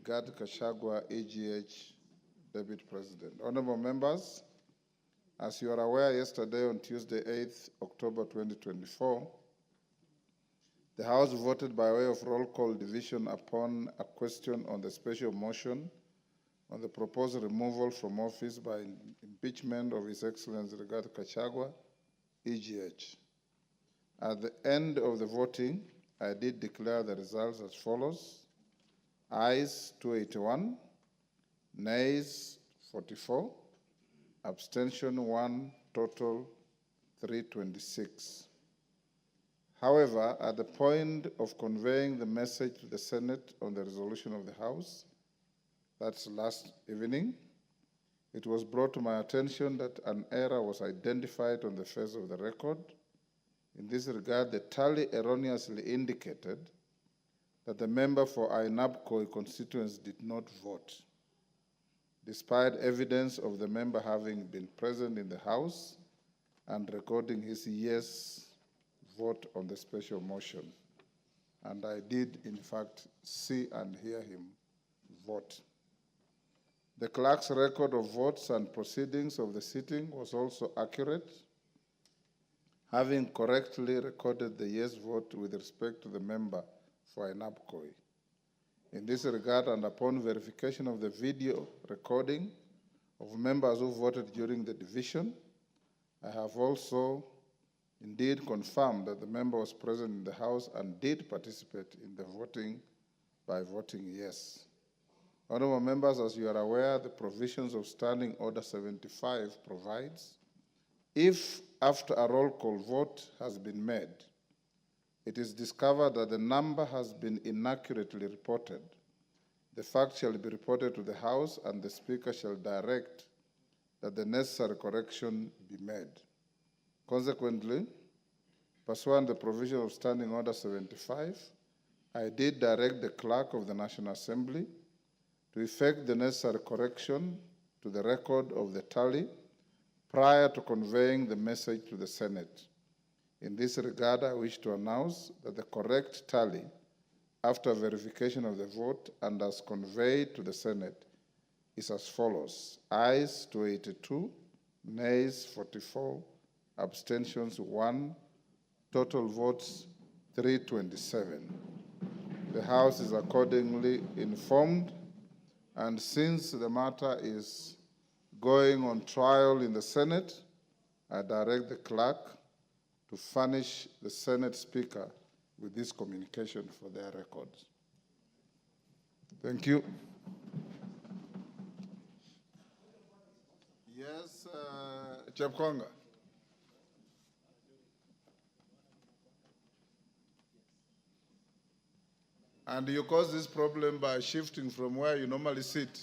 Rigathi Gachagua, AGH, Deputy President. Honorable members, as you are aware, yesterday on Tuesday, 8th October 2024, the House voted by way of roll call division upon a question on the special motion on the proposed removal from office by impeachment of His Excellency Rigathi Gachagua, EGH. At the end of the voting, I did declare the results as follows. Ayes 281, nays 44, abstention 1, total 326. However, at the point of conveying the message to the Senate on the resolution of the House, that's last evening, it was brought to my attention that an error was identified on the face of the record. In this regard, the tally erroneously indicated that the member for Ainabkoi constituency did not vote, despite evidence of the member having been present in the House and recording his yes vote on the special motion. And I did, in fact, see and hear him vote. The clerk's record of votes and proceedings of the sitting was also accurate, having correctly recorded the yes vote with respect to the member for Ainabkoi. In this regard, and upon verification of the video recording of members who voted during the division, I have also indeed confirmed that the member was present in the House and did participate in the voting by voting yes. Honorable members, as you are aware, the provisions of Standing Order 75 provides, if after a roll call vote has been made, it is discovered that the number has been inaccurately reported, the fact shall be reported to the House and the Speaker shall direct that the necessary correction be made. Consequently, pursuant to the provision of Standing Order 75, I did direct the Clerk of the National Assembly to effect the necessary correction to the record of the tally prior to conveying the message to the Senate. In this regard, I wish to announce that the correct tally, after verification of the vote and as conveyed to the Senate, is as follows. Ayes 282, nays 44, abstentions 1, total votes 327. The House is accordingly informed, and since the matter is going on trial in the Senate, I direct the clerk to furnish the Senate Speaker with this communication for their records. Thank you. Yes, Chepkonga. And you cause this problem by shifting from where you normally sit.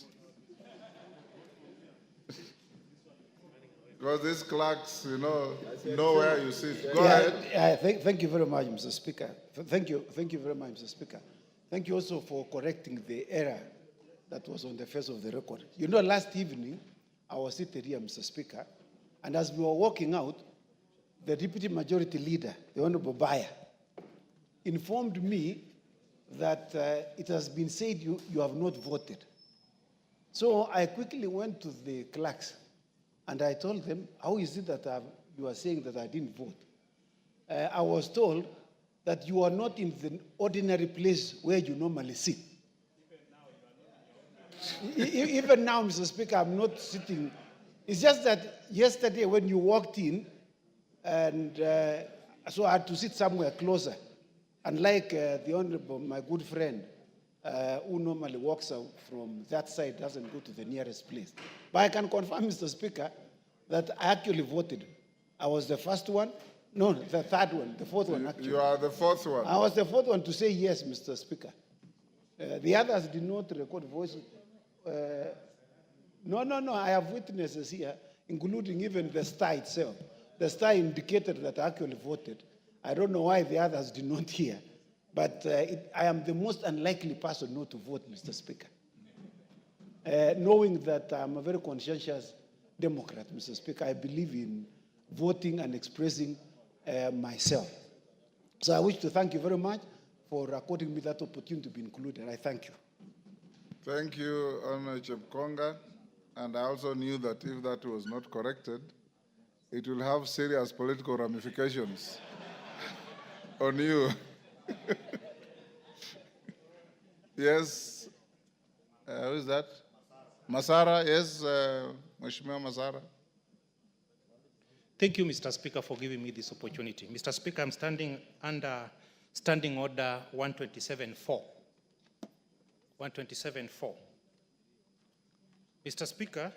Because these clerks, know where you sit. Go ahead. Thank you very much, Mr. Speaker. Thank you very much, Mr. Speaker. Thank you also for correcting the error that was on the face of the record. Last evening, I was seated here, Mr. Speaker, and as we were walking out, the Deputy Majority Leader, the Honorable Baya, informed me that it has been said you have not voted. So I quickly went to the clerks and I told them, how is it that you are saying that I didn't vote? I was told that you are not in the ordinary place where you normally sit. Even now, Mr. Speaker, I'm not sitting. It's just that yesterday when you walked in, and so I had to sit somewhere closer. Unlike the Honorable, my good friend, who normally walks out from that side, doesn't go to the nearest place. But I can confirm, Mr. Speaker, that I actually voted. I was the first one. No, the third one, the fourth one, actually. You are the fourth one. I was the fourth one to say yes, Mr. Speaker. The others did not record voice. No, I have witnesses here, including even the star itself. The star indicated that I actually voted. I don't know why the others did not hear, but I am the most unlikely person not to vote, Mr. Speaker. Knowing that I'm a very conscientious Democrat, Mr. Speaker, I believe in voting and expressing myself. So I wish to thank you very much for according me that opportunity to be included. I thank you. Thank you, Honorable Chepkonga. And I also knew that if that was not corrected, it will have serious political ramifications on you. Yes, who is that? Masara, yes, Mheshimiwa Masara. Thank you, Mr. Speaker, for giving me this opportunity. Mr. Speaker, I'm standing under Standing Order 127.4. 127.4. Mr. Speaker,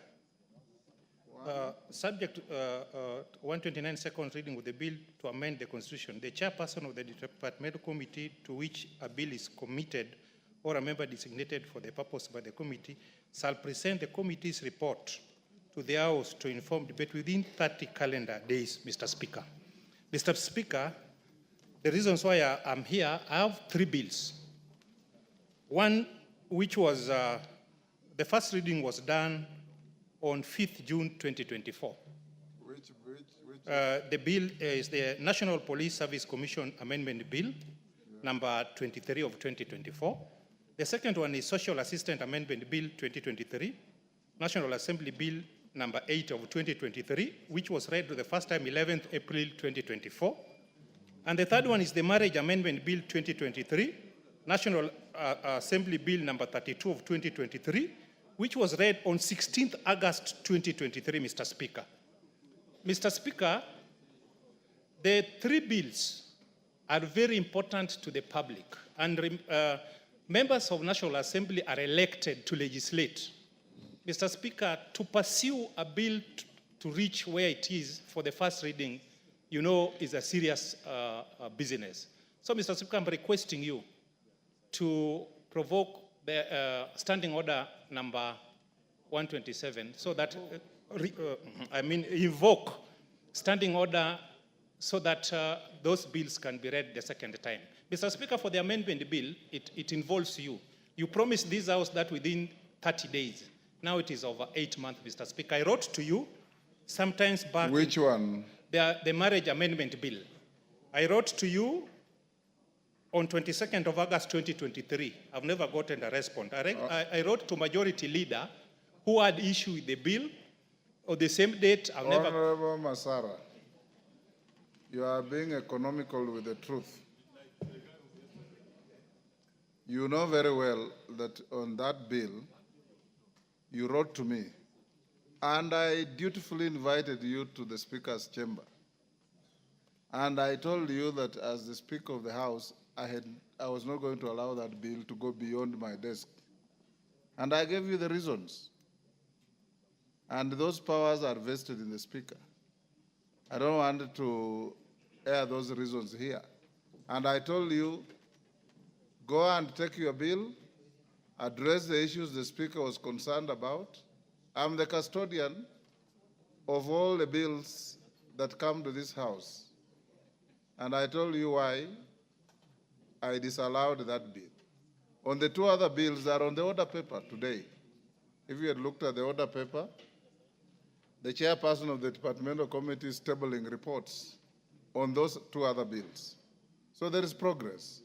subject 129 second reading of the bill to amend the Constitution, the chairperson of the departmental committee to which a bill is committed or a member designated for the purpose by the committee shall present the committee's report to the House to inform debate within 30 calendar days, Mr. Speaker. Mr. Speaker, the reasons why I'm here, I have 3 bills. One, which was, the first reading was done on 5th June 2024. Which? The bill is the National Police Service Commission Amendment Bill, number 23 of 2024. The second one is Social Assistant Amendment Bill 2023, National Assembly Bill number 8 of 2023, which was read for the first time 11th April 2024. And the third one is the Marriage Amendment Bill 2023, National Assembly Bill number 32 of 2023, which was read on 16th August 2023, Mr. Speaker. Mr. Speaker, the 3 bills are very important to the public, and members of National Assembly are elected to legislate. Mr. Speaker, to pursue a bill to reach where it is for the first reading, you know, is a serious business. So, Mr. Speaker, I'm requesting you to provoke the Standing Order number 127, so that, invoke Standing Order so that those bills can be read the second time. Mr. Speaker, for the amendment bill, it involves you. You promised this House that within 30 days. Now it is over 8 months, Mr. Speaker. I wrote to you sometimes back. Which one? The Marriage Amendment Bill. I wrote to you on 22nd of August 2023. I've never gotten a response. I wrote to Majority Leader who had issue with the bill on the same date. Honorable Masara, you are being economical with the truth. You know very well that on that bill, you wrote to me, and I dutifully invited you to the Speaker's chamber. And I told you that as the Speaker of the House, I was not going to allow that bill to go beyond my desk. And I gave you the reasons. And those powers are vested in the Speaker. I don't want to air those reasons here. And I told you, go and take your bill, address the issues the Speaker was concerned about. I'm the custodian of all the bills that come to this House. And I told you why I disallowed that bill. On the 2 other bills that are on the order paper today, if you had looked at the order paper, the chairperson of the departmental committee is tabling reports on those 2 other bills. So there is progress.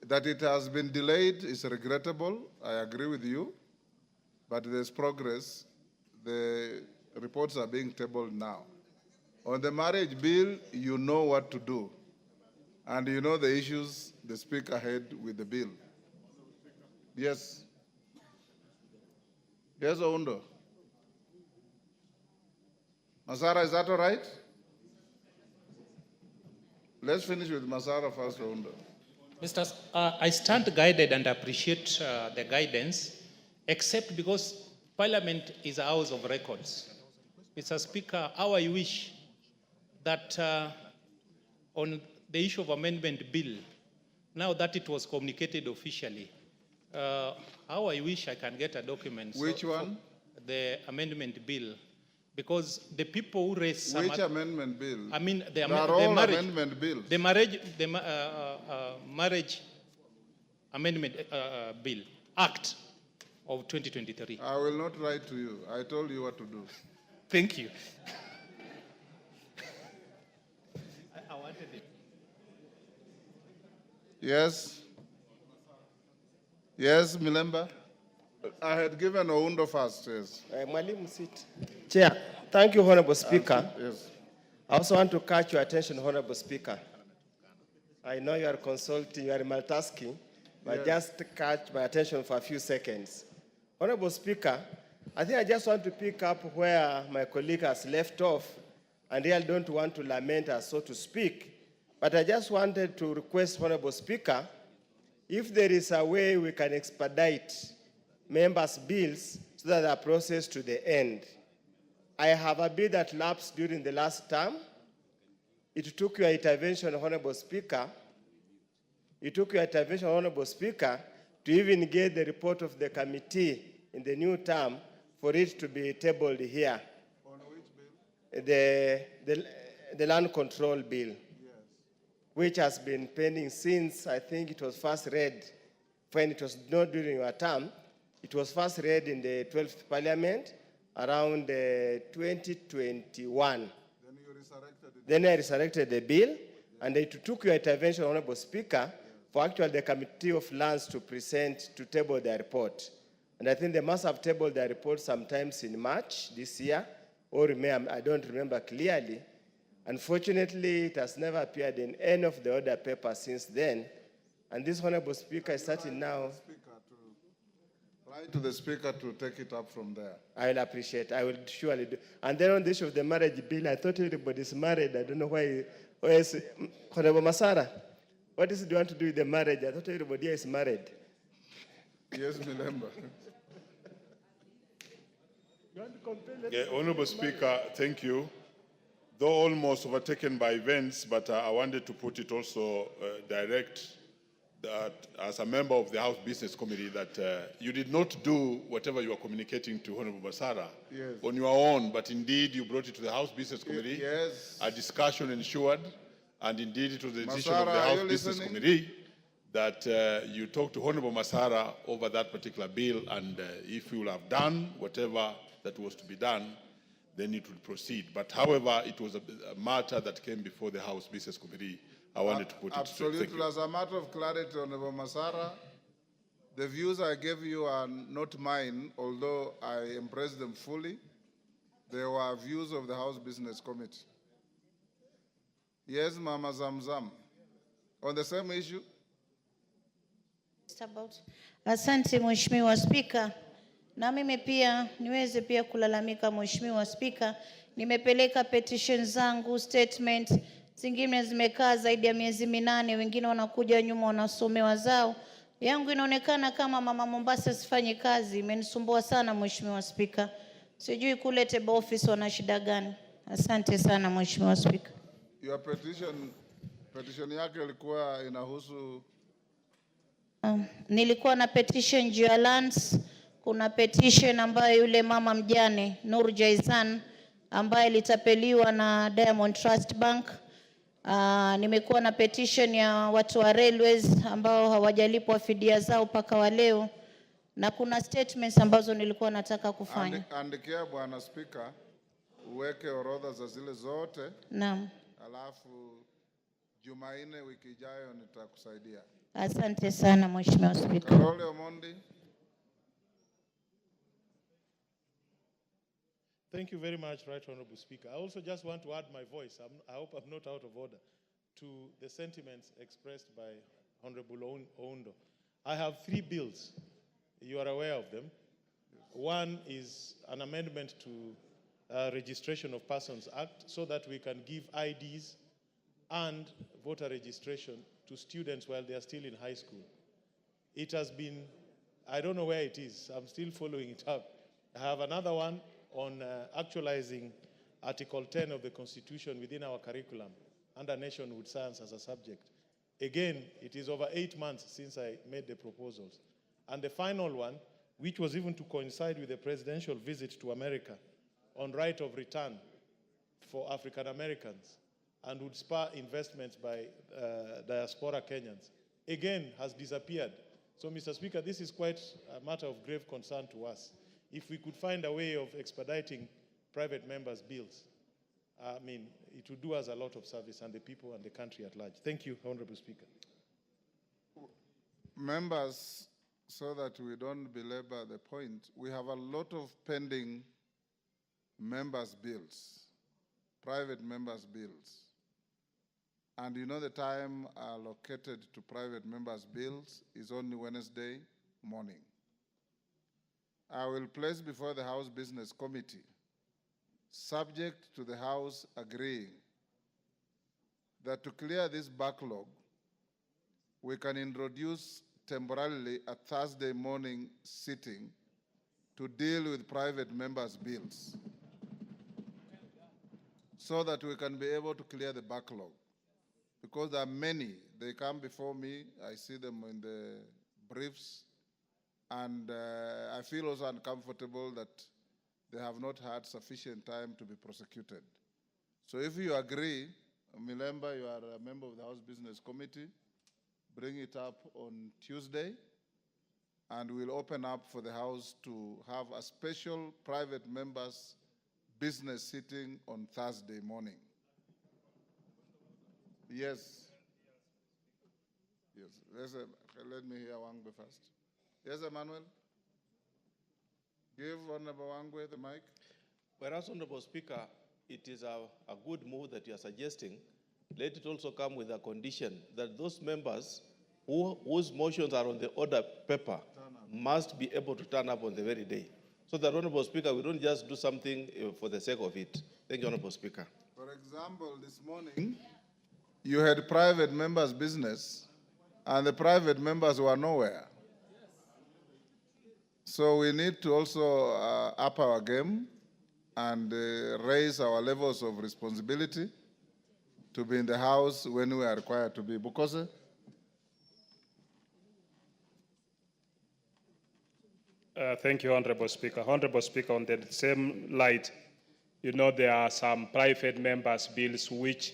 That it has been delayed is regrettable. I agree with you. But there's progress. The reports are being tabled now. On the marriage bill, you know what to do. And you know the issues the Speaker had with the bill. Yes. Yes, Oundo. Masara, is that all right? Let's finish with Masara first, Oundo. I stand guided and appreciate the guidance, except because Parliament is a house of records. Mr. Speaker, how I wish that on the issue of amendment bill, now that it was communicated officially, how I wish I can get a document. Which one? The amendment bill. Because the people who raised some... Which amendment bill? I mean, the marriage, amendment bills. The marriage amendment bill, Act of 2023. I will not write to you. I told you what to do. Thank you. I wanted it. Yes. Yes, Milemba. I had given Oundo first, yes. Mwalimu, sit. Chair, thank you, Honorable Speaker. Yes. I also want to catch your attention, Honorable Speaker. I know you are consulting, you are multitasking, but just catch my attention for a few seconds. Honorable Speaker, I think I just want to pick up where my colleague has left off, and I don't want to lament us, so to speak, but I just wanted to request, Honorable Speaker, if there is a way we can expedite members' bills so that they are processed to the end. I have a bill that lapsed during the last term. It took your intervention, Honorable Speaker. It took your intervention, Honorable Speaker, to even get the report of the committee in the new term for it to be tabled here. On which bill? The land control bill, which has been pending since I think it was first read, when it was not during your term. It was first read in the 12th Parliament around 2021. Then I resurrected the bill, and it took your intervention, Honorable Speaker, for actually the Committee of Lands to table their report. And I think they must have tabled their report sometimes in March this year, or I don't remember clearly. Unfortunately, it has never appeared in any of the other papers since then. And this Honorable Speaker is starting now. Write to the Speaker to take it up from there. I will appreciate. I will surely do. And then on the issue of the marriage bill, I thought everybody's married. I don't know why. Is Honorable Masara, what do you want to do with the marriage? I thought everybody is married. Yes, Milemba. Honorable Speaker, thank you. Though almost overtaken by events, but I wanted to put it also direct that as a member of the House Business Committee that you did not do whatever you were communicating to Honorable Basara on your own, but indeed you brought it to the House Business Committee. Yes. A discussion ensured, and indeed it was the decision Masara, of the are House you Business listening? Committee that you talked to Honorable Masara over that particular bill, and if you will have done whatever that was to be done, then it would proceed. But however, it was a matter that came before the House Business Committee. I wanted to put it straight. Thank Absolutely. you. As a matter of clarity, Honorable Masara, the views I gave you are not mine, although I embrace them fully. They were views of the House Business Committee. Yes, Mama Zamzam. On the same issue? Asante Mheshimiwa Spika. Na mimi pia niweze pia kulalamika Mheshimiwa Spika, nimepeleka petition zangu, statement, zingine zimekaa zaidi ya miezi 8, wengine wanakuja nyuma wanasomewa zao. Yangu inaonekana kama Mama Mombasa sifanye kazi, imenisumbua sana Mheshimiwa Spika. Sijui kule Table Office wana shida gani. Asante sana Mheshimiwa Spika. Your petition yake ilikuwa inahusu Nilikuwa na petition juu ya lands. Kuna petition ambayo yule mama mjane Nur Jaizan ambaye litapeliwa na Diamond Trust Bank. Nimekuwa na petition ya watu wa railways ambao hawajalipwa fidia zao mpaka wa leo, na kuna statements ambazo nilikuwa nataka kufanya. Andikia Bwana Speaker, uweke orodha za zile zote. Naam. Alafu Jumanne wiki ijayo nitakusaidia. Asante sana Mheshimiwa Spika. Karole Omondi. Thank you very much, Right Honorable Speaker. I also just want to add my voice. I hope I'm not out of order to the sentiments expressed by Honorable Oundo. I have 3 bills. You are aware of them. One is an amendment to Registration of Persons Act so that we can give IDs and voter registration to students while they are still in high school. It has been, I don't know where it is. I'm still following it up. I have another one on actualizing Article 10 of the Constitution within our curriculum under nationhood science as a subject. Again, it is over 8 months since I made the proposals. And the final one, which was even to coincide with the presidential visit to America on right of return for African Americans and would spur investments by diaspora Kenyans, again has disappeared. So, Mr. Speaker, this is quite a matter of grave concern to us. If we could find a way of expediting private members' bills, I mean, it would do us a lot of service and the people and the country at large. Thank you, Honorable Speaker. Members, so that we don't belabor the point, we have a lot of pending members' bills, private members' bills. And you know the time allocated to private members' bills is only Wednesday morning. I will place before the House Business Committee, subject to the House agreeing that to clear this backlog, we can introduce temporarily a Thursday morning sitting to deal with private members' bills so that we can be able to clear the backlog. Because there are many, they come before me, I see them in the briefs, and I feel also uncomfortable that they have not had sufficient time to be prosecuted. So if you agree, Milemba, you are a member of the House Business Committee, bring it up on Tuesday, and we'll open up for the House to have a special private members' business sitting on Thursday morning. Yes. Yes. Let me hear Wangwe first. Yes, Emmanuel? Give Honorable Wangwe the mic. Whereas, Honorable Speaker, it is a good move that you are suggesting. Let it also come with a condition that those members whose motions are on the order paper must be able to turn up on the very day. So that, Honorable Speaker, we don't just do something for the sake of it. Thank you, Honorable Speaker. For example, this morning, you had private members' business, and the private members were nowhere. So we need to also up our game and raise our levels of responsibility to be in the House when we are required to be. Because thank you, Honorable Speaker. Honorable Speaker, on the same light, you know there are some private members' bills which,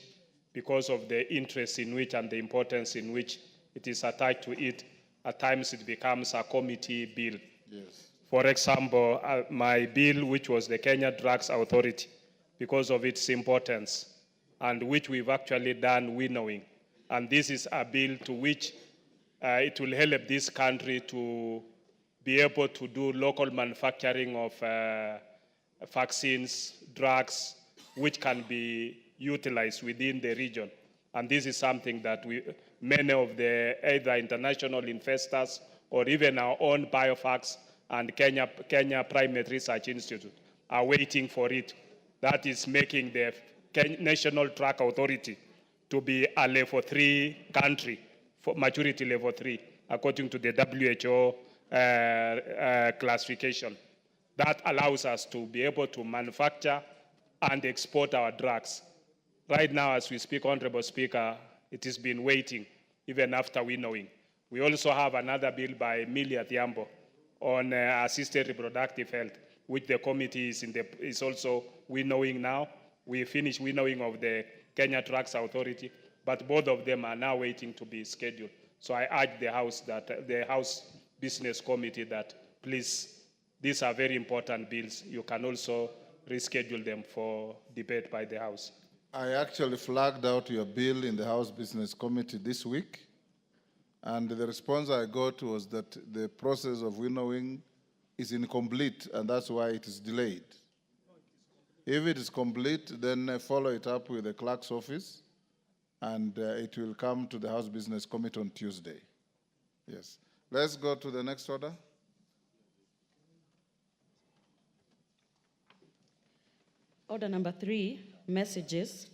because of the interest in which and the importance in which it is attached to it, at times it becomes a committee bill. yes. For example, my bill, which was the Kenya Drugs Authority, because of its importance, and which we've actually done winnowing. And this is a bill to which it will help this country to be able to do local manufacturing of vaccines, drugs, which can be utilized within the region. And this is something that many of the either international investors or even our own biofax and Kenya Primate Research Institute are waiting for it. That is making the National Drug Authority to be a level 3 country, for maturity level 3, according to the WHO classification. That allows us to be able to manufacture and export our drugs. Right now, as we speak, Honorable Speaker, it has been waiting, even after winnowing. We also have another bill by Emilia Thiambo on assisted reproductive health, which the committee is also winnowing now. We finished winnowing of the Kenya Drugs Authority, but both of them are now waiting to be scheduled. So I urge the House Business Committee that please, these are very important bills. You can also reschedule them for debate by the House. I actually flagged out your bill in the House Business Committee this week, and the response I got was that the process of winnowing is incomplete, and that's why it is delayed. If it is complete, then follow it up with the clerk's office, and it will come to the House Business Committee on Tuesday. Yes. Let's go to the next order. Order number 3, messages.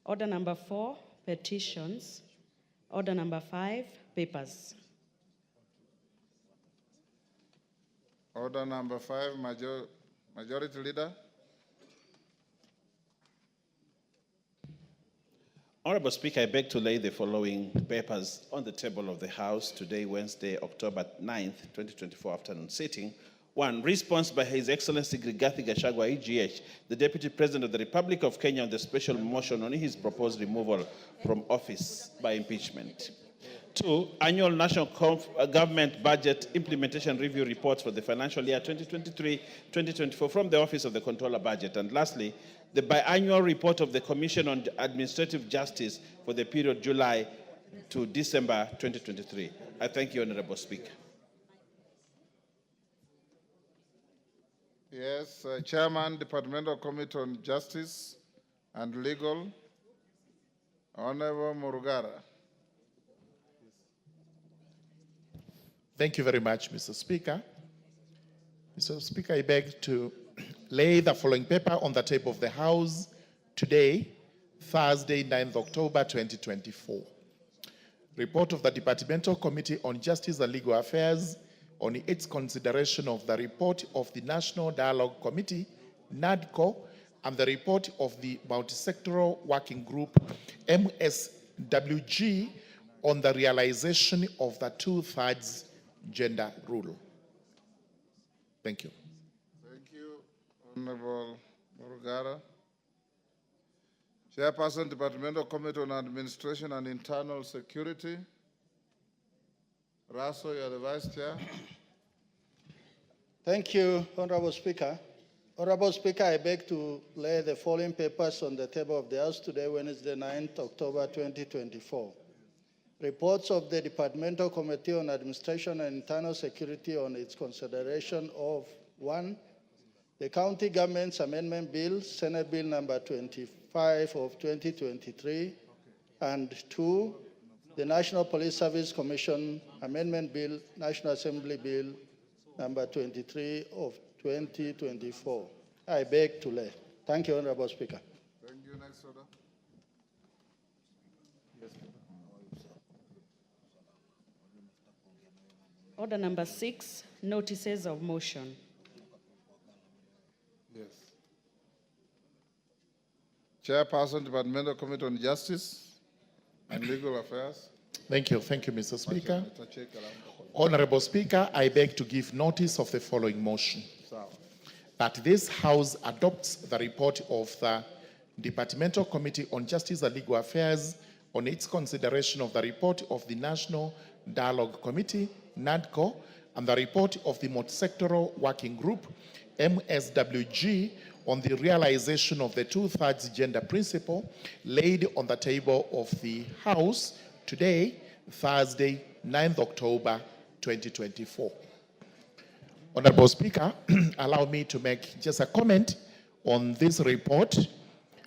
Order number 4, petitions. Order number 5, papers. Order number 5, Majority Leader. Honorable Speaker, I beg to lay the following papers on the table of the House today, Wednesday, October 9th, 2024, afternoon sitting. 1, response by His Excellency Rigathi Gachagua, EGH, the Deputy President of the Republic of Kenya, on the special motion on his proposed removal from office by impeachment. 2, annual national government budget implementation review reports for the financial year 2023-2024 from the Office of the Controller Budget. And lastly, the biannual report of the Commission on Administrative Justice for the period July to December 2023. I thank you, Honorable Speaker. Yes, Chairman, Departmental Committee on Justice and Legal, Honorable Murugara. Thank you very much, Mr. Speaker. Mr. Speaker, I beg to lay the following paper on the table of the House today, Thursday, 9th October 2024. Report of the Departmental Committee on Justice and Legal Affairs on its consideration of the report of the National Dialogue Committee, NADCO, and the report of the Multisectoral Working Group, MSWG, on the realization of the 2/3 gender rule. Thank you. Thank you, Honorable Murugara. Chairperson, Departmental Committee on Administration and Internal Security. Raso, you are the Vice Chair. Thank you, Honorable Speaker. Honorable Speaker, I beg to lay the following papers on the table of the House today, Wednesday, 9th October 2024. Reports of the Departmental Committee on Administration and Internal Security on its consideration of 1, the County Government's Amendment Bill, Senate Bill number 25 of 2023, and 2, the National Police Service Commission Amendment Bill, National Assembly Bill number 23 of 2024. I beg to lay. Thank you, Honorable Speaker. Thank you. Next order. Order number 6, notices of motion. Yes. Chairperson, Departmental Committee on Justice and Legal Affairs. Thank you, Mr. Speaker. Mr. Cheka. Honorable Speaker, I beg to give notice of the following motion. That this House adopts the report of the Departmental Committee on Justice and Legal Affairs on its consideration of the report of the National Dialogue Committee, NADCO, and the report of the Multisectoral Working Group, MSWG, on the realization of the 2/3 gender principle laid on the table of the House today, Thursday, 9th October 2024. Honorable Speaker, allow me to make just a comment on this report,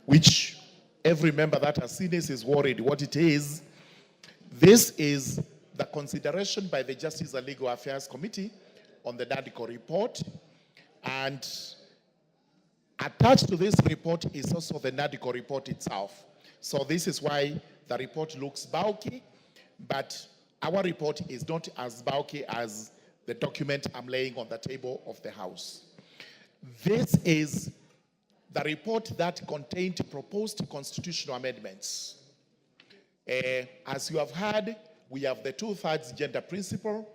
which every member that has seen this is worried what it is. This is the consideration by the Justice and Legal Affairs Committee on the NADCO report, and attached to this report is also the NADCO report itself. So this is why the report looks bulky, but our report is not as bulky as the document I'm laying on the table of the House. This is the report that contained proposed constitutional amendments. As you have heard, we have the 2/3 gender principle,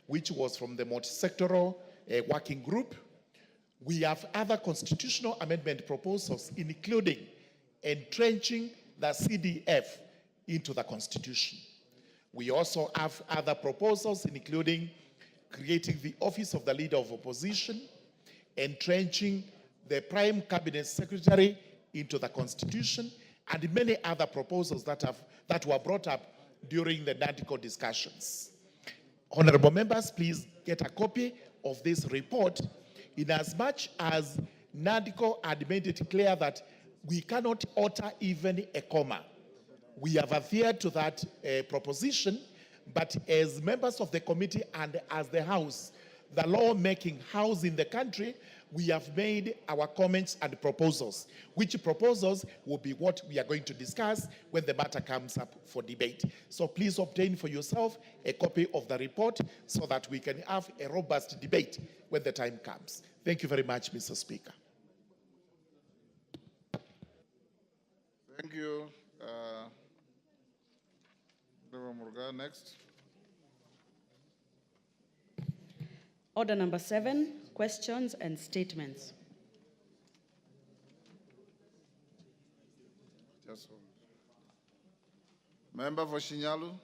which was from the multisectoral working group. We have other constitutional amendment proposals, including entrenching the CDF into the Constitution. We also have other proposals, including creating the office of the Leader of Opposition, entrenching the Prime Cabinet Secretary into the Constitution, and many other proposals that were brought up during the NADCO discussions. Honorable members, please get a copy of this report, in as much as NADCO had made it clear that we cannot alter even a comma. We have adhered to that proposition, but as members of the committee and as the House, the law-making house in the country, we have made our comments and proposals, which proposals will be what we are going to discuss when the matter comes up for debate. So please obtain for yourself a copy of the report so that we can have a robust debate when the time comes. Thank you very much, Mr. Speaker. Thank you. Murugara, next. Order number 7, questions and statements. Just hold. Member for Shinyalu.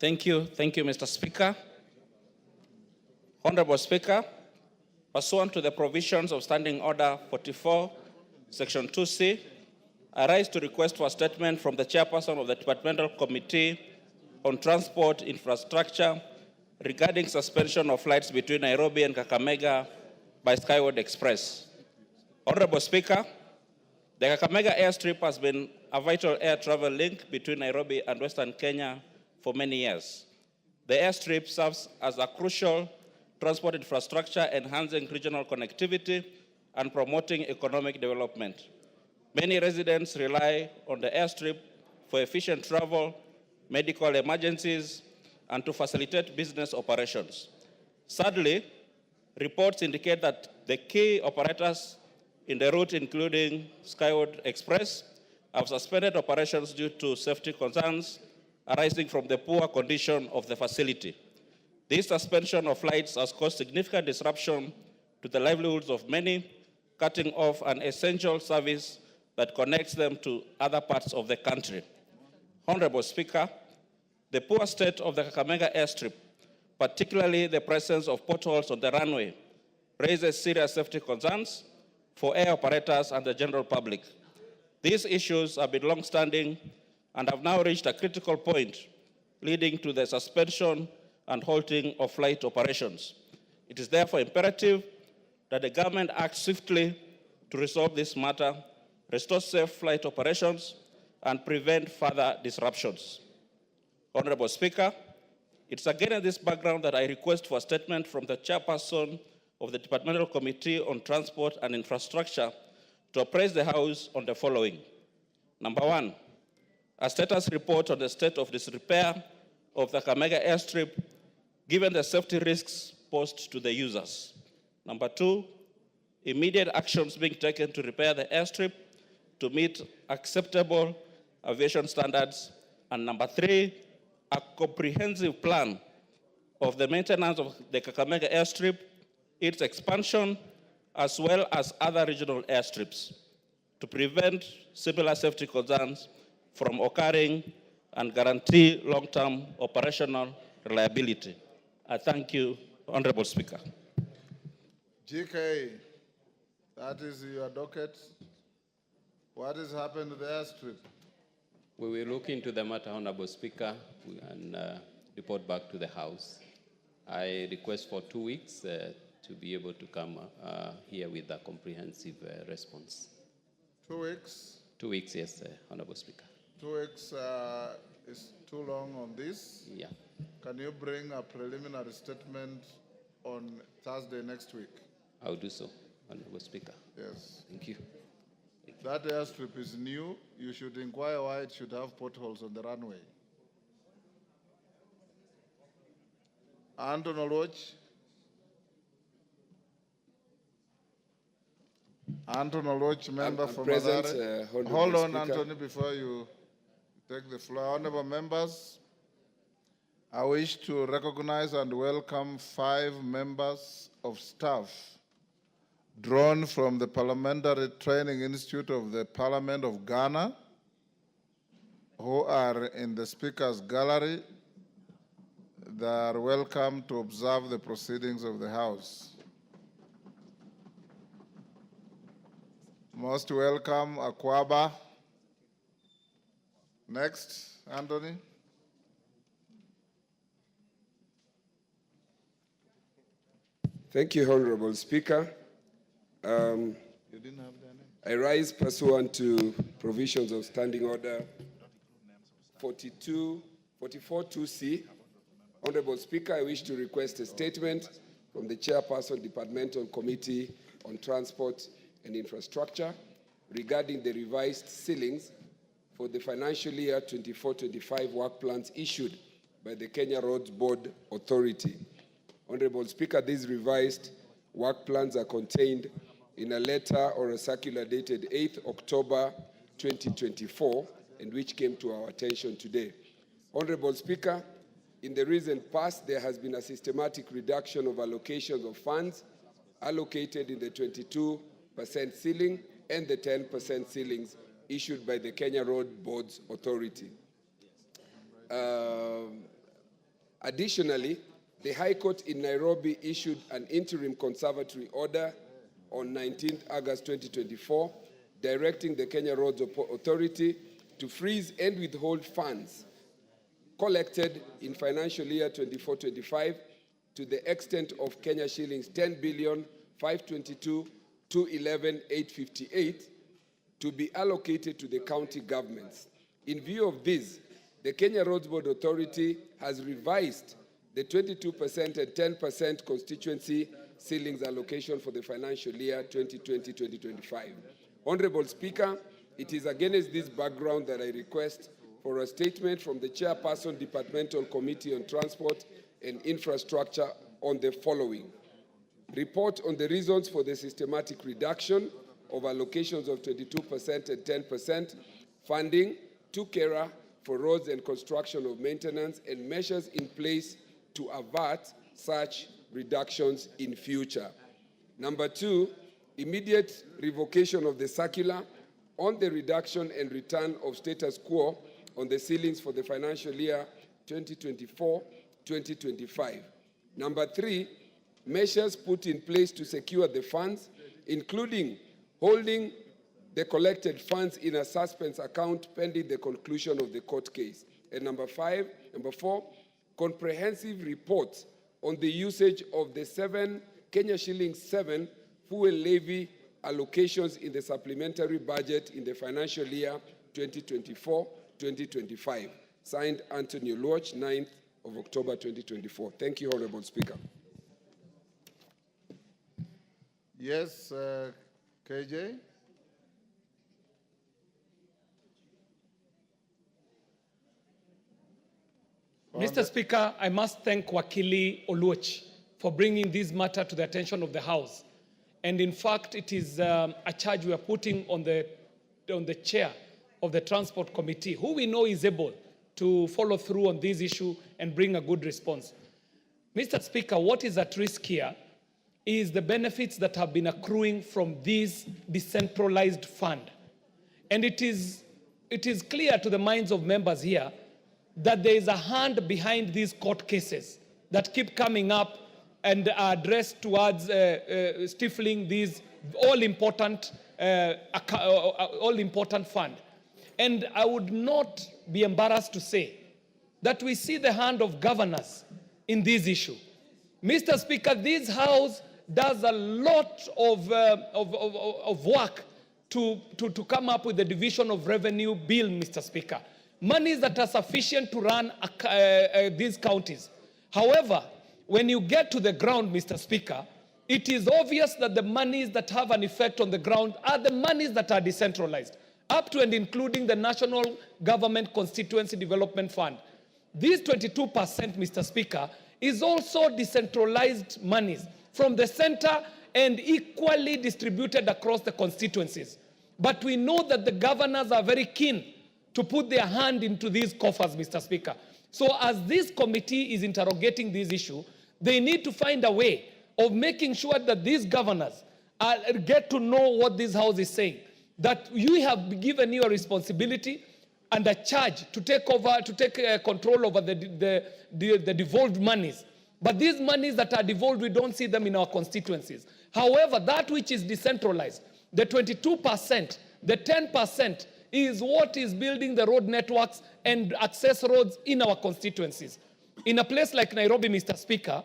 Thank you, Mr. Speaker. Honorable Speaker, pursuant to the provisions of Standing Order 44, Section 2C, I rise to request for a statement from the chairperson of the Departmental Committee on Transport Infrastructure regarding suspension of flights between Nairobi and Kakamega by Skyward Express. Honorable Speaker, the Kakamega Airstrip has been a vital air travel link between Nairobi and Western Kenya for many years. The airstrip serves as a crucial transport infrastructure, enhancing regional connectivity and promoting economic development. Many residents rely on the airstrip for efficient travel, medical emergencies, and to facilitate business operations. Sadly, reports indicate that the key operators in the route, including Skyward Express, have suspended operations due to safety concerns arising from the poor condition of the facility. This suspension of flights has caused significant disruption to the livelihoods of many, cutting off an essential service that connects them to other parts of the country. Honorable Speaker, the poor state of the Kakamega Airstrip, particularly the presence of potholes on the runway, raises serious safety concerns for air operators and the general public. These issues have been long-standing and have now reached a critical point, leading to the suspension and halting of flight operations. It is therefore imperative that the government acts swiftly to resolve this matter, restore safe flight operations, and prevent further disruptions. Honorable Speaker, it's again in this background that I request for a statement from the chairperson of the Departmental Committee on Transport and Infrastructure to apprise the House on the following. Number one, a status report on the state of disrepair of the Kakamega Airstrip, given the safety risks posed to the users. Number two, immediate actions being taken to repair the airstrip to meet acceptable aviation standards. And number three, a comprehensive plan of the maintenance of the Kakamega Airstrip, its expansion, as well as other regional airstrips, to prevent similar safety concerns from occurring and guarantee long-term operational reliability. I thank you, Honorable Speaker. GK, that is your docket. What has happened to the airstrip? We will look into the matter, Honorable Speaker, and report back to the House. I request for 2 weeks to be able to come here with a comprehensive response. 2 weeks? 2 weeks, yes, Honorable Speaker. 2 weeks is too long on this. Yeah. Can you bring a preliminary statement on Thursday next week? I'll do so, Honorable Speaker. Yes. Thank you. That airstrip is new. You should inquire why it should have potholes on the runway. Anton Oloch. Anton Oloch, member from present, Mathare. Honorable Hold on, Speaker. Anthony, before you take the floor. Honorable members, I wish to recognize and welcome 5 members of staff drawn from the Parliamentary Training Institute of the Parliament of Ghana, who are in the Speaker's Gallery. They are welcome to observe the proceedings of the House. Most welcome, Akwaba. Next, Anthony. Thank you, Honorable Speaker. You didn't have their name. I rise pursuant to provisions of Standing Order 44.2c. Honorable Speaker, I wish to request a statement from the Chairperson, Departmental Committee on Transport and Infrastructure regarding the revised ceilings for the financial year 24-25 work plans issued by the Kenya Roads Board Authority. Honorable Speaker, these revised work plans are contained in a letter or a circular dated 8th October 2024, and which came to our attention today. Honorable Speaker, in the recent past, there has been a systematic reduction of allocations of funds allocated in the 22% ceiling and the 10% ceilings issued by the Kenya Road Boards Authority. Additionally, the High Court in Nairobi issued an interim conservatory order on 19th August 2024, directing the Kenya Roads Authority to freeze and withhold funds collected in financial year 24-25 to the extent of Kenya shillings 10,522,211,858 to be allocated to the county governments. In view of this, the Kenya Roads Board Authority has revised the 22% and 10% constituency ceilings allocation for the financial year 2020-2025. Honorable Speaker, it is against this background that I request for a statement from the Chairperson, Departmental Committee on Transport and Infrastructure on the following. Report on the reasons for the systematic reduction of allocations of 22% and 10% funding to KERA for roads and construction of maintenance and measures in place to avert such reductions in future. Number 2, immediate revocation of the circular on the reduction and return of status quo on the ceilings for the financial year 2024-2025. Number 3, measures put in place to secure the funds, including holding the collected funds in a suspense account pending the conclusion of the court case. And number 4, comprehensive reports on the usage of the Kenya shillings 7 fuel levy allocations in the supplementary budget in the financial year 2024-2025. Signed, Anthony Oluoch, 9th of October 2024. Thank you, Honorable Speaker. Yes, KJ. Mr. Speaker, I must thank Wakili Oluoch for bringing this matter to the attention of the House. And in fact, it is a charge we are putting on the chair of the Transport Committee, who we know is able to follow through on this issue and bring a good response. Mr. Speaker, what is at risk here is the benefits that have been accruing from this decentralized fund. And it is clear to the minds of members here that there is a hand behind these court cases that keep coming up and are addressed towards stifling these all-important fund. And I would not be embarrassed to say that we see the hand of governors in this issue. Mr. Speaker, this House does a lot of work to come up with the division of revenue bill, Mr. Speaker. Monies that are sufficient to run these counties. However, when you get to the ground, Mr. Speaker, it is obvious that the monies that have an effect on the ground are the monies that are decentralized, up to and including the National Government Constituency Development Fund. This 22%, Mr. Speaker, is also decentralized monies from the center and equally distributed across the constituencies. But we know that the governors are very keen to put their hand into these coffers, Mr. Speaker. So as this committee is interrogating this issue, they need to find a way of making sure that these governors get to know what this House is saying, that you have given you a responsibility and a charge to take control over the devolved monies. But these monies that are devolved, we don't see them in our constituencies. However, that which is decentralized, the 22%, the 10%, is what is building the road networks and access roads in our constituencies. In a place like Nairobi, Mr. Speaker,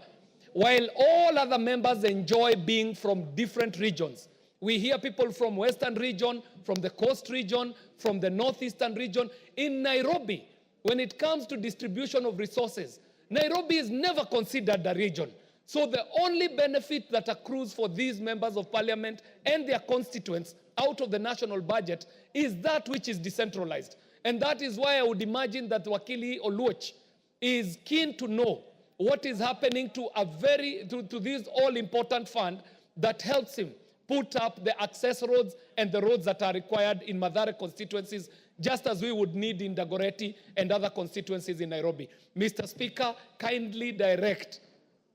while all other members enjoy being from different regions, we hear people from Western region, from the Coast region, from the Northeastern region. In Nairobi, when it comes to distribution of resources, Nairobi is never considered a region. So the only benefit that accrues for these members of parliament and their constituents out of the national budget is that which is decentralized. And that is why I would imagine that Wakili Oluoch is keen to know what is happening to this all-important fund that helps him put up the access roads and the roads that are required in Mathare constituencies, just as we would need in Dagoretti and other constituencies in Nairobi. Mr. Speaker, kindly direct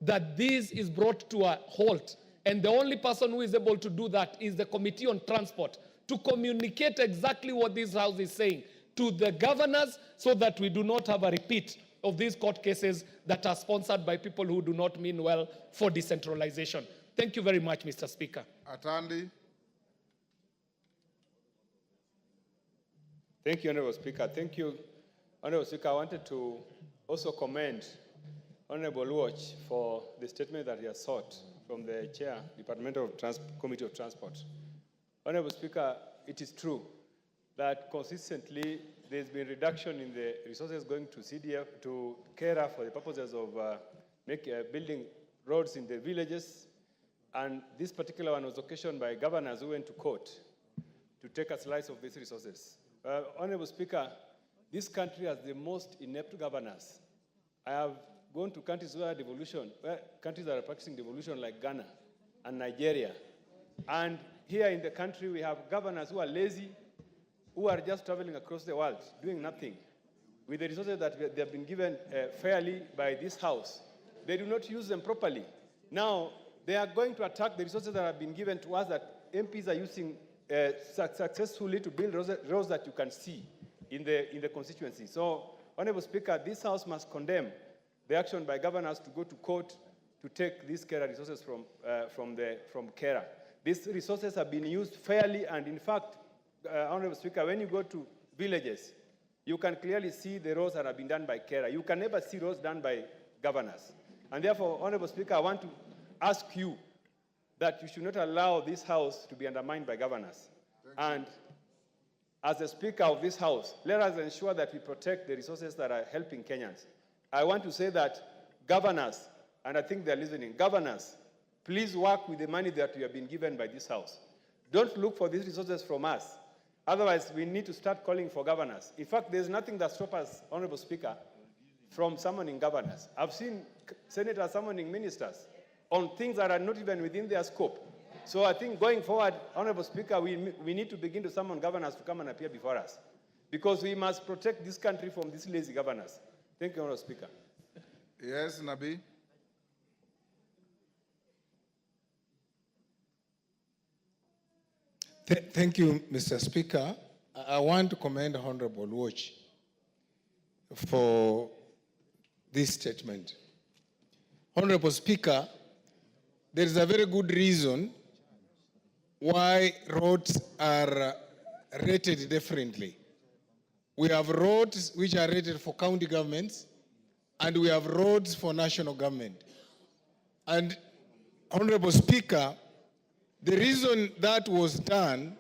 that this is brought to a halt. And the only person who is able to do that is the Committee on Transport, to communicate exactly what this House is saying to the governors so that we do not have a repeat of these court cases that are sponsored by people who do not mean well for decentralization. Thank you very much, Mr. Speaker. Atandi. Thank you, Honorable Speaker. Thank you, Honorable Speaker. I wanted to also commend Honorable Watch for the statement that he has sought from the Chair, Committee of Transport. Honorable Speaker, it is true that consistently there's been reduction in the resources going to CDF, to CARA for the purposes of building roads in the villages. And this particular one was occasioned by governors who went to court to take a slice of these resources. Honorable Speaker, this country has the most inept governors. I have gone to countries countries that are practicing devolution like Ghana and Nigeria. And here in the country, we have governors who are lazy, who are just traveling across the world, doing nothing. With the resources that they have been given fairly by this House, they do not use them properly. Now, they are going to attack the resources that have been given to us that MPs are using successfully to build roads that you can see in the constituency. So, Honorable Speaker, this House must condemn the action by governors to go to court to take these CARA resources from CARA. These resources have been used fairly, and in fact, Honorable Speaker, when you go to villages, you can clearly see the roads that have been done by CARA. You can never see roads done by governors. And therefore, Honorable Speaker, I want to ask you that you should not allow this House to be undermined by governors. And as the Speaker of this House, let us ensure that we protect the resources that are helping Kenyans. I want to say that governors, and I think they're listening, governors, please work with the money that we have been given by this House. Don't look for these resources from us. Otherwise, we need to start calling for governors. In fact, there's nothing that stops us, Honorable Speaker, from summoning governors. I've seen senators summoning ministers on things that are not even within their scope. So I think going forward, Honorable Speaker, we need to begin to summon governors to come and appear before us, because we must protect this country from these lazy governors. Thank you, Honorable Speaker. Yes, Nabi. Thank you, Mr. Speaker. I want to commend Honorable Watch for this statement. Honorable Speaker, there is a very good reason why roads are rated differently. We have roads which are rated for county governments, and we have roads for national government. And Honorable Speaker, the reason that was done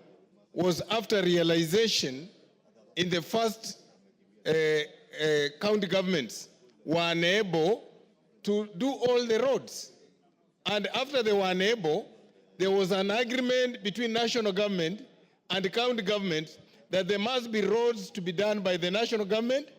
was after realization in the first county governments were unable to do all the roads. And after they were unable, there was an agreement between national government and the county government that there must be roads to be done by the national government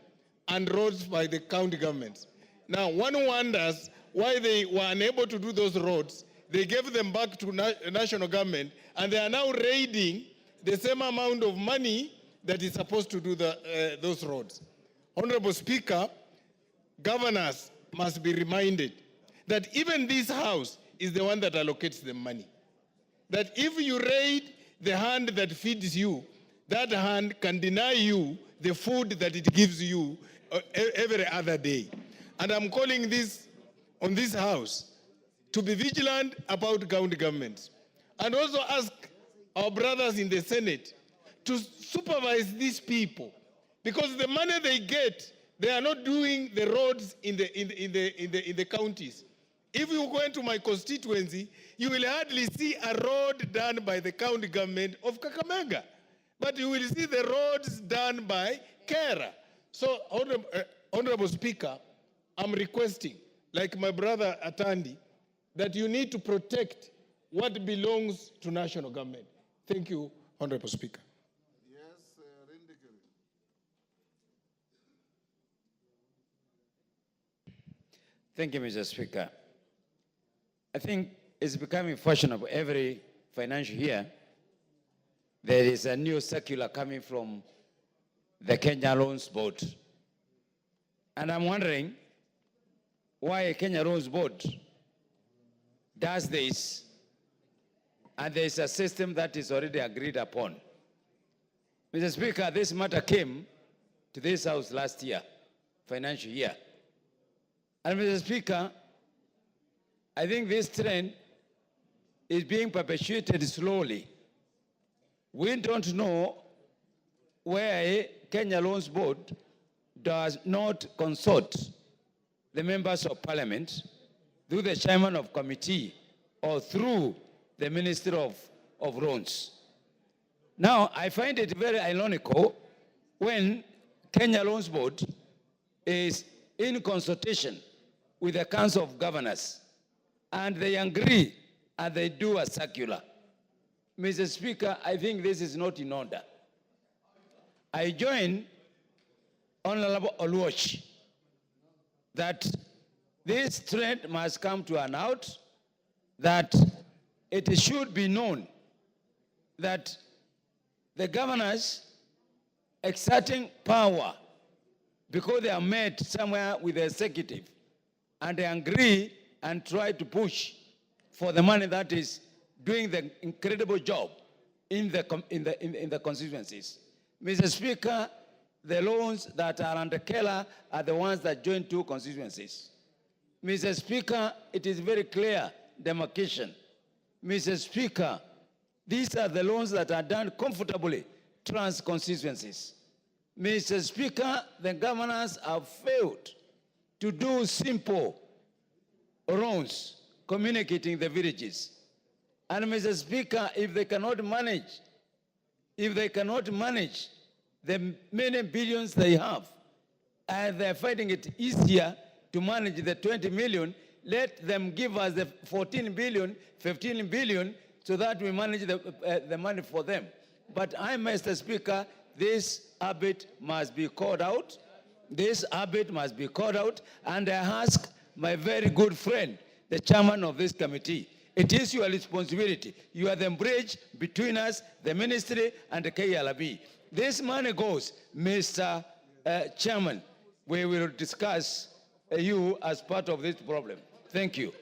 and roads by the county governments. Now, one wonders why they were unable to do those roads. They gave them back to national government, and they are now raiding the same amount of money that is supposed to do those roads. Honorable Speaker, governors must be reminded that even this House is the one that allocates the money. That if you raid the hand that feeds you, that hand can deny you the food that it gives you every other day. And I'm calling this on this House to be vigilant about county governments, and also ask our brothers in the Senate to supervise these people, because the money they get, they are not doing the roads in the counties. If you go into my constituency, you will hardly see a road done by the county government of Kakamega, but you will see the roads done by CARA. So, Honorable Speaker, I'm requesting, like my brother Atandi, that you need to protect what belongs to national government. Thank you, Honorable Speaker. Yes, Rindikiri. Thank you, Mr. Speaker. I think it's becoming fashionable every financial year. There is a new circular coming from the Kenya Loans Board. And I'm wondering why a Kenya Loans Board does this, and there is a system that is already agreed upon. Mr. Speaker, this matter came to this House last year, financial year, And Mr. Speaker, I think this trend is being perpetuated slowly. We don't know where Kenya Loans Board does not consult the members of parliament through the chairman of committee or through the Minister of Loans. Now, I find it very ironical when Kenya Loans Board is in consultation with the Council of Governors, and they agree and they do a circular. Mr. Speaker, I think this is not in order. I join Honorable Oluoch that this trend must come to an out, that it should be known that the governors exerting power because they are met somewhere with the executive and they agree and try to push for the money that is doing the incredible job in the constituencies. Mr. Speaker, the loans that are under Keller are the ones that join two constituencies. Mr. Speaker, it is very clear demarcation. Mr. Speaker, these are the loans that are done comfortably trans constituencies. Mr. Speaker, the governors have failed to do simple loans communicating the villages. And Mr. Speaker, if they cannot manage the many billions they have, and they're finding it easier to manage the 20 million, let them give us the 14 billion, 15 billion, so that we manage the money for them. But Mr. Speaker, this habit must be called out. This habit must be called out, and I ask my very good friend, the chairman of this committee, it is your responsibility. You are the bridge between us, the ministry, and the KLB. This money goes, Mr. Chairman, we will discuss you as part of this problem. Thank you.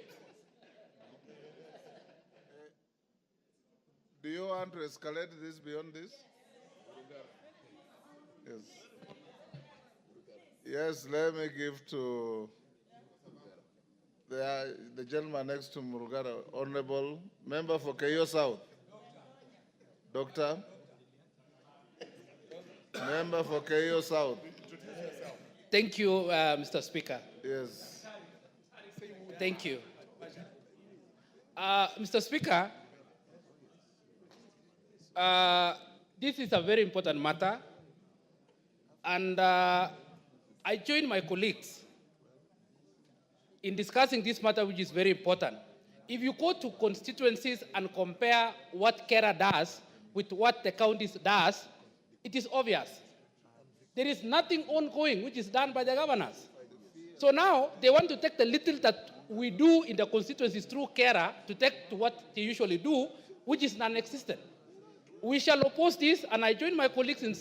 Do you want to escalate this beyond this? Yes. Yes, let me give to the gentleman next to Murugara, Honorable Member for Keyo South. Doctor. Member for Keyo South. Thank you, Mr. Speaker. Yes. Thank you. Mr. Speaker, this is a very important matter, and I join my colleagues in discussing this matter, which is very important. If you go to constituencies and compare what Kera does with what the counties does, it is obvious. There is nothing ongoing which is done by the governors. So now they want to take the little that we do in the constituencies through Kera to take to what they usually do, which is non-existent. We shall oppose this, and I join my colleagues in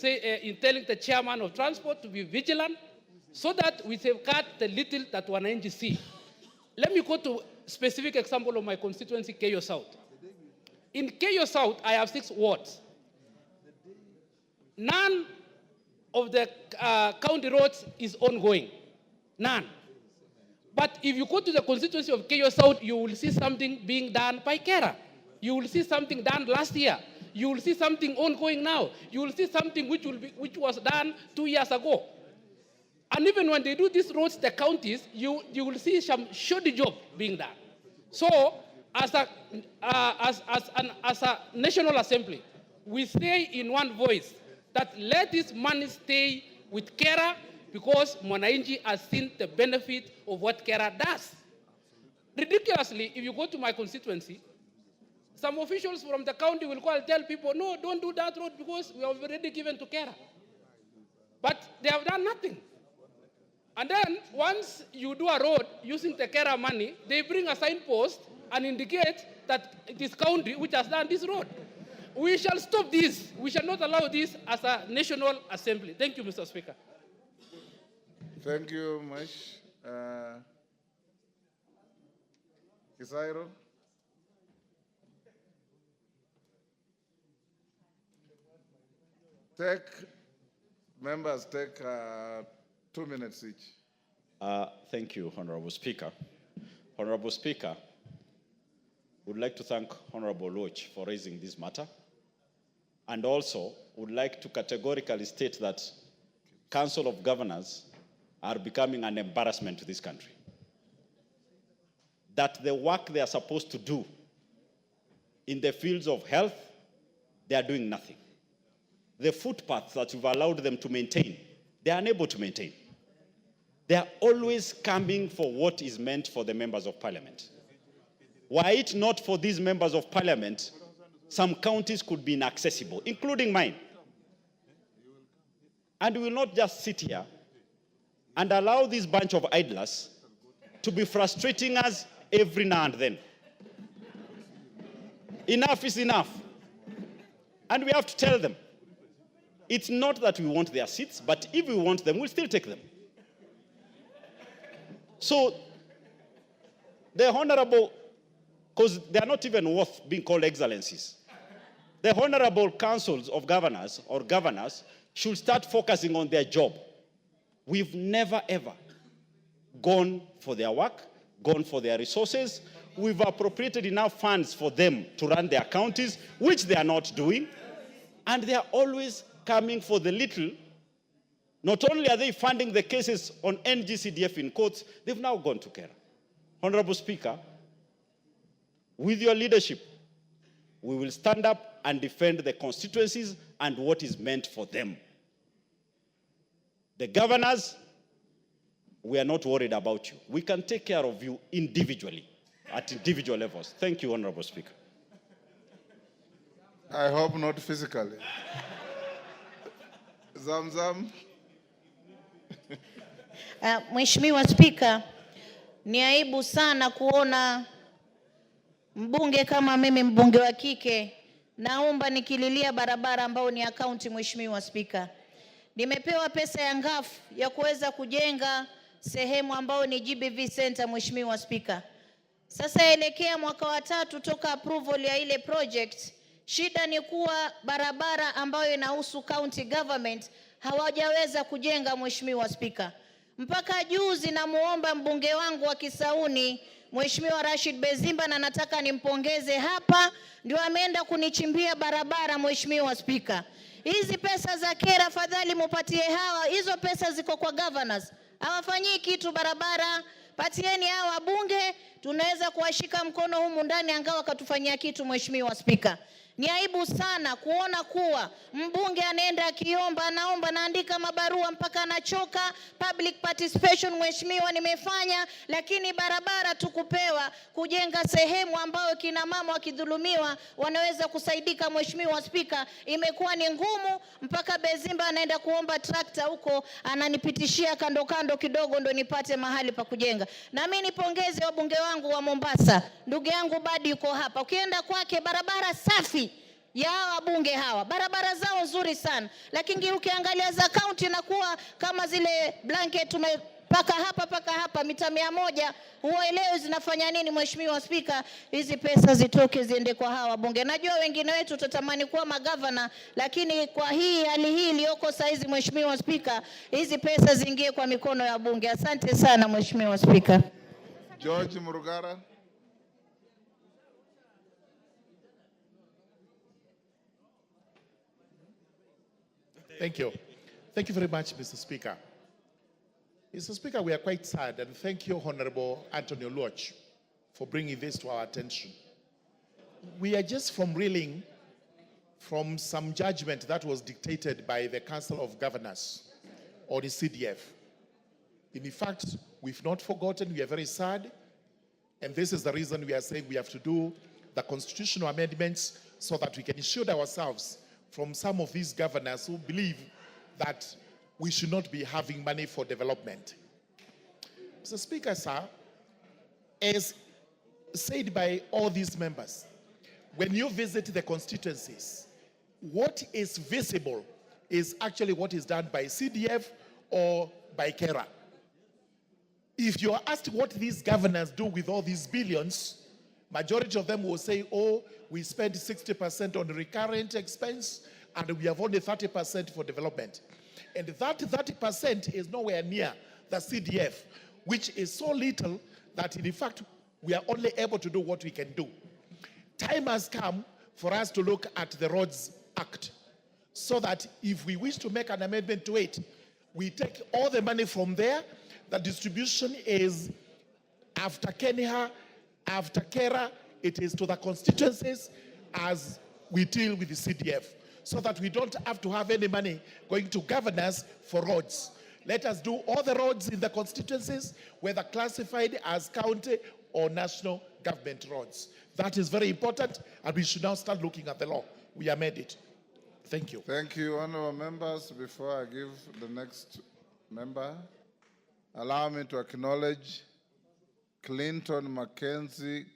telling the chairman of transport to be vigilant so that we safeguard the little that wananchi see. Let me go to specific example of my constituency, Keyo South. In Keyo South, I have 6 wards. None of the county roads is ongoing. None. But if you go to the constituency of Keyo South, you will see something being done by Kera. You will see something done last year. You will see something ongoing now. You will see something which was done 2 years ago. And even when they do these roads, the counties, you will see some shoddy job being done. So, as a National Assembly, we say in one voice that let this money stay with Kera because Mwananchi has seen the benefit of what Kera does. Ridiculously, if you go to my constituency, some officials from the county will go and tell people, no, don't do that road because we have already given to Kera. But they have done nothing. And then once you do a road using the Kera money, they bring a signpost and indicate that it is county which has done this road. We shall stop this. We shall not allow this as a National Assembly. Thank you, Mr. Speaker. Thank you much. Isairo. Members take 2 minutes each. Thank you, Honorable Speaker. Honorable Speaker, would like to thank Honorable Loch for raising this matter, and also would like to categorically state that Council of Governors are becoming an embarrassment to this country. That the work they are supposed to do in the fields of health, they are doing nothing. The footpaths that you've allowed them to maintain, they are unable to maintain. They are always coming for what is meant for the members of parliament. Were it not for these members of parliament, some counties could be inaccessible, including mine. And we will not just sit here and allow this bunch of idlers to be frustrating us every now and then. Enough is enough. And we have to tell them, it's not that we want their seats, but if we want them, we'll still take them. So, the honorable, because they are not even worth being called excellencies, the honorable councils of governors or governors should start focusing on their job. We've never ever gone for their work, gone for their resources. We've appropriated enough funds for them to run their counties, which they are not doing. And they are always coming for the little. Not only are they funding the cases on NGCDF in courts, they've now gone to Kera. Honorable Speaker, with your leadership, we will stand up and defend the constituencies and what is meant for them. The governors, we are not worried about you. We can take care of you individually, at individual levels. Thank you, Honorable Speaker. I hope not physically. Zamzam. Mheshimiwa Spika, ni aibu sana kuona mbunge kama mimi, mbunge wa kike, naomba nikililia barabara ambao ni akaunti. Mheshimiwa Spika, nimepewa pesa ya ngafu ya kuweza kujenga sehemu ambao ni GBV Center. Mheshimiwa Spika, sasa elekea mwaka wa 3 toka approval ya ile project. Shida ni kuwa barabara ambayo inahusu county government hawajaweza kujenga. Mheshimiwa Spika, mpaka juzi namuomba mbunge wangu wa Kisauni Mheshimiwa Rashid Bezimba, na nataka nimpongeze hapa, ndio ameenda kunichimbia barabara. Mheshimiwa Spika, hizi pesa za Kera fadhali mupatie hawa, hizo pesa ziko kwa governors, hawafanyii kitu barabara. Patieni hawa wabunge, tunaweza kuwashika mkono humu ndani angawa wakatufanyia kitu. Mheshimiwa Spika, ni aibu sana kuona kuwa mbunge anaenda akiomba, anaomba, naandika mabarua mpaka anachoka. Public participation Mheshimiwa nimefanya, lakini barabara tukupewa kujenga sehemu ambayo kina mama wakidhulumiwa wanaweza kusaidika. Mheshimiwa Spika, imekuwa ni ngumu, mpaka Bezimba anaenda kuomba trakta huko, ananipitishia kando kando kidogo ndo nipate mahali pa kujenga. Na mimi nipongeze wabunge wangu wa Mombasa, ndugu yangu Badi yuko hapa, ukienda kwake barabara safi ya wabunge hawa, barabara zao nzuri sana, lakini ukiangalia za county inakuwa kama zile blanket tumepaka hapa paka hapa mita 100, huelewi zinafanya nini. Mheshimiwa Spika, hizi pesa zitoke ziende kwa hawa wabunge. Najua wengine wetu tutatamani kuwa magavana, lakini kwa hii hali hii iliyoko saizi, Mheshimiwa Spika, hizi pesa ziingie kwa mikono ya bunge. Asante sana Mheshimiwa Spika. George Murugara. Thank you. Thank you very much, Mr. Speaker. Mr. Speaker, we are quite sad, and thank you, Honorable Antonio Loch, for bringing this to our attention. We are just reeling from some judgment that was dictated by the Council of Governors, or the CDF. In fact, we've not forgotten, we are very sad, and this is the reason we are saying we have to do the constitutional amendments so that we can shield ourselves from some of these governors who believe that we should not be having money for development. Mr. Speaker, sir, as said by all these members, when you visit the constituencies, what is visible is actually what is done by CDF or by Kera. If you are asked what these governors do with all these billions, majority of them will say, oh, we spend 60% on recurrent expense and we have only 30% for development. And that 30% is nowhere near the CDF, which is so little that in fact we are only able to do what we can do. Time has come for us to look at the Roads Act, so that if we wish to make an amendment to it, we take all the money from there. The distribution is after Kenya, after Kera, it is to the constituencies as we deal with the CDF, so that we don't have to have any money going to governors for roads. Let us do all the roads in the constituencies, whether classified as county or national government roads. That is very important, and we should now start looking at the law. We have made it. Thank you. Thank you, honorable members. Before I give the next member, allow me to acknowledge Clinton Mackenzie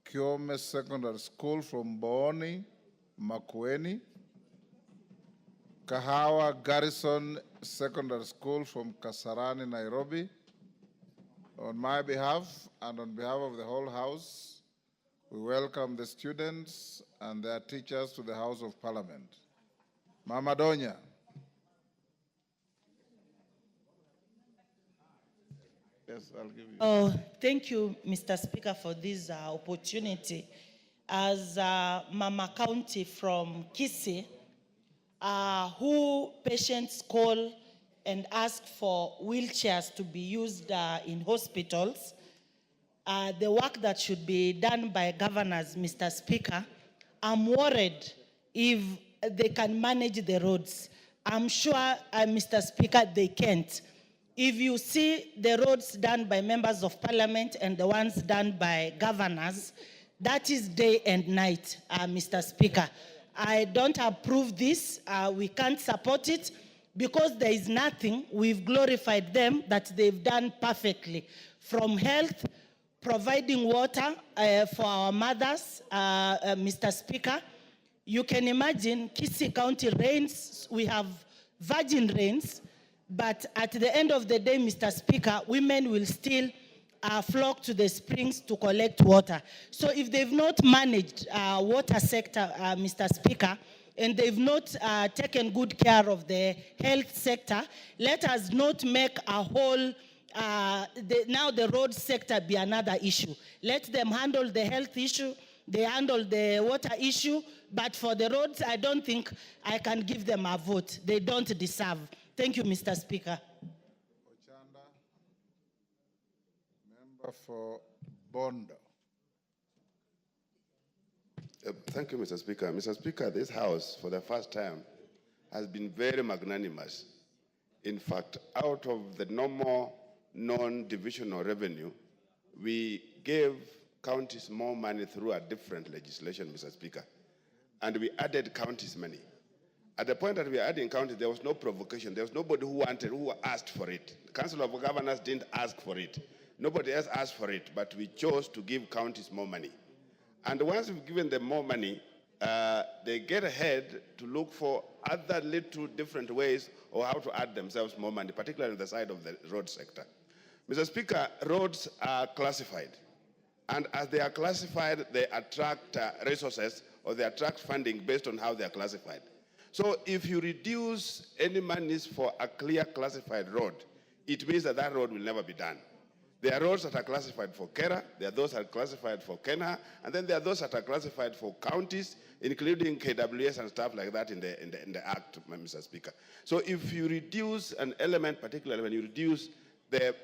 Kiome Secondary School from Booni, Makueni, Kahawa Garrison Secondary School from Kasarani, Nairobi. On my behalf and on behalf of the whole House, we welcome the students and their teachers to the House of Parliament. Mama Donya. Yes, I'll give you. Oh, thank you, Mr. Speaker, for this opportunity. As Mama County from Kisii, who patients call and ask for wheelchairs to be used in hospitals, the work that should be done by governors, Mr. Speaker, I'm worried if they can manage the roads. I'm sure, Mr. Speaker, they can't. If you see the roads done by members of parliament and the ones done by governors, that is day and night, Mr. Speaker. I don't approve this. We can't support it because there is nothing. We've glorified them that they've done perfectly. From health, providing water for our mothers, Mr. Speaker. You can imagine Kisii County rains, we have virgin rains, but at the end of the day, Mr. Speaker, women will still flock to the springs to collect water. So if they've not managed water sector, Mr. Speaker, and they've not taken good care of the health sector, let us not make a whole, now the road sector be another issue. Let them handle the health issue, they handle the water issue, but for the roads, I don't think I can give them a vote. They don't deserve. Thank you, Mr. Speaker. Ochanda, member for Bondo. Thank you, Mr. Speaker. Mr. Speaker, this House, for the first time, has been very magnanimous. In fact, out of the normal non-divisional revenue, we gave counties more money through a different legislation, Mr. Speaker. And we added counties money. At the point that we were adding counties, there was no provocation. There was nobody who asked for it. The Council of Governors didn't ask for it. Nobody else asked for it, but we chose to give counties more money. And once we've given them more money, they get ahead to look for other little different ways of how to add themselves more money, particularly on the side of the road sector. Mr. Speaker, roads are classified. And as they are classified, they attract resources or they attract funding based on how they are classified. So if you reduce any monies for a clear classified road, it means that that road will never be done. There are roads that are classified for Kera, there are those that are classified for Kenya, and then there are those that are classified for counties, including KWS and stuff like that in the Act, Mr. Speaker. So if you reduce an element, particularly when you reduce the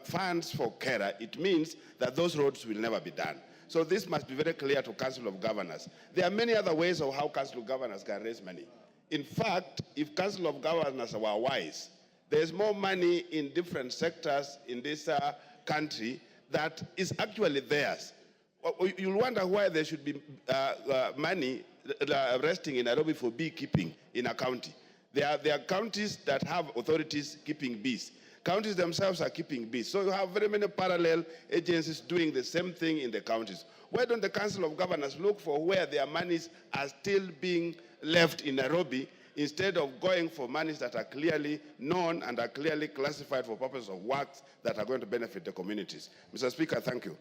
funds for Kera, it means that those roads will never be done. So this must be very clear to Council of Governors. There are many other ways of how Council of Governors can raise money. In fact, if Council of Governors were wise, there's more money in different sectors in this country that is actually theirs. You'll wonder why there should be money resting in Nairobi for beekeeping in a county. There are counties that have authorities keeping bees. Counties themselves are keeping bees. So you have very many parallel agencies doing the same thing in the counties. Why don't the Council of Governors look for where their monies are still being left in Nairobi instead of going for monies that are clearly known and are clearly classified for purposes of works that are going to benefit the communities? Mr. Speaker, thank you.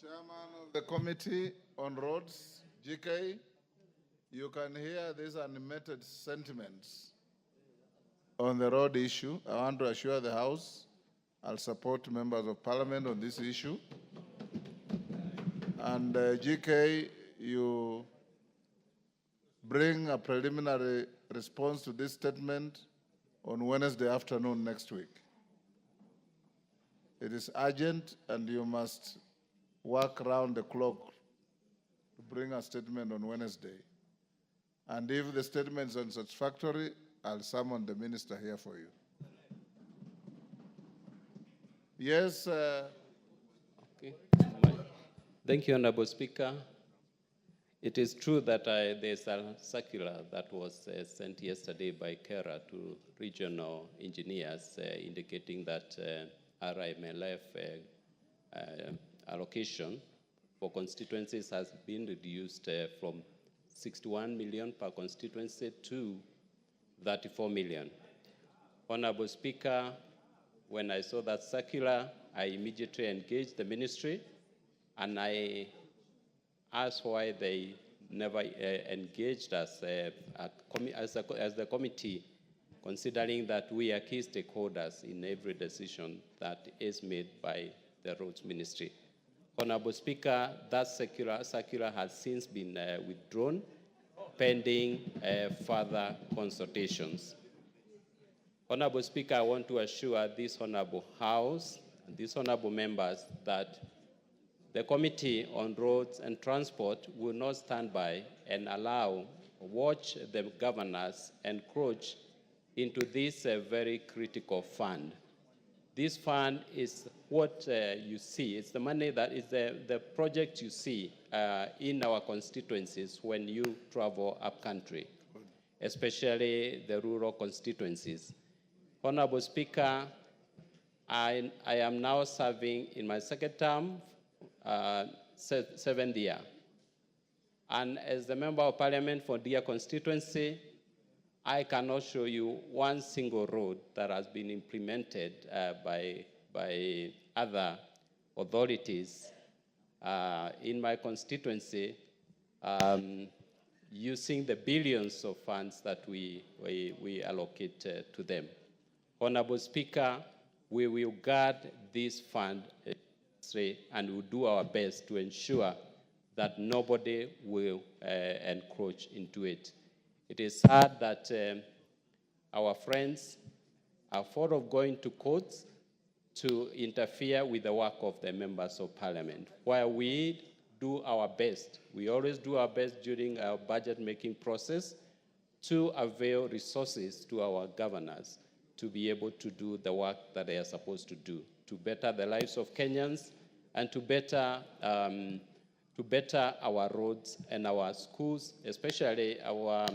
Chairman of the Committee on Roads, GK, you can hear these animated sentiments on the road issue, I want to assure the House I'll support members of Parliament on this issue. And GK, you bring a preliminary response to this statement on Wednesday afternoon next week. It is urgent, and you must work round the clock to bring a statement on Wednesday. And if the statement is unsatisfactory, I'll summon the minister here for you. Yes. Okay. Thank you, Honorable Speaker. It is true that there's a circular that was sent yesterday by KERA to regional engineers indicating that RIMLF allocation for constituencies has been reduced from 61 million per constituency to 34 million. Honorable Speaker, when I saw that circular, I immediately engaged the ministry and I asked why they never engaged us as the committee, considering that we are key stakeholders in every decision that is made by the Roads Ministry. Honorable Speaker, that circular has since been withdrawn, pending further consultations. Honorable Speaker, I want to assure this Honorable House and these Honorable members that the Committee on Roads and Transport will not stand by and watch the governors encroach into this very critical fund. This fund is what you see. It's the money that is the project you see in our constituencies when you travel up country, especially the rural constituencies. Honorable Speaker, I am now serving in my second term, 7th year. And as the Member of Parliament for Deer constituency, I cannot show you one single road that has been implemented by other authorities in my constituency using the billions of funds that we allocate to them. Honorable Speaker, we will guard this fund and will do our best to ensure that nobody will encroach into it. It is sad that our friends are thought of going to courts to interfere with the work of the members of Parliament, while we do our best. We always do our best during our budget-making process to avail resources to our governors to be able to do the work that they are supposed to do, to better the lives of Kenyans and to better our roads and our schools, especially our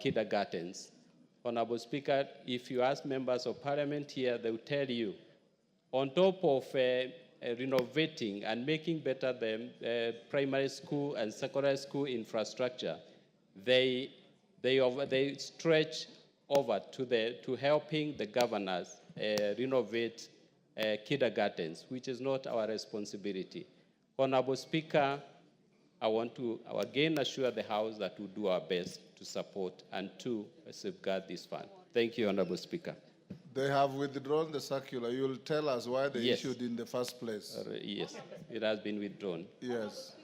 kindergartens. Honorable Speaker, if you ask members of Parliament here, they will tell you, on top of renovating and making better the primary school and secondary school infrastructure, they stretch over to helping the governors renovate kindergartens, which is not our responsibility. Honorable Speaker, I want to again assure the House that we'll do our best to support and to safeguard this fund. Thank you, Honorable Speaker. They have withdrawn the circular. You'll tell us why they issued in the first place. Yes, it has been withdrawn. Yes.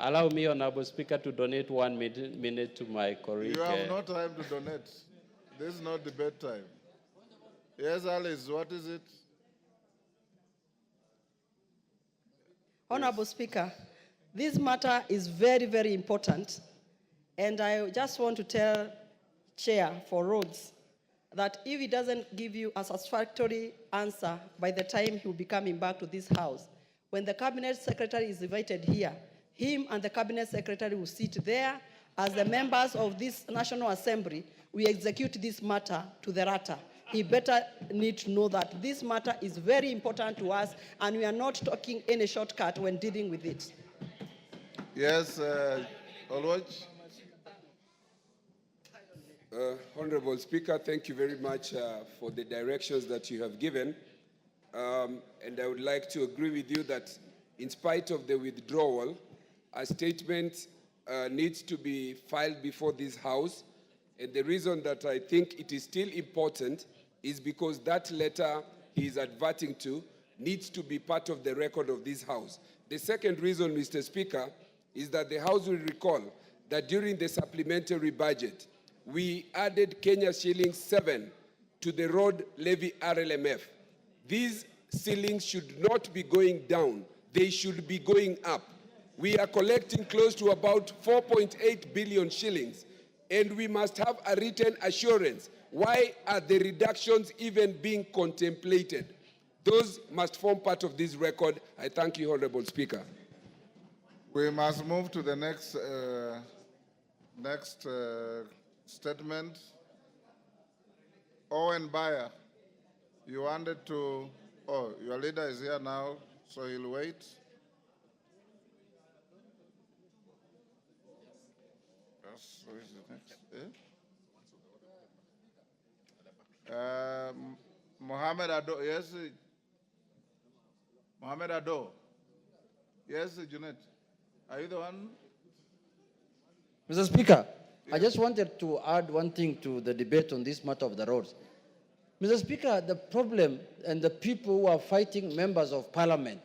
Allow me, Honorable Speaker, to donate 1 minute to my colleague. You have no time to donate. This is not debate time. Yes, Alice, what is it? Honorable Speaker, this matter is very, very important. And I just want to tell Chair for Roads that if he doesn't give you a satisfactory answer by the time he will be coming back to this House, when the Cabinet Secretary is invited here, him and the Cabinet Secretary will sit there as the members of this National Assembly. We execute this matter to the rata. He better need to know that this matter is very important to us and we are not talking any shortcut when dealing with it. Yes, Olwach. Honorable Speaker, thank you very much for the directions that you have given. And I would like to agree with you that in spite of the withdrawal, a statement needs to be filed before this House And the reason that I think it is still important is because that letter he is adverting to needs to be part of the record of this House. The second reason, Mr. Speaker, is that the House will recall that during the supplementary budget, we added Kenya shillings 7 to the road levy RLMF. These ceilings should not be going down. They should be going up. We are collecting close to about 4.8 billion shillings, and we must have a written assurance. Why are the reductions even being contemplated? Those must form part of this record. I thank you, Honorable Speaker. We must move to the next statement. Owen Bayer, you wanted to, oh, your leader is here now, so he'll wait. Yes, who is the next? Mohammed Ado, yes. Mohammed Ado. Yes, Junet. Are you the one? Mr. Speaker, I just wanted to add one thing to the debate on this matter of the roads. Mr. Speaker, the problem and the people who are fighting members of parliament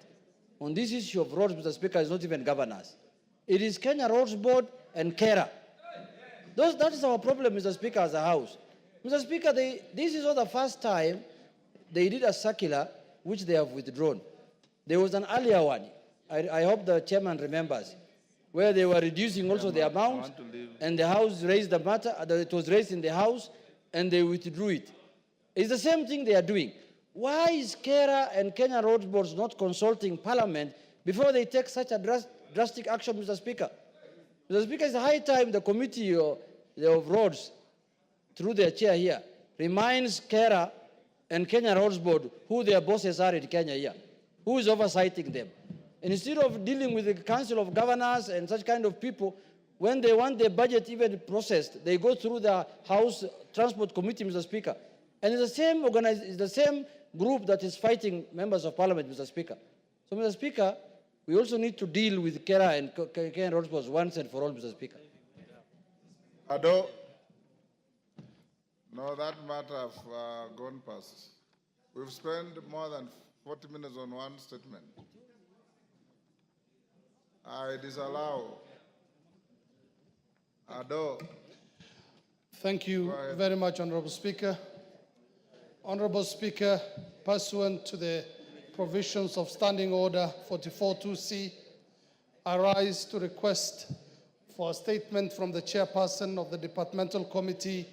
on this issue of roads, Mr. Speaker, is not even governors. It is Kenya Roads Board and KERA. That is our problem, Mr. Speaker, as a House. Mr. Speaker, this is not the first time they did a circular which they have withdrawn. There was an earlier one, I hope the chairman remembers, where they were reducing also the amount, and the House raised the matter, it was raised in the House, and they withdrew it. It's the same thing they are doing. Why is KERA and Kenya Roads Boards not consulting Parliament before they take such a drastic action, Mr. Speaker? Mr. Speaker, it's high time the Committee of Roads, through their chair here, reminds KERA and Kenya Roads Board who their bosses are in Kenya here, who is oversighting them. And instead of dealing with the Council of Governors and such kind of people, when they want their budget even processed, they go through the House Transport Committee, Mr. Speaker. And it's the same group that is fighting members of Parliament, Mr. Speaker. So, Mr. Speaker, we also need to deal with KERA and Kenya Roads Board once and for all, Mr. Speaker. Ado? No, that matter have gone past. We've spent more than 40 minutes on one statement. I disallow. Ado. Thank you very much, Honorable Speaker. Honorable Speaker, pursuant to the provisions of Standing Order 44.2c, I rise to request for a statement from the chairperson of the Departmental Committee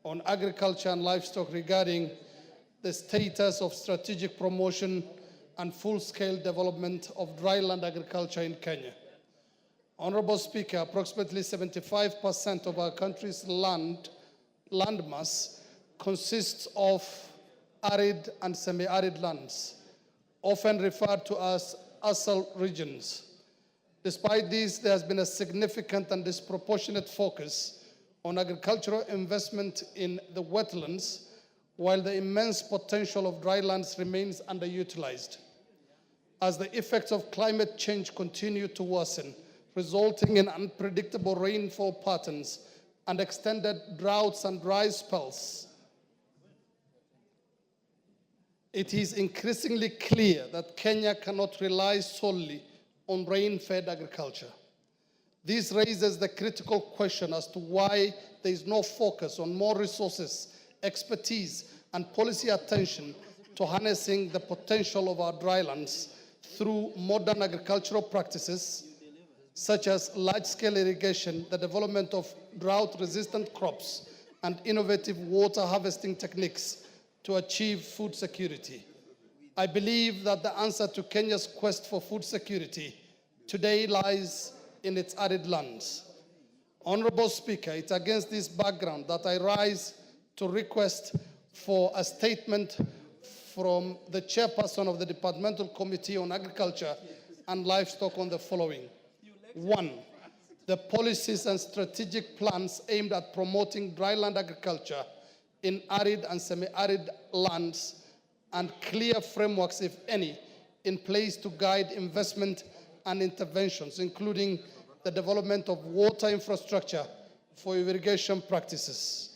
on Agriculture and Livestock regarding the status of strategic promotion and full-scale development of dryland agriculture in Kenya. Honorable Speaker, approximately 75% of our country's landmass consists of arid and semi-arid lands, often referred to as ASAL regions. Despite this, there has been a significant and disproportionate focus on agricultural investment in the wetlands, while the immense potential of drylands remains underutilized. As the effects of climate change continue to worsen, resulting in unpredictable rainfall patterns and extended droughts and dry spells, it is increasingly clear that Kenya cannot rely solely on rain-fed agriculture. This raises the critical question as to why there is no focus on more resources, expertise, and policy attention to harnessing the potential of our drylands through modern agricultural practices, such as large-scale irrigation, the development of drought-resistant crops, and innovative water harvesting techniques to achieve food security. I believe that the answer to Kenya's quest for food security today lies in its arid lands. Honorable Speaker, it's against this background that I rise to request for a statement from the chairperson of the Departmental Committee on Agriculture and Livestock on the following. 1, the policies and strategic plans aimed at promoting dryland agriculture in arid and semi-arid lands, and clear frameworks, if any, in place to guide investment and interventions, including the development of water infrastructure for irrigation practices.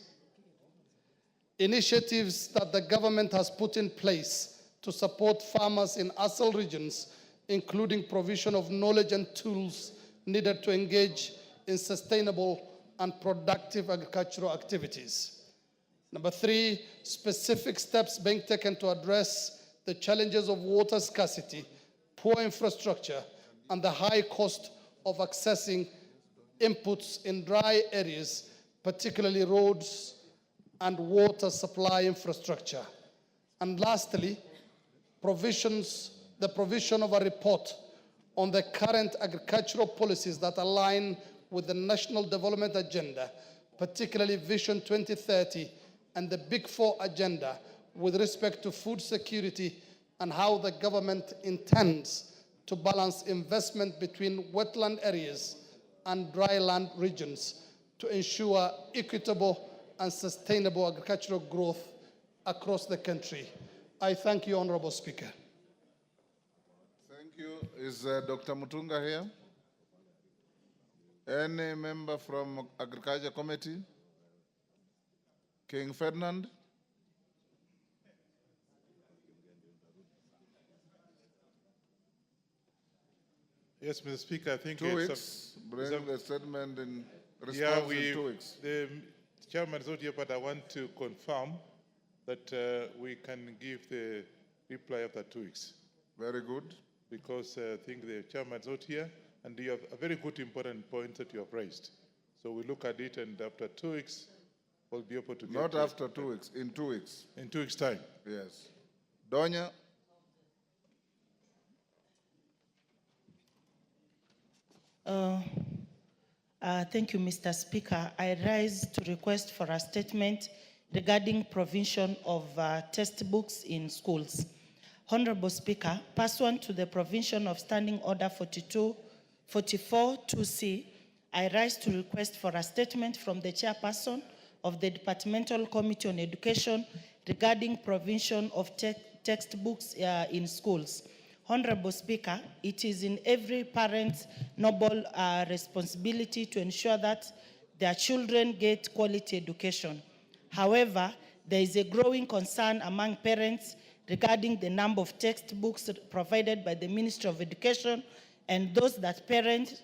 Initiatives that the government has put in place to support farmers in ASAL regions, including provision of knowledge and tools needed to engage in sustainable and productive agricultural activities. Number 3, specific steps being taken to address the challenges of water scarcity, poor infrastructure, and the high cost of accessing inputs in dry areas, particularly roads and water supply infrastructure. And lastly, the provision of a report on the current agricultural policies that align with the National Development Agenda, particularly Vision 2030 and the Big Four agenda with respect to food security and how the government intends to balance investment between wetland areas and dryland regions to ensure equitable and sustainable agricultural growth across the country. I thank you, Honorable Speaker. Thank you. Is Dr. Mutunga here? Any member from Agriculture Committee? King Ferdinand? Yes, Mr. Speaker, I think 2 weeks. Bring the statement in response in 2 weeks. The chairman is not here, but I want to confirm that we can give the reply after 2 weeks. Very good. Because I think the chairman is not here, and you have a very good, important point that you have raised. So we look at it, and after 2 weeks, we'll be able to get Not after 2 weeks, in 2 weeks. In 2 weeks' time. Yes. Donya? Thank you, Mr. Speaker. I rise to request for a statement regarding provision of textbooks in schools. Honorable Speaker, pursuant to the provision of Standing Order 44-2C, I rise to request for a statement from the chairperson of the Departmental Committee on Education regarding provision of textbooks in schools. Honorable Speaker, it is in every parent's noble responsibility to ensure that their children get quality education. However, there is a growing concern among parents regarding the number of textbooks provided by the Ministry of Education and those that parents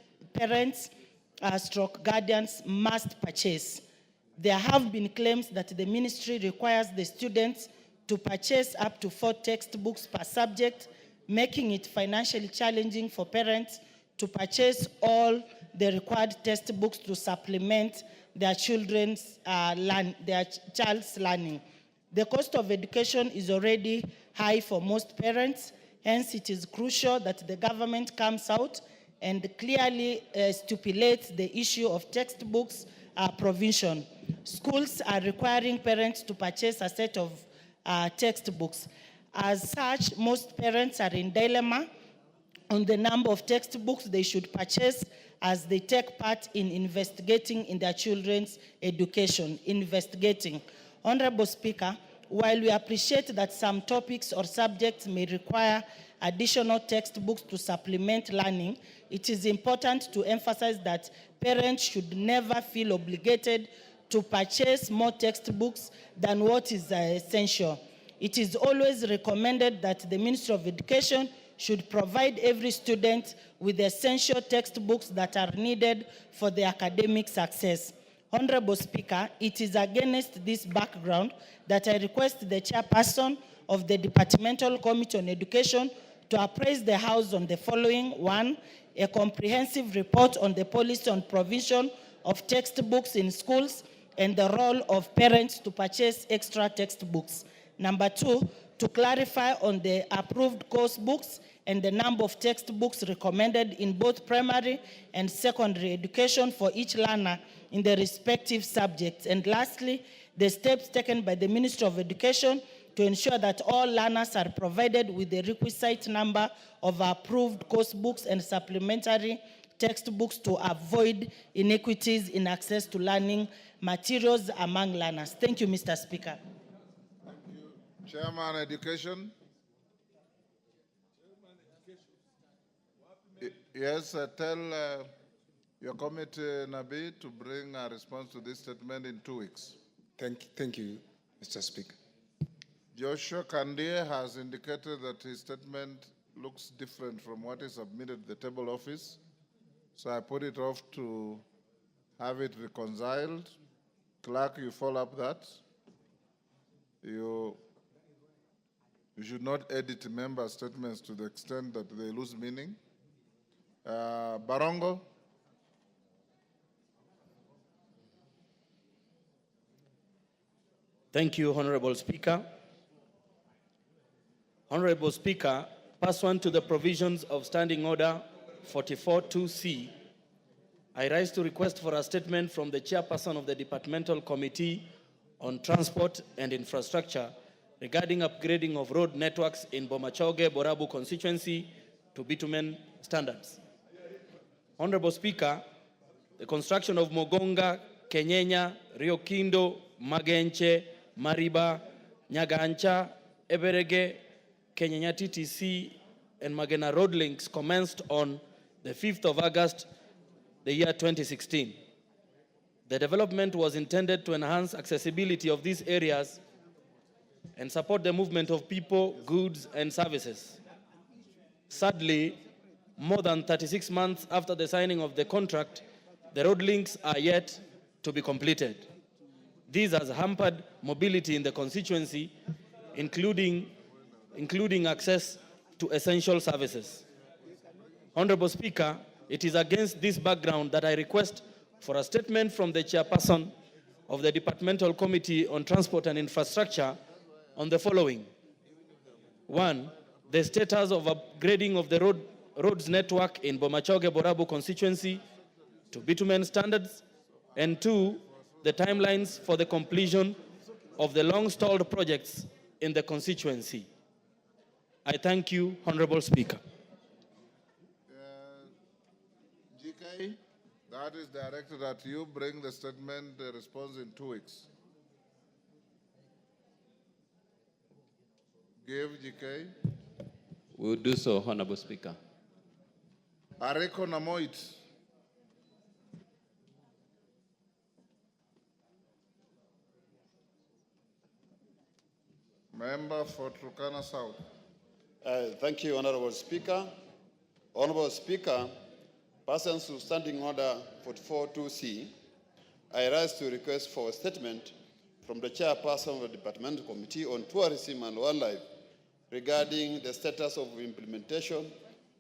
stroke guardians must purchase. There have been claims that the ministry requires the students to purchase up to 4 textbooks per subject, making it financially challenging for parents to purchase all the required textbooks to supplement their child's learning. The cost of education is already high for most parents, hence it is crucial that the government comes out and clearly stipulates the issue of textbooks provision. Schools are requiring parents to purchase a set of textbooks. As such, most parents are in dilemma on the number of textbooks they should purchase as they take part in investigating in their children's education. Honorable Speaker, while we appreciate that some topics or subjects may require additional textbooks to supplement learning, it is important to emphasize that parents should never feel obligated to purchase more textbooks than what is essential. It is always recommended that the Ministry of Education should provide every student with the essential textbooks that are needed for their academic success. Honorable Speaker, it is against this background that I request the chairperson of the Departmental Committee on Education to appraise the House on the following: 1, a comprehensive report on the policy on provision of textbooks in schools and the role of parents to purchase extra textbooks. Number 2, to clarify on the approved course books and the number of textbooks recommended in both primary and secondary education for each learner in the respective subjects. And lastly, the steps taken by the Ministry of Education to ensure that all learners are provided with the requisite number of approved course books and supplementary textbooks to avoid inequities in access to learning materials among learners. Thank you, Mr. Speaker. Chairman Education. Yes, tell Your committee, Nabi, to bring a response to this statement in 2 weeks. Thank you, Mr. Speaker. Joshua Kandie has indicated that his statement looks different from what is submitted to the table office. So I put it off to have it reconciled. Clerk, you follow up that. You should not edit member statements to the extent that they lose meaning. Barongo. Thank you, Honorable Speaker. Honorable Speaker, pursuant to the provisions of Standing Order 44.2c, I rise to request for a statement from the Chairperson of the Departmental Committee on Transport and Infrastructure regarding upgrading of road networks in Bomachoge, Borabu constituency to bitumen standards. Honorable Speaker, the construction of Mogonga, Kenyenya, Rio Kindo, Magenche, Mariba, Nyagancha, Eberege, Kenyenya TTC, and Magena road links commenced on the 5th of August, the year 2016. The development was intended to enhance accessibility of these areas and support the movement of people, goods, and services. Sadly, more than 36 months after the signing of the contract, the road links are yet to be completed. This has hampered mobility in the constituency, including access to essential services. Honorable Speaker, it is against this background that I request for a statement from the Chairperson of the Departmental Committee on Transport and Infrastructure on the following. 1, the status of upgrading of the roads network in Bomachoge Borabu constituency to bitumen standards, and 2, the timelines for the completion of the long-stalled projects in the constituency. I thank you, Honorable Speaker. GK, that is directed at you. Bring the statement, the response in 2 weeks. Give GK. We will do so, Honorable Speaker. Areko Namoit. Member for Turkana South. Thank you, Honorable Speaker. Honorable Speaker, pursuant to Standing Order 44.2c, I rise to request for a statement from the Chairperson of the Departmental Committee on Tourism and Wildlife regarding the status of implementation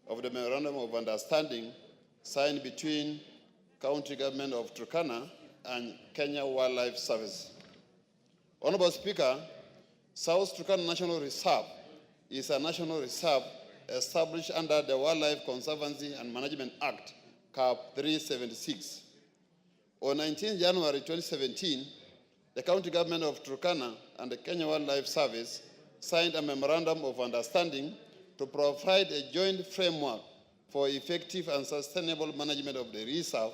of the Memorandum of Understanding signed between County Government of Turkana and Kenya Wildlife Service. Honorable Speaker, South Turkana National Reserve is a national reserve established under the Wildlife Conservancy and Management Act, CAP 376. On 19 January 2017, the County Government of Turkana and the Kenya Wildlife Service signed a Memorandum of Understanding to provide a joint framework for effective and sustainable management of the reserve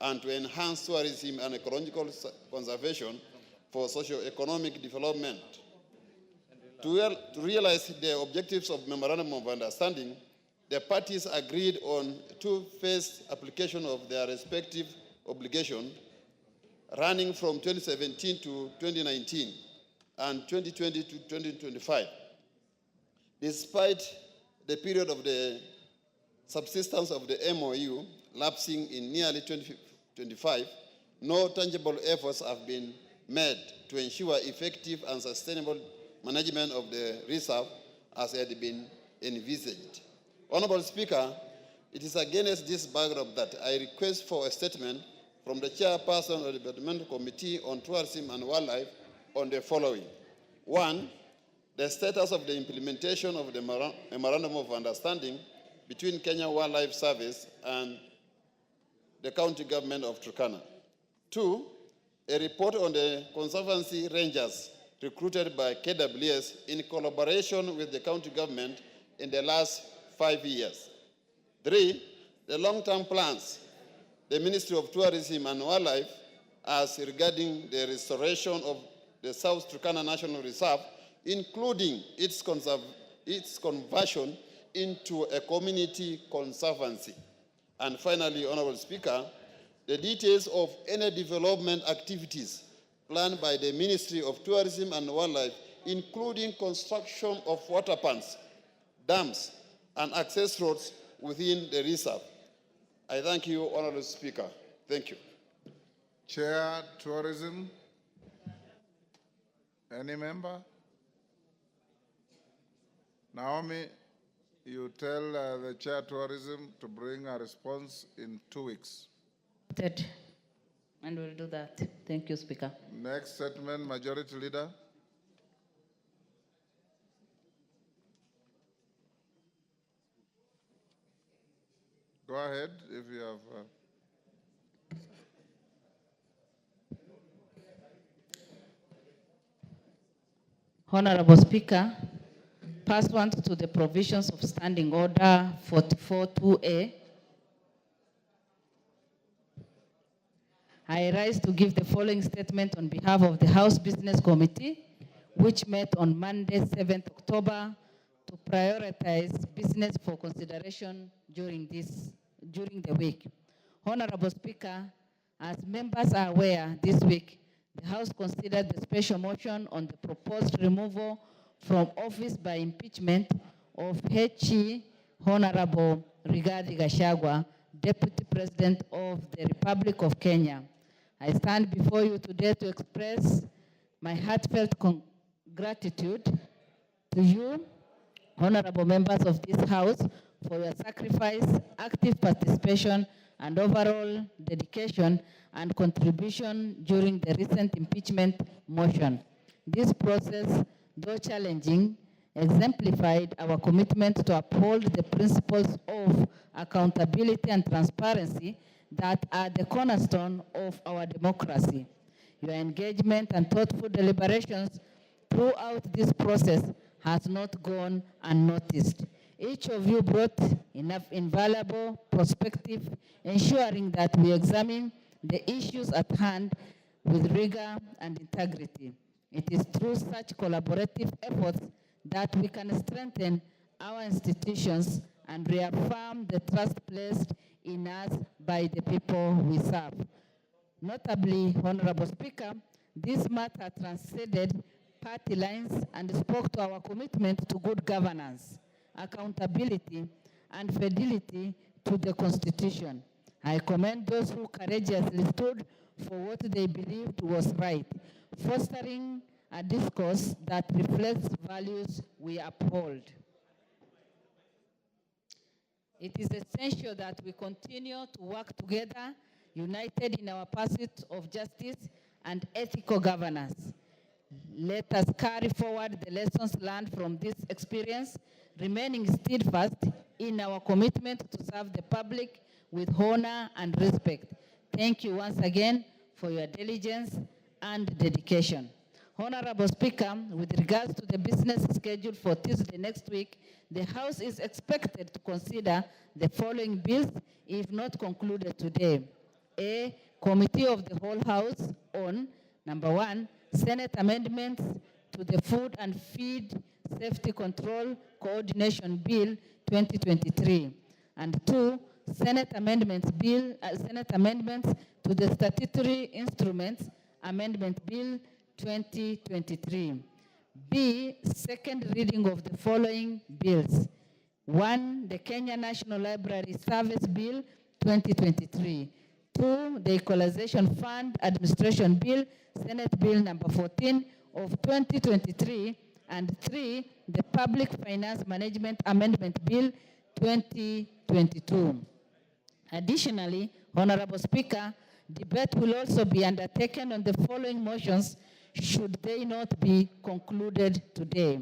and to enhance tourism and ecological conservation for socio-economic development. To realize the objectives of Memorandum of Understanding, the parties agreed on two-phase application of their respective obligation running from 2017 to 2019 and 2020 to 2025. Despite the period of the subsistence of the MOU lapsing in nearly 2025, no tangible efforts have been made to ensure effective and sustainable management of the reserve as had been envisaged. Honorable Speaker, it is against this backdrop that I request for a statement from the Chairperson of the Departmental Committee on Tourism and Wildlife on the following. 1, the status of the implementation of the Memorandum of Understanding between Kenya Wildlife Service and the County Government of Turkana. 2, a report on the Conservancy Rangers recruited by KWS in collaboration with the county government in the last 5 years. 3, the long-term plans the Ministry of Tourism and Wildlife as regarding the restoration of the South Turkana National Reserve, including its conversion into a community conservancy. And finally, Honorable Speaker, the details of any development activities planned by the Ministry of Tourism and Wildlife, including construction of water ponds, dams, and access roads within the reserve. I thank you, Honorable Speaker. Thank you. Chair, Tourism. Any member? Naomi, you tell the Chair, Tourism to bring a response in 2 weeks. And we'll do that. Thank you, Speaker. Next statement, Majority Leader. Go ahead if you have. Honorable Speaker, pursuant to the provisions of Standing Order 44-2A, I rise to give the following statement on behalf of the House Business Committee, which met on Monday, 7th October, to prioritize business for consideration during the week. Honorable Speaker, as members are aware, this week, the House considered the special motion on the proposed removal from office by impeachment of HE Honorable Rigathi Gachagua, Deputy President of the Republic of Kenya. I stand before you today to express my heartfelt gratitude to you, honorable members of this House, for your sacrifice, active participation, and overall dedication and contribution during the recent impeachment motion. This process, though challenging, exemplified our commitment to uphold the principles of accountability and transparency that are the cornerstone of our democracy. Your engagement and thoughtful deliberations throughout this process has not gone unnoticed. Each of you brought enough invaluable perspective, ensuring that we examine the issues at hand with rigor and integrity. It is through such collaborative efforts that we can strengthen our institutions and reaffirm the trust placed in us by the people we serve. Notably, Honorable Speaker, this matter transcended party lines and spoke to our commitment to good governance, accountability, and fidelity to the Constitution. I commend those who courageously stood for what they believed was right, fostering a discourse that reflects values we uphold. It is essential that we continue to work together, united in our pursuit of justice and ethical governance. Let us carry forward the lessons learned from this experience, remaining steadfast in our commitment to serve the public with honor and respect. Thank you once again for your diligence and dedication. Honorable Speaker, with regards to the business schedule for Tuesday next week, the House is expected to consider the following bills if not concluded today. A Committee of the Whole House on, number 1, Senate amendments to the Food and Feed Safety Control Coordination Bill 2023, and 2, Senate amendments to the Statutory Instruments Amendment Bill 2023. B, second reading of the following bills. 1, the Kenya National Library Service Bill 2023. 2, the Equalization Fund Administration Bill, Senate Bill number 14 of 2023. And 3, the Public Finance Management Amendment Bill 2022. Additionally, Honorable Speaker, debate will also be undertaken on the following motions should they not be concluded today.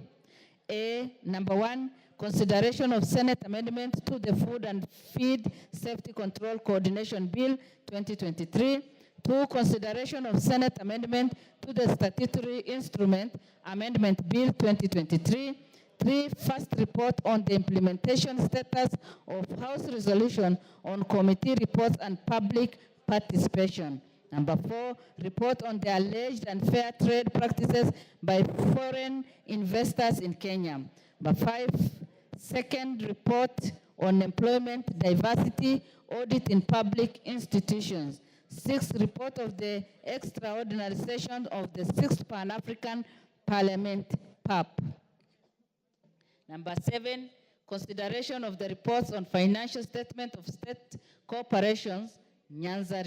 A, number 1, consideration of Senate amendment to the Food and Feed Safety Control Coordination Bill 2023. 2, consideration of Senate amendment to the Statutory Instrument Amendment Bill 2023. 3, first report on the implementation status of House resolution on committee reports and public participation. Number 4, report on the alleged unfair trade practices by foreign investors in Kenya. Number 5, second report on employment diversity audit in public institutions. 6, report of the extraordinary session of the 6th Pan-African Parliament, PAP. Number 7, consideration of the reports on financial statement of state corporations, Nyanza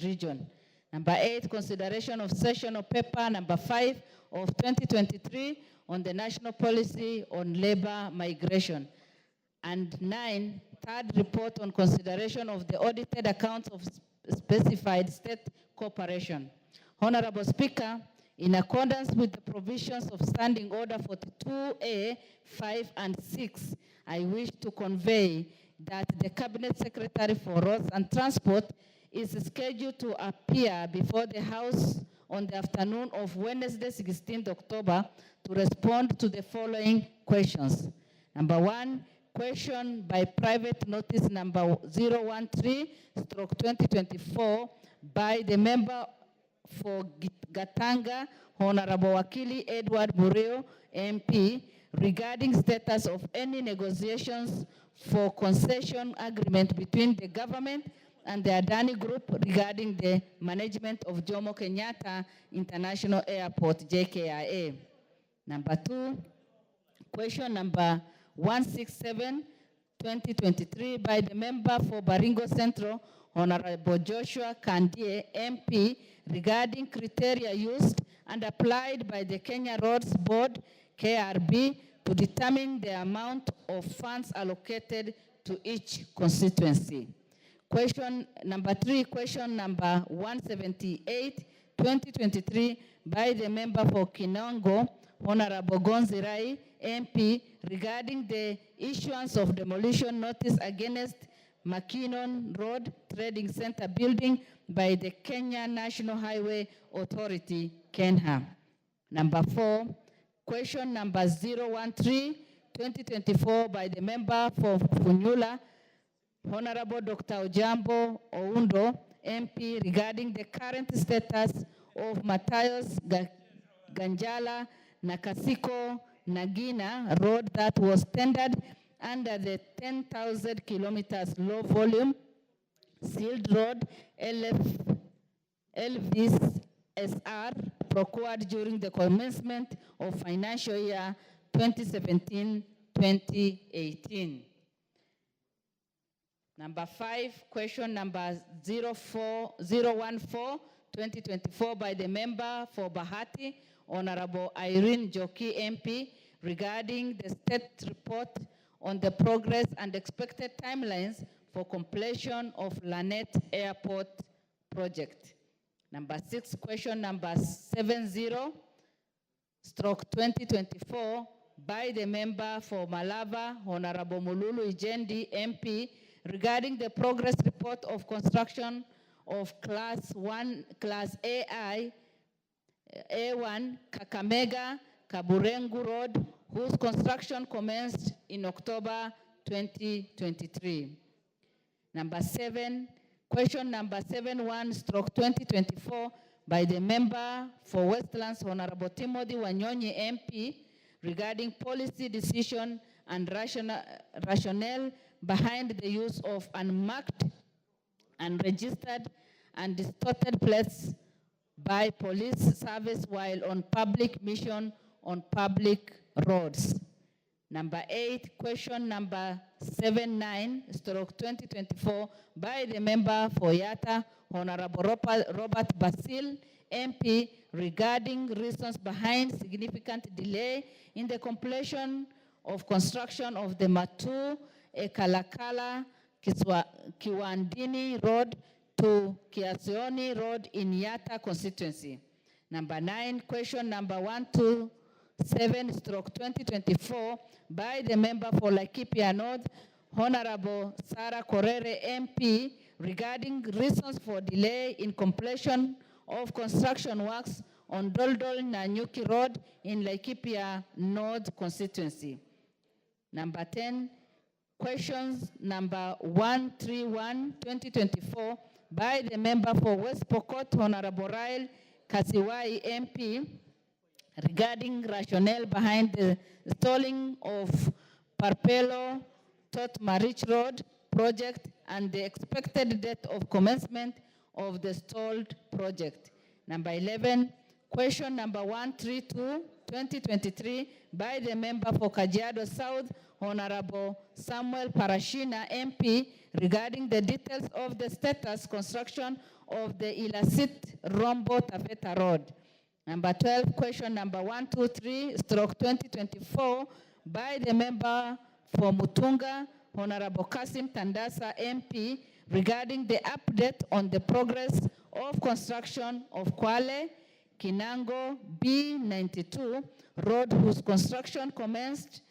region. Number 8, consideration of sessional paper number 5 of 2023 on the national policy on labor migration. And 9, third report on consideration of the audited accounts of specified state corporation. Honorable Speaker, in accordance with the provisions of Standing Order 42A, 5 and 6, I wish to convey that the Cabinet Secretary for Roads and Transport is scheduled to appear before the House on the afternoon of Wednesday, 16th October, to respond to the following questions. Number 1, question by private notice number 013/2024 by the member for Gatanga, Honorable Wakili Edward Bureo, MP, regarding status of any negotiations for concession agreement between the government and the Adani Group regarding the management of Jomo Kenyatta International Airport, JKIA. Number 2, question number 167/2023 by the member for Baringo Central, Honorable Joshua Kandie, MP, regarding criteria used and applied by the Kenya Roads Board, KRB, to determine the amount of funds allocated to each constituency. Question number 3, question number 178/2023 by the member for Kinongo, Honorable Gonzirai, MP, regarding the issuance of demolition notice against Makinon Road Trading Center building by the Kenya National Highway Authority, KENHA. Number 4, question number 013/2024 by the member for Funyula, Honorable Dr. Ojambo Oundo, MP, regarding the current status of Matthias Ganjala Nakasiko Nagina Road that was tendered under the 10,000 kilometers low volume sealed road LVSR procured during the commencement of financial year 2017-2018. Number 5, question number 014/2024 by the member for Bahati, Honorable Irene Joki, MP, regarding the state report on the progress and expected timelines for completion of Lanet Airport project. Number 6, question number 70/2024 by the member for Malava, Honorable Mululu Ijendi, MP, regarding the progress report of construction of Class A1 Kakamega Kaburengu Road, whose construction commenced in October 2023. Number 7, question number 71/2024 by the member for Westlands, Honorable Timothy Wanyonyi, MP, regarding policy decision and rationale behind the use of unmarked, unregistered, and distorted plates by police service while on public mission on public roads. Number 8, question number 79/2024 by the member for Yatta, Honorable Robert Basil, MP, regarding reasons behind significant delay in the completion of construction of the Matu Ekalakala Kiwandini Road to Kiasioni Road in Yatta constituency. Number 9, question number 127/2024 by the member for Laikipia North, Honorable Sarah Korere, MP, regarding reasons for delay in completion of construction works on Doldol Nanyuki Road in Laikipia North constituency. Number 10, questions number 131/2024 by the member for West Pokot, Honorable Rael Kasiwai, MP, regarding rationale behind the stalling of Parpelo Tot Marich Road project and the expected date of commencement of the stalled project. Number 11, question number 132, 2023, by the member for Kajiado South, Honorable Samuel Parashina, MP, regarding the details of the status construction of the Ilasit Rombo Taveta Road. Number 12, question number 123, stroke 2024, by the member for Mutunga, Honorable Kasim Tandasa, MP, regarding the update on the progress of construction of Kwale Kinango B92 road, whose construction commenced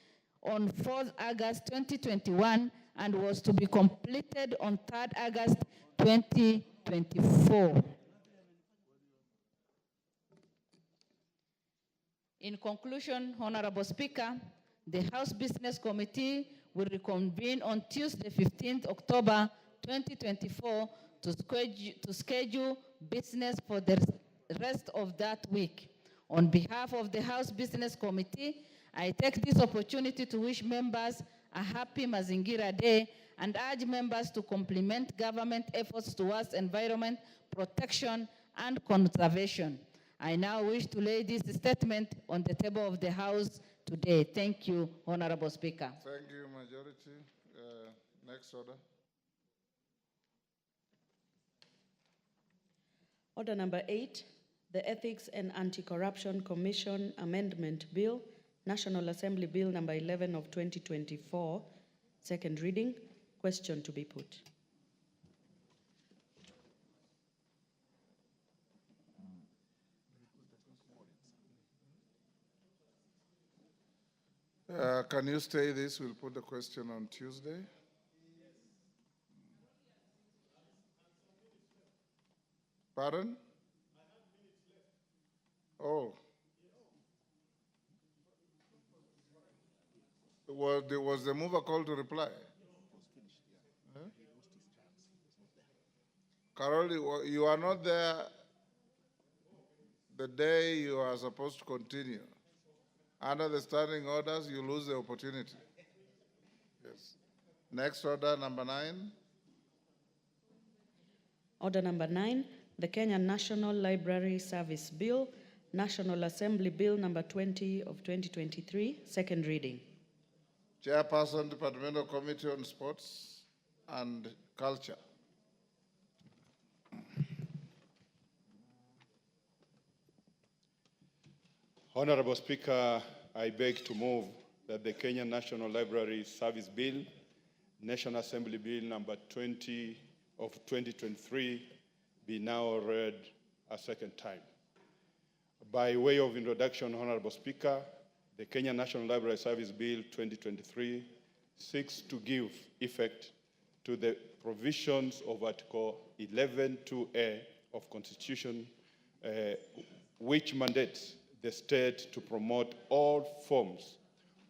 on 4th August 2021 and was to be completed on 3rd August 2024. In conclusion, Honorable Speaker, the House Business Committee will reconvene on Tuesday, 15th October 2024 to schedule business for the rest of that week. On behalf of the House Business Committee, I take this opportunity to wish members a happy Mazingira Day and urge members to complement government efforts towards environment protection and conservation. I now wish to lay this statement on the table of the House today. Thank you, Honorable Speaker. Thank you, Majority. Next order. Order number 8, the Ethics and Anti-Corruption Commission Amendment Bill, National Assembly Bill number 11 of 2024, second reading. Question to be put. Can you stay this? We'll put the question on Tuesday. Pardon? Oh. Was the mover called to reply? Huh? Carol, you are not there the day you are supposed to continue. Under the standing orders, you lose the opportunity. Yes. Next order, number 9. Order number 9, the Kenya National Library Service Bill, National Assembly Bill number 20 of 2023, second reading. Chairperson, Departmental Committee on Sports and Culture. Honorable Speaker, I beg to move that the Kenya National Library Service Bill, National Assembly Bill number 20 of 2023, be now read a second time. By way of introduction, Honorable Speaker, the Kenya National Library Service Bill 2023 seeks to give effect to the provisions of Article 11(2)(a) of Constitution, which mandates the state to promote all forms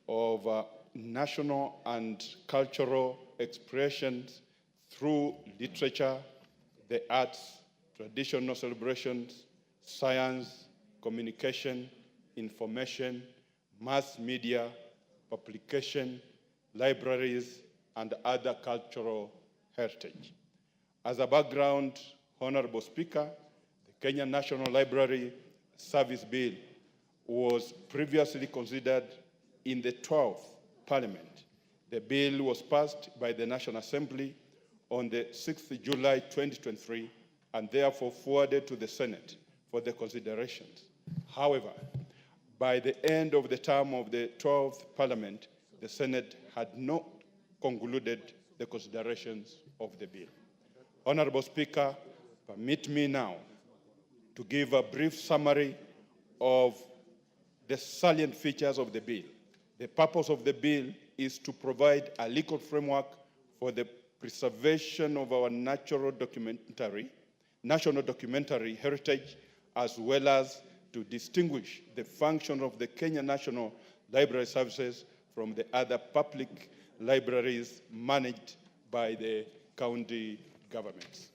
of national and cultural expressions through literature, the arts, traditional celebrations, science, communication, information, mass media, publication, libraries, and other cultural heritage. As a background, Honorable Speaker, the Kenya National Library Service Bill was previously considered in the 12th Parliament. The bill was passed by the National Assembly on the 6th July 2023 and therefore forwarded to the Senate for the considerations. However, by the end of the term of the 12th Parliament, the Senate had not concluded the considerations of the bill. Honorable Speaker, permit me now to give a brief summary of the salient features of the bill. The purpose of the bill is to provide a legal framework for the preservation of our national documentary heritage, as well as to distinguish the function of the Kenya National Library Services from the other public libraries managed by the county governments.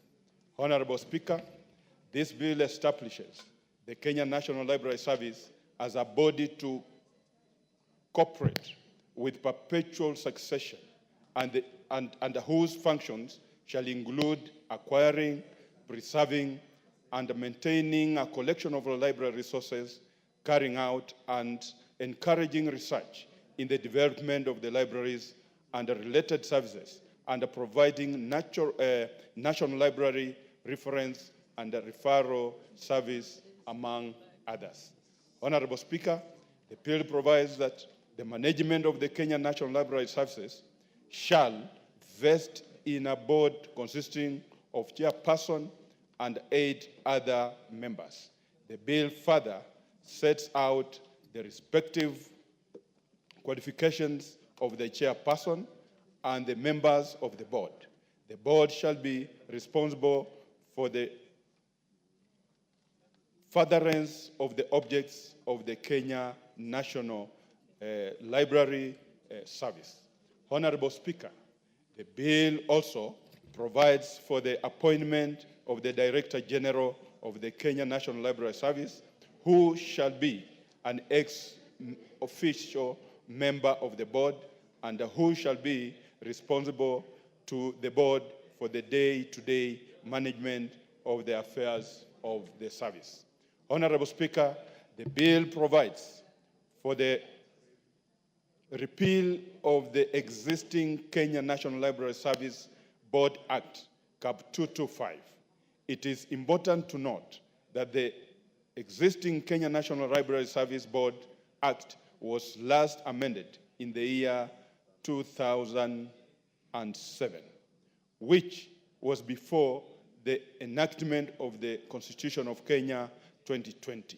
Honorable Speaker, this bill establishes the Kenya National Library Service as a body to cooperate with perpetual succession and whose functions shall include acquiring, preserving and maintaining a collection of library resources, carrying out and encouraging research in the development of the libraries and the related services, and providing national library reference and referral service, among others. Honorable Speaker, the bill provides that the management of the Kenya National Library Services shall vest in a board consisting of chairperson and 8 other members. The bill further sets out the respective qualifications of the chairperson and the members of the board. The board shall be responsible for the furtherance of the objects of the Kenya National Library Service. Honorable Speaker, the bill also provides for the appointment of the Director General of the Kenya National Library Service, who shall be an ex-official member of the board and who shall be responsible to the board for the day-to-day management of the affairs of the service. Honorable Speaker, the bill provides for the repeal of the existing Kenya National Library Service Board Act, Cap 225. It is important to note that the existing Kenya National Library Service Board Act was last amended in the year 2007, which was before the enactment of the Constitution of Kenya 2020.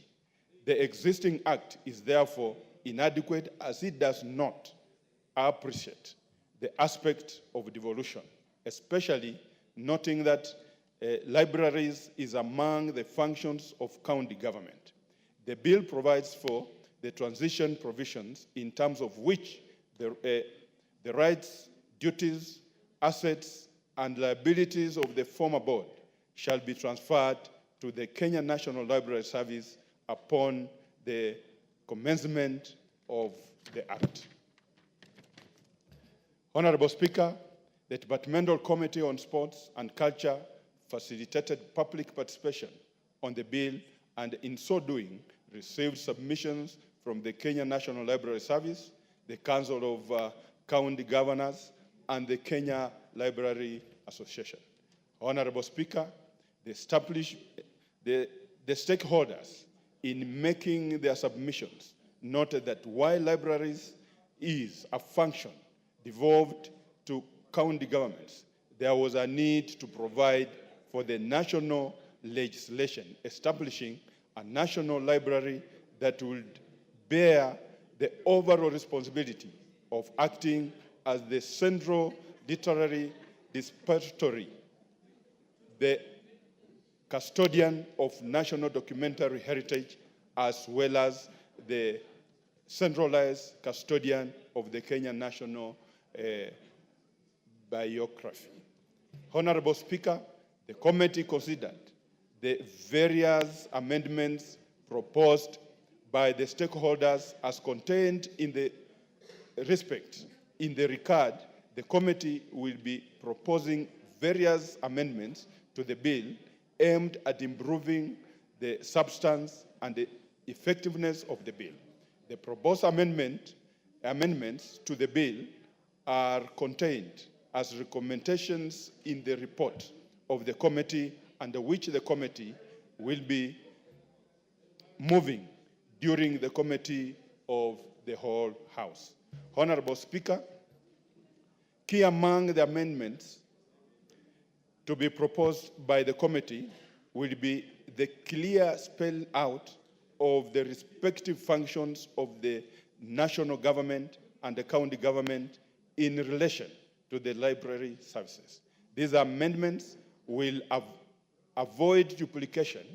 The existing act is therefore inadequate as it does not appreciate the aspect of devolution, especially noting that libraries is among the functions of county government. The bill provides for the transition provisions in terms of which the rights, duties, assets, and liabilities of the former board shall be transferred to the Kenya National Library Service upon the commencement of the Act. Honorable Speaker, the Departmental Committee on Sports and Culture facilitated public participation on the bill and in so doing received submissions from the Kenya National Library Service, the Council of County Governors, and the Kenya Library Association. Honorable Speaker, the stakeholders in making their submissions noted that while libraries is a function devolved to county governments, there was a need to provide for the national legislation establishing a national library that would bear the overall responsibility of acting as the central literary depository, the custodian of national documentary heritage, as well as the centralized custodian of the Kenya National Biography. Honorable Speaker, the committee considered the various amendments proposed by the stakeholders as contained in the record. The committee will be proposing various amendments to the bill aimed at improving the substance and the effectiveness of the bill. The proposed amendments to the bill are contained as recommendations in the report of the committee, under which the committee will be moving during the committee of the whole House. Honorable Speaker, key among the amendments to be proposed by the committee will be the clear spell out of the respective functions of the national government and the county government in relation to the library services. These amendments will avoid duplication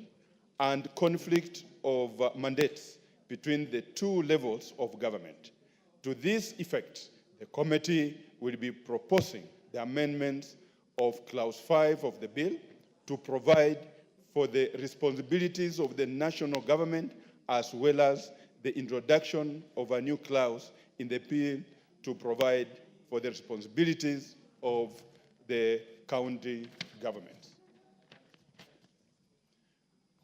and conflict of mandates between the two levels of government. To this effect, the committee will be proposing the amendments of Clause 5 of the bill to provide for the responsibilities of the national government, as well as the introduction of a new clause in the bill to provide for the responsibilities of the county governments.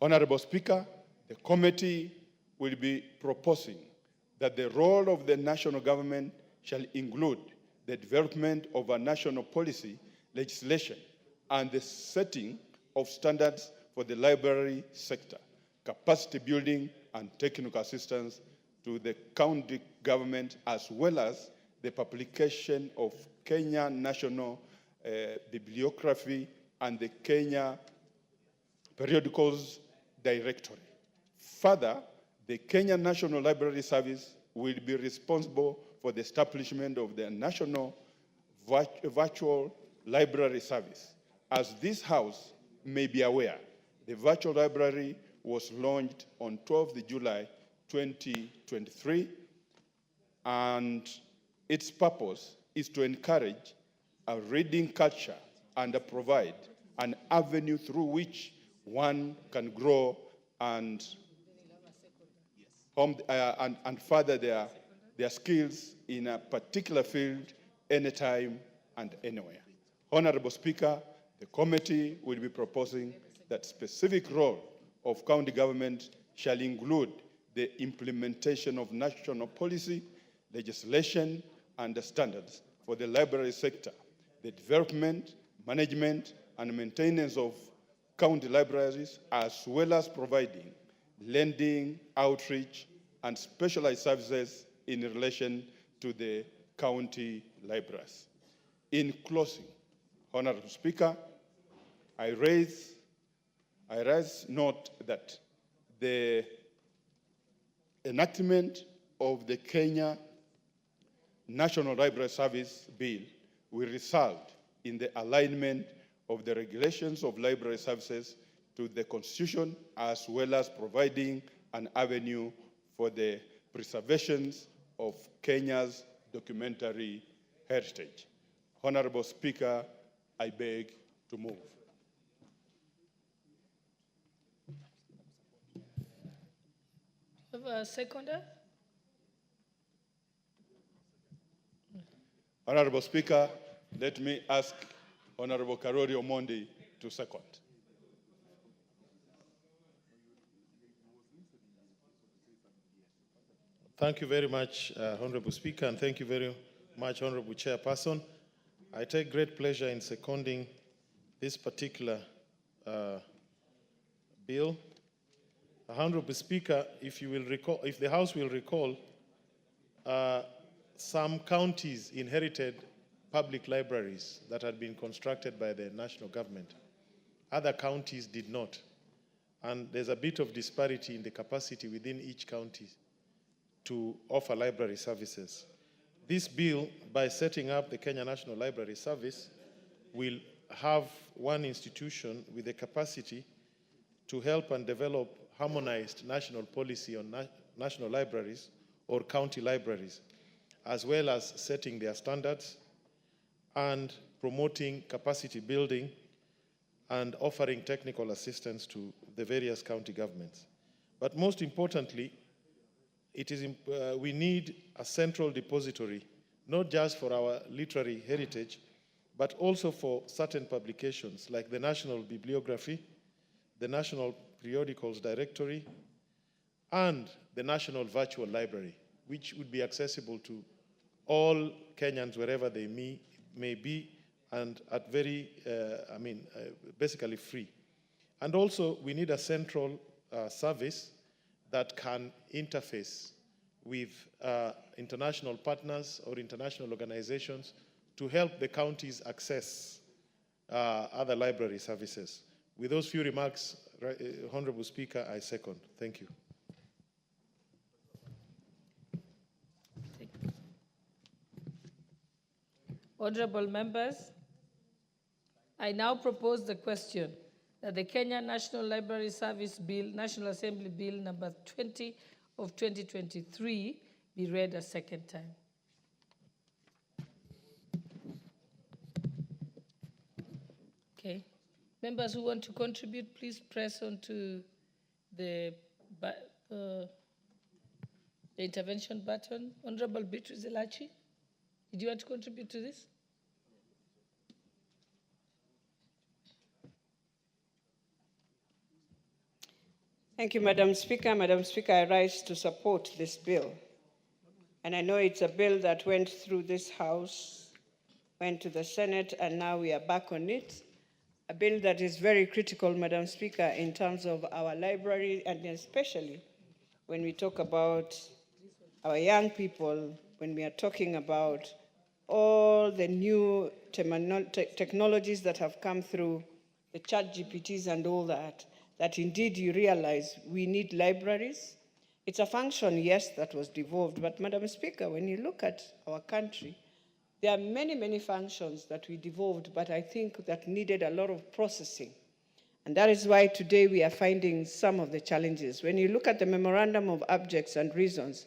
Honorable Speaker, the committee will be proposing that the role of the national government shall include the development of a national policy, legislation, and the setting of standards for the library sector, capacity building and technical assistance to the county government, as well as the publication of Kenya National Bibliography and the Kenya Periodicals Directory. Further, the Kenya National Library Service will be responsible for the establishment of the National Virtual Library Service. As this House may be aware, the virtual library was launched on 12th July 2023, and its purpose is to encourage a reading culture and provide an avenue through which one can grow and further their skills in a particular field anytime and anywhere. Honorable Speaker, the committee will be proposing that specific role of county government shall include the implementation of national policy, legislation, and standards for the library sector, the development, management, and maintenance of county libraries, as well as providing lending, outreach, and specialized services in relation to the county libraries. In closing, Honorable Speaker, I raise note that the enactment of the Kenya National Library Service Bill will result in the alignment of the regulations of library services to the Constitution, as well as providing an avenue for the preservation of Kenya's documentary heritage. Honorable Speaker, I beg to move. Have a seconder? Honorable Speaker, let me ask Honorable Karori Omondi to second. Thank you very much, Honorable Speaker, and thank you very much, Honorable Chairperson. I take great pleasure in seconding this particular bill. Honorable Speaker, if the House will recall, some counties inherited public libraries that had been constructed by the national government. Other counties did not. And there's a bit of disparity in the capacity within each county to offer library services. This bill, by setting up the Kenya National Library Service, will have one institution with the capacity to help and develop harmonized national policy on national libraries or county libraries, as well as setting their standards and promoting capacity building and offering technical assistance to the various county governments. But most importantly, we need a central depository, not just for our literary heritage, but also for certain publications like the National Bibliography, the National Periodicals Directory, and the National Virtual Library, which would be accessible to all Kenyans wherever they may be, and at basically free. And also, we need a central service that can interface with international partners or international organizations to help the counties access other library services. With those few remarks, Honorable Speaker, I second. Thank you. Honorable members, I now propose the question that the Kenya National Library Service Bill, National Assembly Bill number 20 of 2023 be read a second time. Okay. Members who want to contribute, please press onto the intervention button. Honorable Beatrice Elachi, did you want to contribute to this? Thank you, Madam Speaker. Madam Speaker, I rise to support this bill. And I know it's a bill that went through this House, went to the Senate, and now we are back on it. A bill that is very critical, Madam Speaker, in terms of our library, and especially when we talk about our young people, when we are talking about all the new technologies that have come through, the chat GPTs and all that, that indeed you realize we need libraries. It's a function, yes, that was devolved, but Madam Speaker, when you look at our country, there are many, many functions that we devolved, but I think that needed a lot of processing. And that is why today we are finding some of the challenges. When you look at the memorandum of objects and reasons,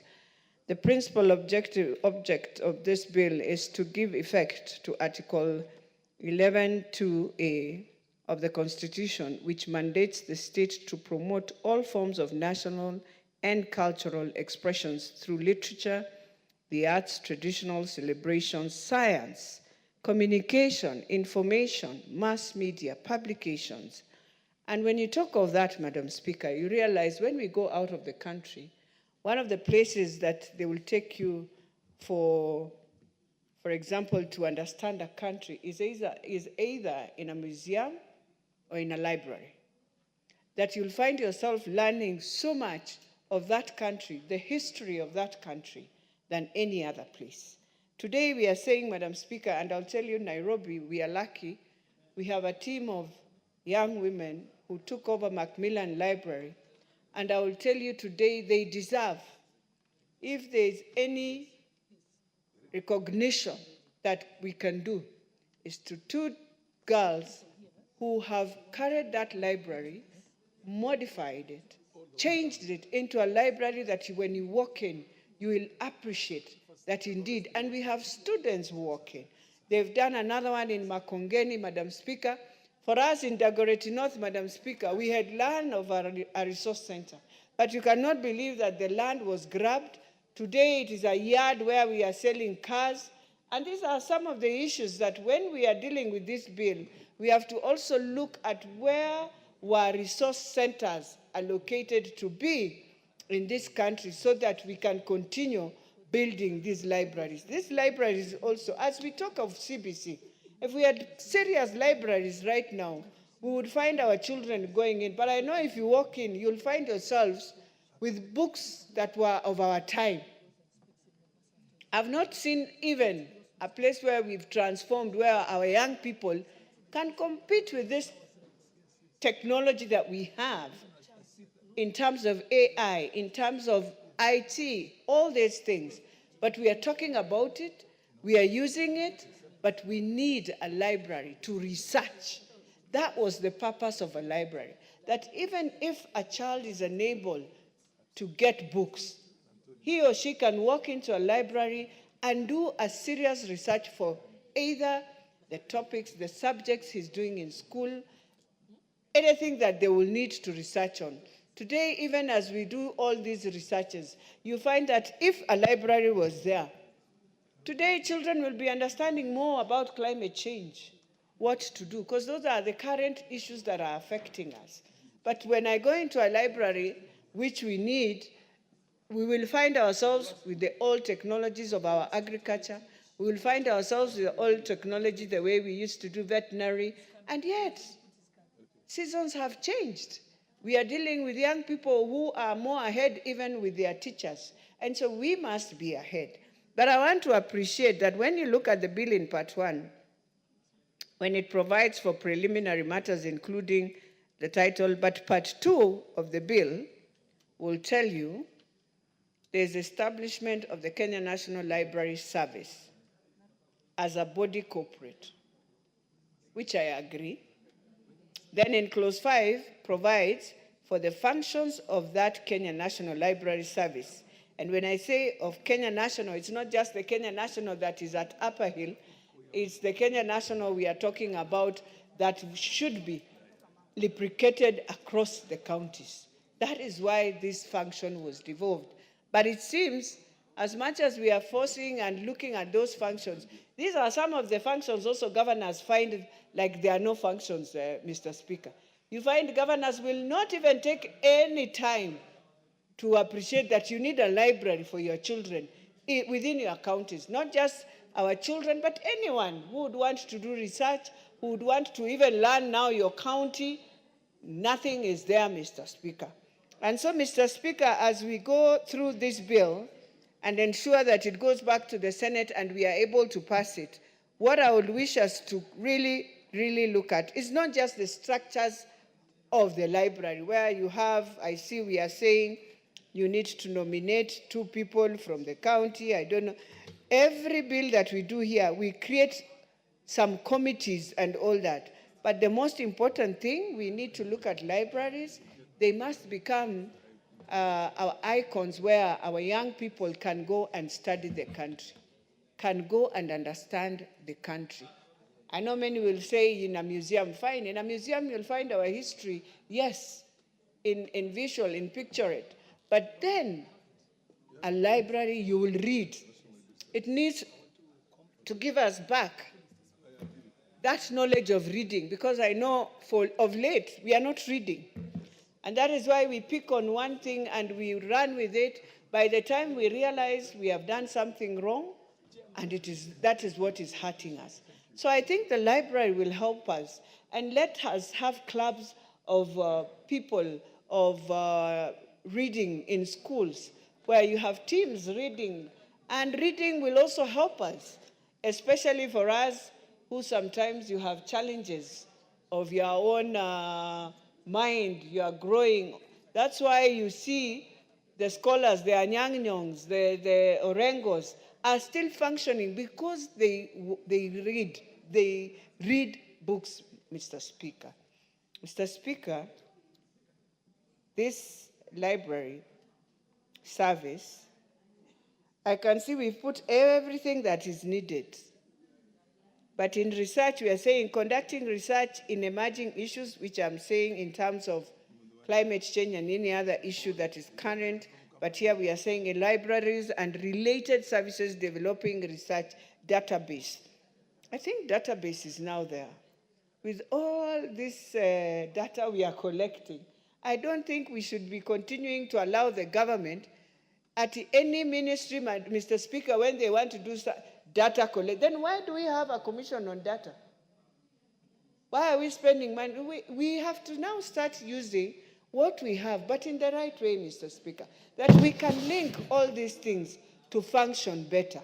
the principal object of this bill is to give effect to Article 11(2)(a) of the Constitution, which mandates the state to promote all forms of national and cultural expressions through literature, the arts, traditional celebrations, science, communication, information, mass media, publications. And when you talk of that, Madam Speaker, you realize when we go out of the country, one of the places that they will take you for example, to understand a country is either in a museum or in a library. That you'll find yourself learning so much of that country, the history of that country, than any other place. Today we are saying, Madam Speaker, and I'll tell you, Nairobi, we are lucky. We have a team of young women who took over Macmillan Library, and I will tell you today they deserve, if there is any recognition that we can do, is to two girls who have carried that library, modified it, changed it into a library that when you walk in, you will appreciate that indeed. And we have students who walk in. They've done another one in Makongeni, Madam Speaker. For us in Dagoretti North, Madam Speaker, we had learned of a resource center. But you cannot believe that the land was grabbed. Today it is a yard where we are selling cars. And these are some of the issues that when we are dealing with this bill, we have to also look at where were resource centers allocated to be in this country so that we can continue building these libraries. These libraries also, as we talk of CBC, if we had serious libraries right now, we would find our children going in. But I know if you walk in, you'll find yourselves with books that were of our time. I've not seen even a place where we've transformed, where our young people can compete with this technology that we have in terms of AI, in terms of IT, all these things. But we are talking about it, we are using it, but we need a library to research. That was the purpose of a library, that even if a child is unable to get books, he or she can walk into a library and do a serious research for either the topics, the subjects he's doing in school, anything that they will need to research on. Today, even as we do all these researches, you find that if a library was there, today children will be understanding more about climate change, what to do, because those are the current issues that are affecting us. But when I go into a library, which we need, we will find ourselves with the old technologies of our agriculture. We will find ourselves with the old technology, the way we used to do veterinary, and yet seasons have changed. We are dealing with young people who are more ahead even with their teachers. And so we must be ahead. But I want to appreciate that when you look at the bill in Part 1, when it provides for preliminary matters, including the title, but Part 2 of the bill will tell you there's establishment of the Kenya National Library Service as a body corporate, which I agree. Then in clause 5 provides for the functions of that Kenya National Library Service. And when I say of Kenya National, it's not just the Kenya National that is at Upper Hill, it's the Kenya National we are talking about that should be replicated across the counties. That is why this function was devolved. But it seems, as much as we are forcing and looking at those functions, these are some of the functions also governors find like there are no functions, Mr. Speaker. You find governors will not even take any time to appreciate that you need a library for your children within your counties, not just our children, but anyone who would want to do research, who would want to even learn now your county. Nothing is there, Mr. Speaker. And so, Mr. Speaker, as we go through this bill and ensure that it goes back to the Senate and we are able to pass it, what I would wish us to really look at is not just the structures of the library, where you have, I see we are saying you need to nominate 2 people from the county. I don't know. Every bill that we do here, we create some committees and all that. But the most important thing, we need to look at libraries. They must become our icons where our young people can go and study the country, can go and understand the country. I know many will say in a museum, fine. In a museum, you'll find our history, yes, in visual, in picture it. But then, a library, you will read. It needs to give us back that knowledge of reading, because I know of late, we are not reading. And that is why we pick on one thing and we run with it. By the time we realize we have done something wrong, and that is what is hurting us. So I think the library will help us. And let us have clubs of people, of reading in schools, where you have teams reading. And reading will also help us, especially for us who sometimes you have challenges of your own mind, you are growing. That's why you see the scholars, the Anyang-Nyongs, the Orengos, are still functioning because they read books, Mr. Speaker. Mr. Speaker, this library service, I can see we've put everything that is needed. But in research, we are saying conducting research in emerging issues, which I'm saying in terms of climate change and any other issue that is current. But here we are saying in libraries and related services, developing research database. I think database is now there. With all this data we are collecting, I don't think we should be continuing to allow the government at any ministry, Mr. Speaker, when they want to do data collect, then why do we have a commission on data? Why are we spending money? We have to now start using what we have, but in the right way, Mr. Speaker, that we can link all these things to function better.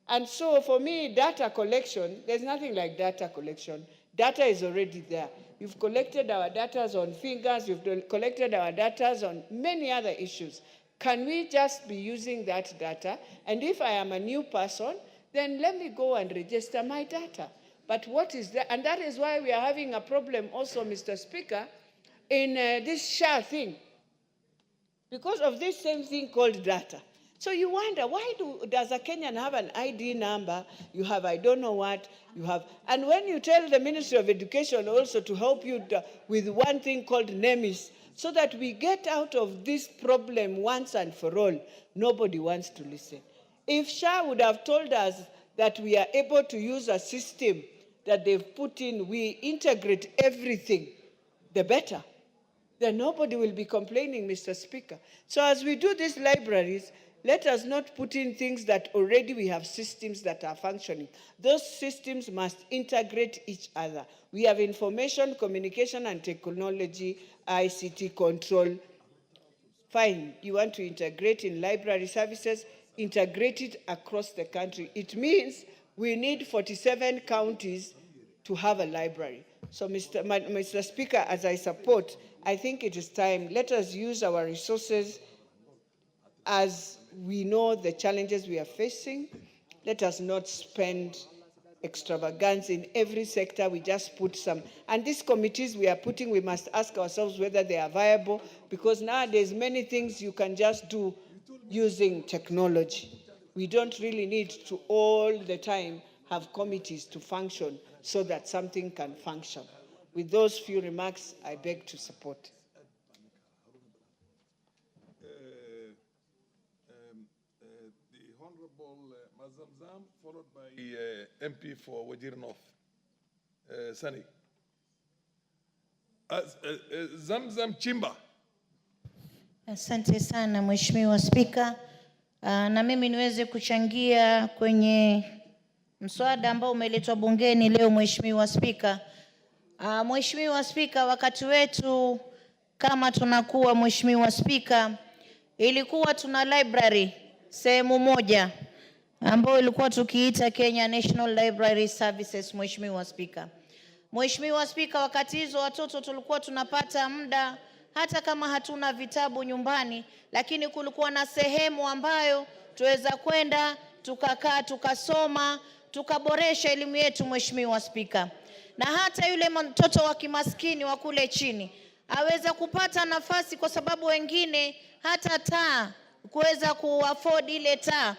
And so for me, data collection, there's nothing like data collection. Data is already there. You've collected our data on fingers, you've collected our data on many other issues. Can we just be using that data? And if I am a new person, then let me go and register my data. But what is that? And that is why we are having a problem also, Mr. Speaker, in this SHA thing, because of this same thing called data. So you wonder, why does a Kenyan have an ID number? You have I don't know what, you have. And when you tell the Ministry of Education also to help you with one thing called NEMIS, so that we get out of this problem once and for all, nobody wants to listen. If SHA would have told us that we are able to use a system that they've put in, we integrate everything, the better, then nobody will be complaining, Mr. Speaker. So as we do these libraries, let us not put in things that already we have systems that are functioning. Those systems must integrate each other. We have information, communication, and technology, ICT control. Fine, you want to integrate in library services, integrate it across the country. It means we need 47 counties to have a library. So, Mr. Speaker, as I support, I think it is time. Let us use our resources as we know the challenges we are facing. Let us not spend extravagance in every sector. We just put some. And these committees we are putting, we must ask ourselves whether they are viable, because nowadays many things you can just do using technology. We don't really need to all the time have committees to function so that something can function. With those few remarks, I beg to support. The Honorable Mazamzam, followed by MP for Wajir North, Sani. Zamzam Chimba. Asante sana Mheshimiwa Spika. Na mimi niweze kuchangia kwenye mswada ambao umeletwa bungeni leo Mheshimiwa Spika. Mheshimiwa Spika, wakati wetu kama tunakuwa Mheshimiwa Spika, ilikuwa tuna library sehemu moja ambayo ilikuwa tukiita Kenya National Library Services Mheshimiwa Spika. Mheshimiwa Spika, wakati hizo watoto tulikuwa tunapata muda hata kama hatuna vitabu nyumbani, lakini kulikuwa na sehemu ambayo tuweza kwenda tukakaa tukasoma tukaboresha elimu yetu Mheshimiwa Spika. Na hata yule mtoto wa kimaskini wa kule chini aweza kupata nafasi, kwa sababu wengine hata taa kuweza kuafford ile taa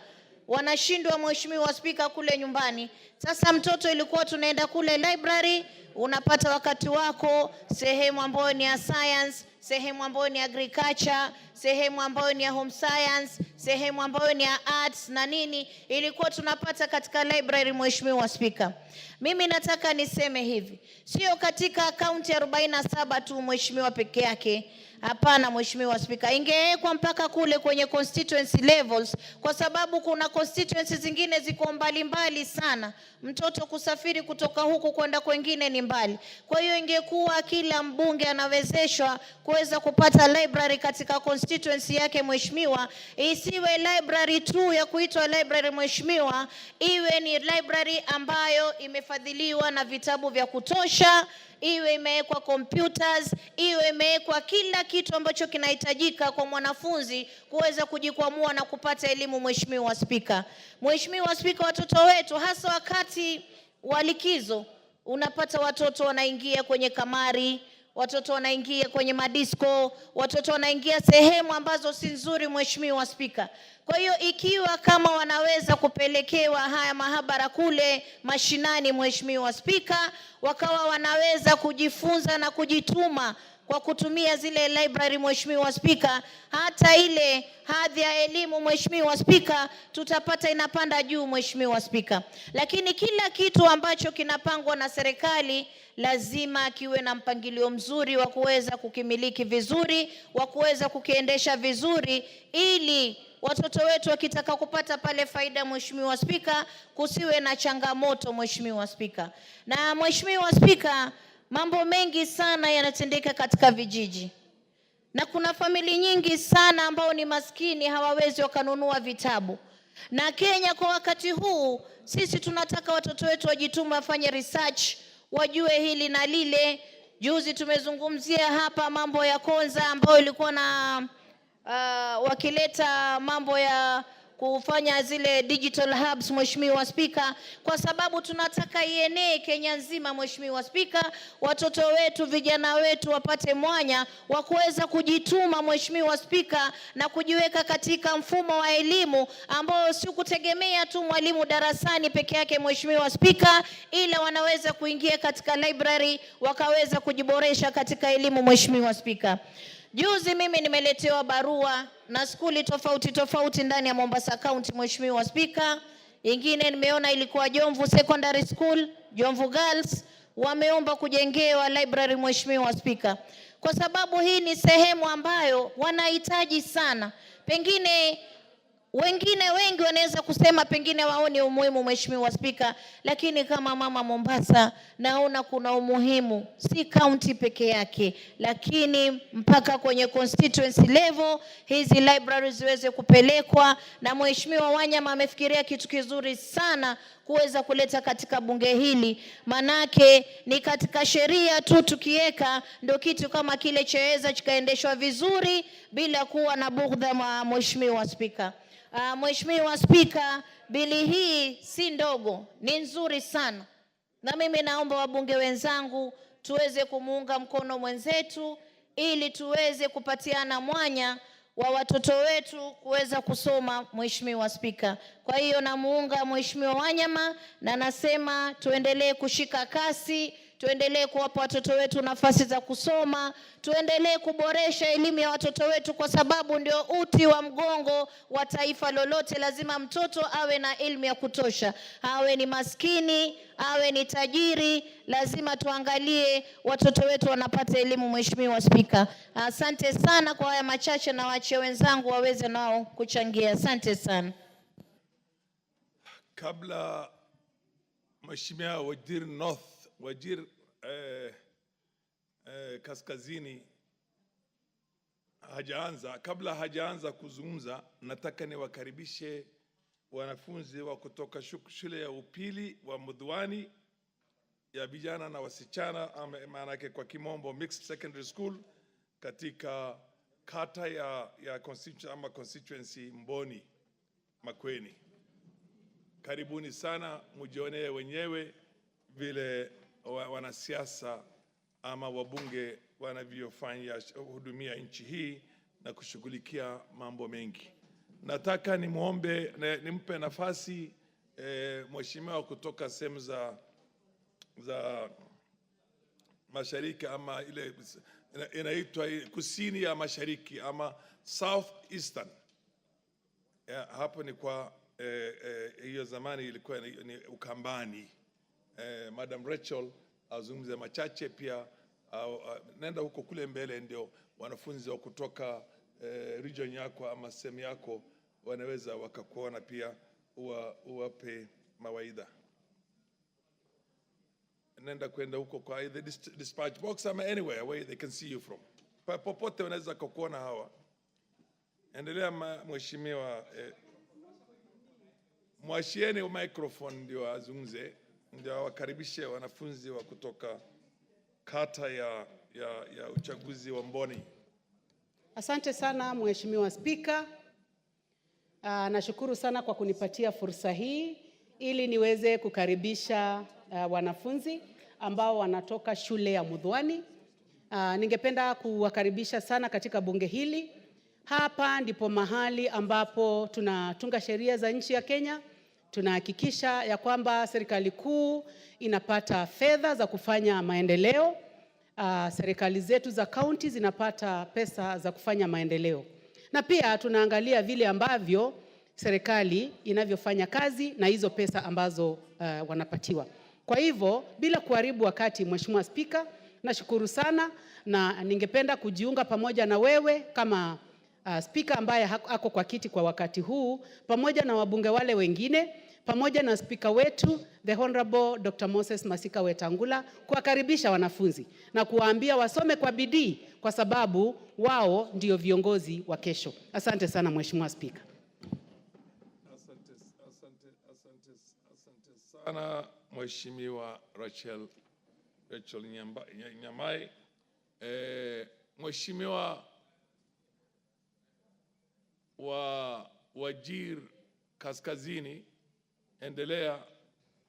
wanashindwa Mheshimiwa Spika kule nyumbani. Sasa mtoto ilikuwa tunaenda kule library, unapata wakati wako sehemu ambayo ni ya science, sehemu ambayo ni agriculture, sehemu ambayo ni ya home science, sehemu ambayo ni ya arts na nini, ilikuwa tunapata katika library Mheshimiwa Spika. Mimi nataka niseme hivi, sio katika kaunti 47 tu Mheshimiwa peke yake. Hapana Mheshimiwa Spika, ingewekwa mpaka kule kwenye constituency levels, kwa sababu kuna constituencies zingine ziko mbali sana. Mtoto kusafiri kutoka huku kwenda kwingine ni mbali. Kwa hiyo ingekuwa kila mbunge anawezeshwa kuweza kupata library katika constituency yake Mheshimiwa. Isiwe library tu ya kuitwa library Mheshimiwa, iwe ni library ambayo imefadhiliwa na vitabu vya kutosha, iwe imewekwa computers, iwe imewekwa kila kitu ambacho kinahitajika kwa mwanafunzi kuweza kujikwamua na kupata elimu Mheshimiwa Spika. Mheshimiwa Spika, watoto wetu hasa wakati wa likizo unapata watoto wanaingia kwenye kamari, watoto wanaingia kwenye madisco, watoto wanaingia sehemu ambazo si nzuri Mheshimiwa Spika. Kwa hiyo ikiwa kama wanaweza kupelekewa haya mahabara kule mashinani Mheshimiwa Spika, wakawa wanaweza kujifunza na kujituma kwa kutumia zile library Mheshimiwa Spika, hata ile hadhi ya elimu Mheshimiwa Spika tutapata inapanda juu Mheshimiwa Spika. Lakini kila kitu ambacho kinapangwa na serikali lazima kiwe na mpangilio mzuri wa kuweza kukimiliki vizuri, wa kuweza kukiendesha vizuri, ili watoto wetu wakitaka kupata pale faida Mheshimiwa Spika, kusiwe na changamoto Mheshimiwa Spika. Na Mheshimiwa Spika, mambo mengi sana yanatendeka katika vijiji, na kuna famili nyingi sana ambao ni maskini hawawezi wakanunua vitabu. Na Kenya kwa wakati huu sisi tunataka watoto wetu wajitume, wafanye research, wajue hili na lile. Juzi tumezungumzia hapa mambo ya Konza ambao ilikuwa na wakileta mambo ya kufanya zile digital hubs Mheshimiwa Spika, kwa sababu tunataka ienee Kenya nzima Mheshimiwa Spika. Watoto wetu, vijana wetu wapate mwanya wa kuweza kujituma Mheshimiwa Spika, na kujiweka katika mfumo wa elimu ambao si kutegemea tu mwalimu darasani peke yake Mheshimiwa Spika, ila wanaweza kuingia katika library wakaweza kujiboresha katika elimu Mheshimiwa Spika. Juzi mimi nimeletewa barua na skuli tofauti ndani ya Mombasa County Mheshimiwa Spika. Ingine nimeona ilikuwa Jomvu Secondary School, Jomvu Girls, wameomba kujengewa library Mheshimiwa Spika, kwa sababu hii ni sehemu ambayo wanahitaji sana. Pengine wengi wanaweza kusema pengine waone umuhimu Mheshimiwa Spika, lakini kama mama Mombasa naona kuna umuhimu si county peke yake, lakini mpaka kwenye constituency level hizi libraries ziweze kupelekwa. Na Mheshimiwa Wanyama amefikiria kitu kizuri sana kuweza kuleta katika bunge hili, manake ni katika sheria tu tukiweka ndio kitu kama kile chaweza kikaendeshwa vizuri bila kuwa na bugdha Mheshimiwa Spika. Mheshimiwa Spika, bili hii si ndogo, ni nzuri sana. Na mimi naomba wabunge wenzangu tuweze kumuunga mkono mwenzetu ili tuweze kupatiana mwanya wa watoto wetu kuweza kusoma Mheshimiwa Spika. Kwa hiyo namuunga Mheshimiwa Wanyama na nasema tuendelee kushika kasi, tuendelee kuwapa watoto wetu nafasi za kusoma, tuendelee kuboresha elimu ya watoto wetu, kwa sababu ndio uti wa mgongo wa taifa lolote. Lazima mtoto awe na elimu ya kutosha, awe ni maskini, awe ni tajiri, lazima tuangalie watoto wetu wanapata elimu. Mheshimiwa Spika, asante sana kwa haya machache, na waachie wenzangu waweze nao kuchangia. Asante sana. Kabla Mheshimiwa Wajir Kaskazini kabla hajaanza kuzungumza, nataka niwakaribishe wanafunzi wa kutoka shule ya upili wa Mudhwani ya vijana na wasichana, maana yake kwa kimombo Mixed Secondary School, katika kata ya constituency Mboni Makueni. Karibuni sana, mjionee wenyewe vile wanasiasa ama wabunge wanavyofanya hudumia nchi hii na kushughulikia mambo mengi. Nataka nimpe nafasi mheshimiwa kutoka sehemu za mashariki, ama ile inaitwa kusini ya mashariki ama South Eastern. Hapo ni kwa hiyo zamani ilikuwa ni Ukambani. Madam Rachel azungumze machache pia, nenda huko kule mbele, ndio wanafunzi wa kutoka region yako ama sehemu yako wanaweza wakakuona pia, uwape mawaidha. Nenda kwenda huko kwa the dispatch box ama anywhere where they can see you from. Popote wanaweza kukuona hawa. Endelea mheshimiwa. Mwashieni microphone ndio azungumze, ndio wakaribishe wanafunzi wa kutoka kata ya uchaguzi wa Mboni. Asante sana Mheshimiwa Spika. Nashukuru sana kwa kunipatia fursa hii ili niweze kukaribisha wanafunzi ambao wanatoka shule ya Mudhwani. Ningependa kuwakaribisha sana katika bunge hili. Hapa ndipo mahali ambapo tunatunga sheria za nchi ya Kenya. Tunahakikisha ya kwamba serikali kuu inapata fedha za kufanya maendeleo. Serikali zetu za kaunti zinapata pesa za kufanya maendeleo. Na pia tunaangalia vile ambavyo serikali inavyofanya kazi na hizo pesa ambazo wanapatiwa. Kwa hivyo, bila kuharibu wakati, Mheshimiwa Spika, nashukuru sana na ningependa kujiunga pamoja na wewe kama spika ambaye ako kwa kiti kwa wakati huu, pamoja na wabunge wale wengine, pamoja na spika wetu the Honorable Dr. Moses Masika Wetangula, kuwakaribisha wanafunzi na kuwaambia wasome kwa bidii, kwa sababu wao ndio viongozi wa kesho. Asante sana Mheshimiwa Spika. Asante sana Mheshimiwa Rachel Nyamai. Mheshimiwa wa Wajir Kaskazini, endelea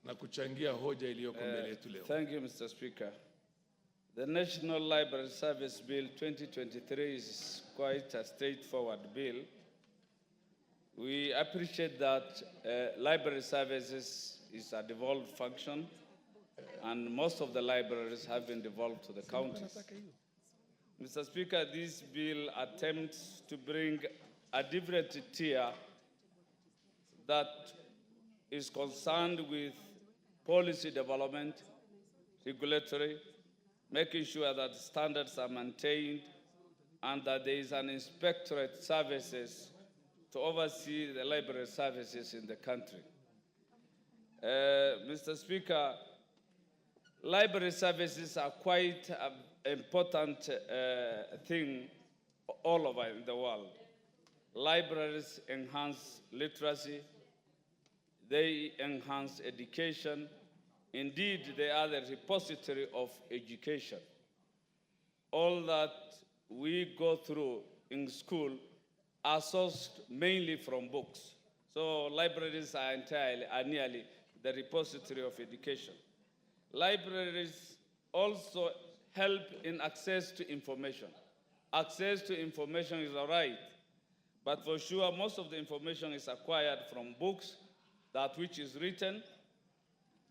na kuchangia hoja iliyoko mbele yetu leo. Thank you, Mr. Speaker. The National Library Service Bill 2023 is quite a straightforward bill. We appreciate that library services is a devolved function, and most of the libraries have been devolved to the counties. Mr. Speaker, this bill attempts to bring a different tier that is concerned with policy development, regulatory, making sure that standards are maintained, and that there is an inspectorate services to oversee the library services in the country. Mr. Speaker, library services are quite an important thing all over in the world. Libraries enhance literacy, they enhance education. Indeed, they are the repository of education. All that we go through in school are sourced mainly from books. So libraries are nearly the repository of education. Libraries also help in access to information. Access to information is all right, but for sure, most of the information is acquired from books, that which is written,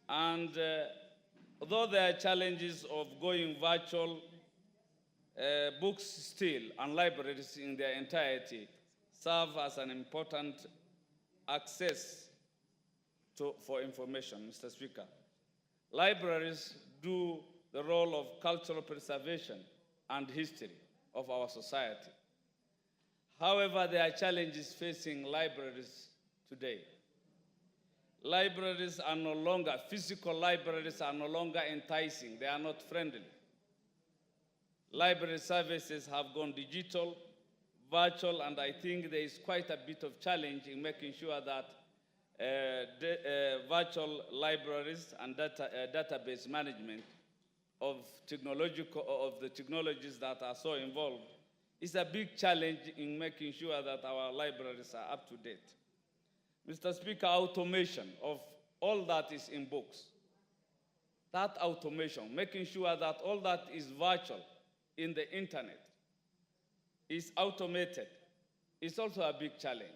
and Although there are challenges of going virtual, books still and libraries in their entirety serve as an important access for information, Mr. Speaker. Libraries do the role of cultural preservation and history of our society. However, there are challenges facing libraries today. Libraries are no longer, physical libraries are no longer enticing, they are not friendly. Library services have gone digital, virtual, and I think there is quite a bit of challenge in making sure that virtual libraries and database management of the technologies that are so involved is a big challenge in making sure that our libraries are up to date. Mr. Speaker, automation of all that is in books, that automation, making sure that all that is virtual in the internet is automated, is also a big challenge.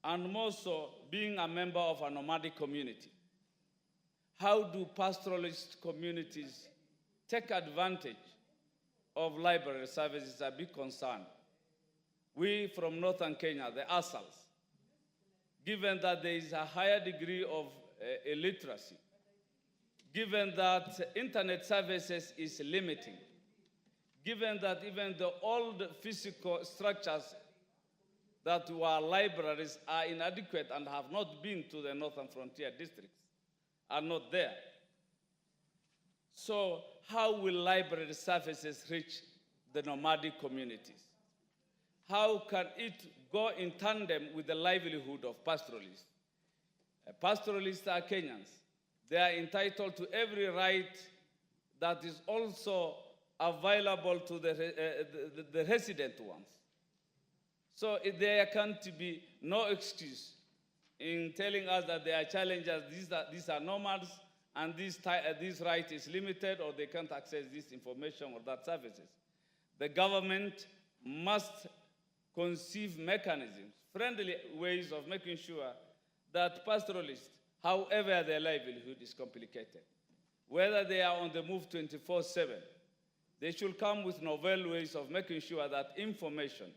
And more so, being a member of a nomadic community. How do pastoralist communities take advantage of library services is a big concern. We from Northern Kenya, the ASALs, given that there is a higher degree of illiteracy, given that internet services is limiting, given that even the old physical structures that were libraries are inadequate and have not been to the Northern Frontier districts, are not there. So how will library services reach the nomadic communities? How can it go in tandem with the livelihood of pastoralists? Pastoralists are Kenyans. They are entitled to every right that is also available to the resident ones. So there can't be no excuse in telling us that there are challenges, these are nomads, and this right is limited, or they can't access this information or that services. The government must conceive mechanisms, friendly ways of making sure that pastoralists, however their livelihood is complicated, whether they are on the move 24/7, they should come with novel ways of making sure that information,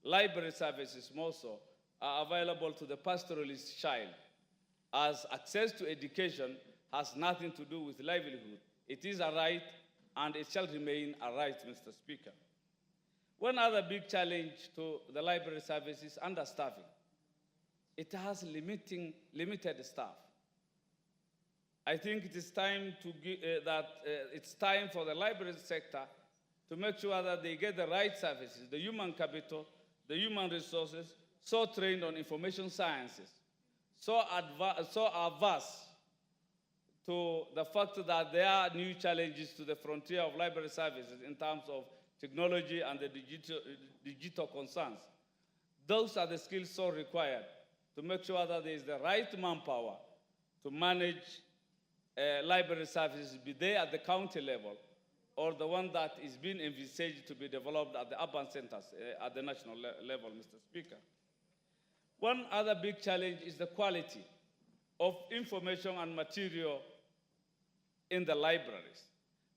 library services more so, are available to the pastoralist child, as access to education has nothing to do with livelihood. It is a right, and it shall remain a right, Mr. Speaker. One other big challenge to the library service is understaffing. It has limited staff. I think it is time to it's time for the library sector to make sure that they get the right services, the human capital, the human resources, so trained on information sciences, so averse to the fact that there are new challenges to the frontier of library services in terms of technology and the digital concerns. Those are the skills so required to make sure that there is the right manpower to manage library services, be they at the county level or the one that is being envisaged to be developed at the urban centers at the national level, Mr. Speaker. One other big challenge is the quality of information and material in the libraries.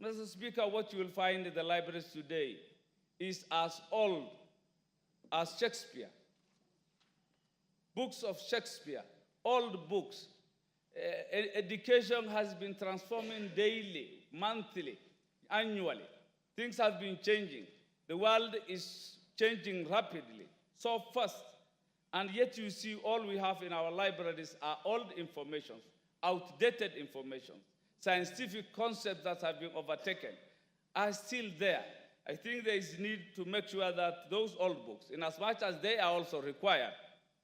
Mr. Speaker, what you will find in the libraries today is as old as Shakespeare. Books of Shakespeare, old books. Education has been transforming daily, monthly, annually. Things have been changing. The world is changing rapidly, so fast. And yet you see all we have in our libraries are old information, outdated information. Scientific concepts that have been overtaken are still there. I think there is need to make sure that those old books, in as much as they are also required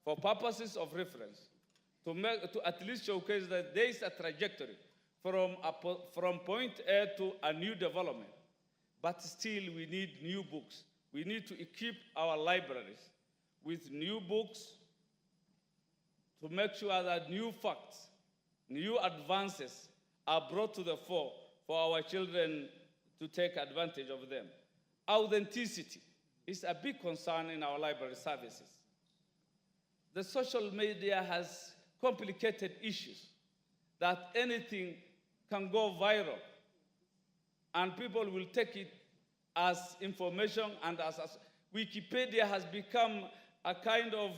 for purposes of reference, to at least showcase that there is a trajectory from point A to a new development. But still we need new books. We need to equip our libraries with new books to make sure that new facts, new advances are brought to the fore for our children to take advantage of them. Authenticity is a big concern in our library services. The social media has complicated issues that anything can go viral, and people will take it as information, and as Wikipedia has become a kind of,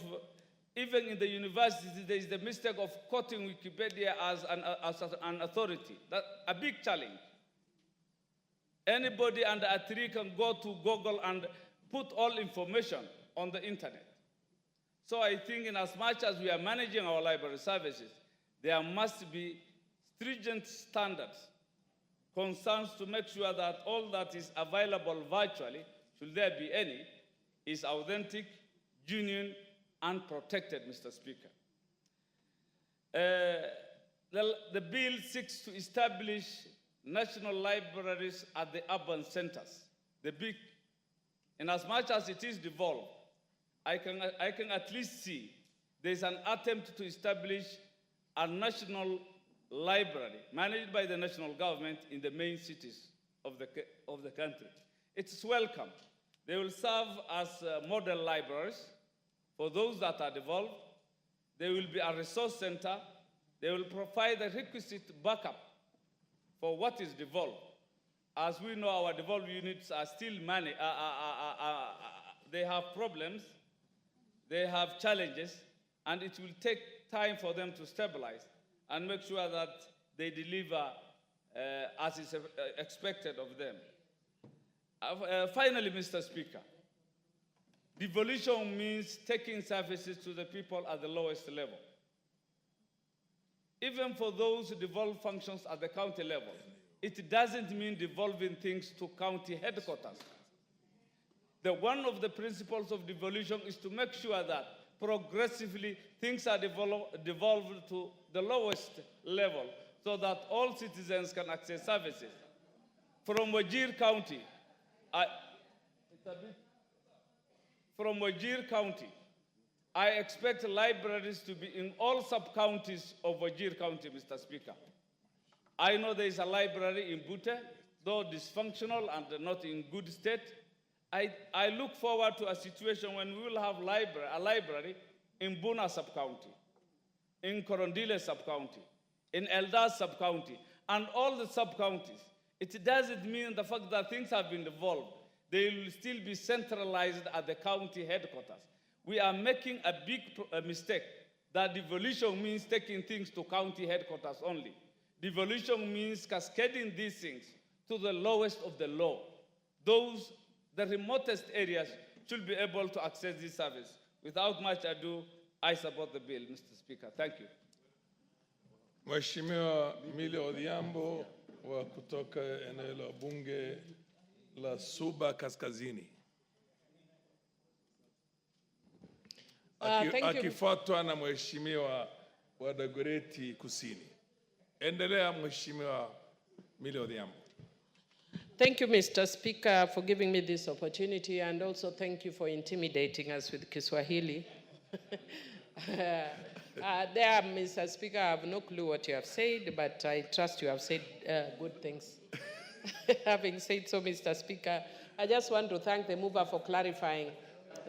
even in the universities, there is the mistake of quoting Wikipedia as an authority. That's a big challenge. Anybody under a tree can go to Google and put all information on the internet. So I think in as much as we are managing our library services, there must be stringent standards, concerns to make sure that all that is available virtually, should there be any, is authentic, genuine, and protected, Mr. Speaker. The bill seeks to establish national libraries at the urban centers. In as much as it is devolved, I can at least see there's an attempt to establish a national library managed by the national government in the main cities of the country. It's welcome. They will serve as model libraries for those that are devolved. They will be a resource center. They will provide the requisite backup for what is devolved. As we know, our devolved units are still they have problems, they have challenges, and it will take time for them to stabilize and make sure that they deliver as is expected of them. Finally, Mr. Speaker, devolution means taking services to the people at the lowest level. Even for those devolved functions at the county level, it doesn't mean devolving things to county headquarters. One of the principles of devolution is to make sure that progressively things are devolved to the lowest level so that all citizens can access services. From Wajir County, I expect libraries to be in all sub-counties of Wajir County, Mr. Speaker. I know there is a library in Butte, though dysfunctional and not in good state. I look forward to a situation when we will have a library in Buna sub-county, in Korondile sub-county, in Eldar sub-county, and all the sub-counties. It doesn't mean the fact that things have been devolved. They will still be centralized at the county headquarters. We are making a big mistake that devolution means taking things to county headquarters only. Devolution means cascading these things to the lowest of the low. The remotest areas should be able to access this service. Without much ado, I support the bill, Mr. Speaker. Thank you. Mheshimiwa Millie Odhiambo wa kutoka eneo la bunge la Suba Kaskazini. Akifuatwa na Mheshimiwa wa Dagoretti Kusini. Endelea Mheshimiwa Millie Odhiambo. Thank you, Mr. Speaker, for giving me this opportunity, and also thank you for intimidating us with Kiswahili. Mr. Speaker, I have no clue what you have said, but I trust you have said good things. Having said so, Mr. Speaker, I just want to thank the mover for clarifying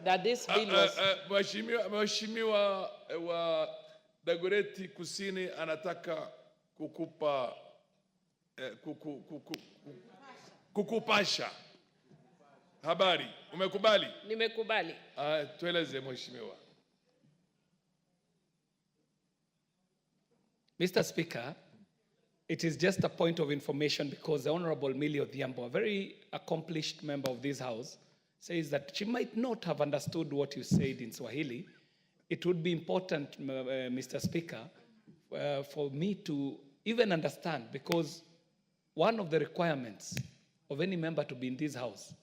that this bill was... Mheshimiwa wa Dagoretti Kusini anataka kukupasha habari. Umekubali? Nimekubali. Tueleze Mheshimiwa. Mr. Speaker, it is just a point of information because the Honorable Millie Odhiambo, a very accomplished member of this House, says that she might not have understood what you said in Swahili. It would be important, Mr. Speaker, for me to even understand, because one of the requirements of any member to be in this House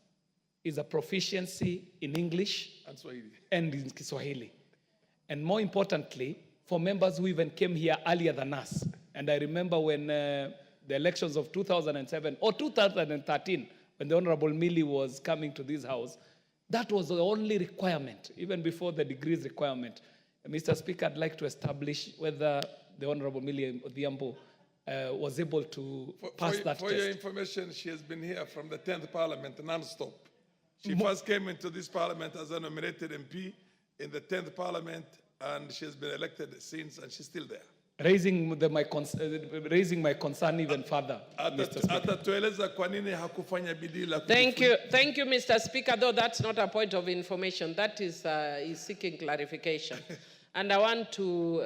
is a proficiency in English and in Kiswahili. And more importantly, for members who even came here earlier than us. And I remember when the elections of 2007 or 2013, when the Honorable Millie was coming to this House, that was the only requirement, even before the degrees requirement. Mr. Speaker, I'd like to establish whether the Honorable Millie Odhiambo was able to pass that test. For your information, she has been here from the 10th Parliament non-stop. She first came into this Parliament as a nominated MP in the 10th Parliament, and she has been elected since, and she's still there. raising my concern even further, Mr. Speaker. Atatueleza kwa nini hakufanya bidii la Thank you, Mr. Speaker. Though that's not a point of information, that is seeking clarification. And I want to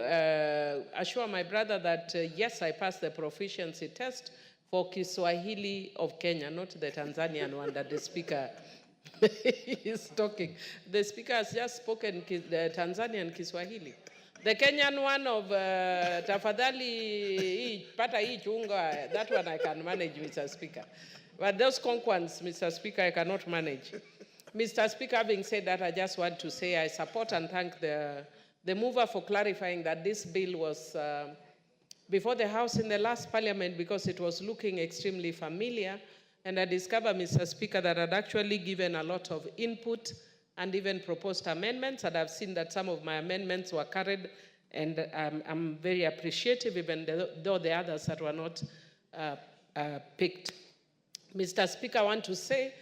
assure my brother that yes, I passed the proficiency test for Kiswahili of Kenya, not the Tanzanian one that the Speaker is talking. The Speaker has just spoken the Tanzanian Kiswahili. The Kenyan one of Tafadhali Pata Chunga, that one I can manage, Mr. Speaker. But those conquans, Mr. Speaker, I cannot manage. Mr. Speaker, having said that, I just want to say I support and thank the mover for clarifying that this bill was before the House in the last Parliament because it was looking extremely familiar. And I discovered, Mr. Speaker, that I'd actually given a lot of input and even proposed amendments. And I've seen that some of my amendments were carried, and I'm very appreciative, even though the others that were not picked. Mr. Speaker, I want to say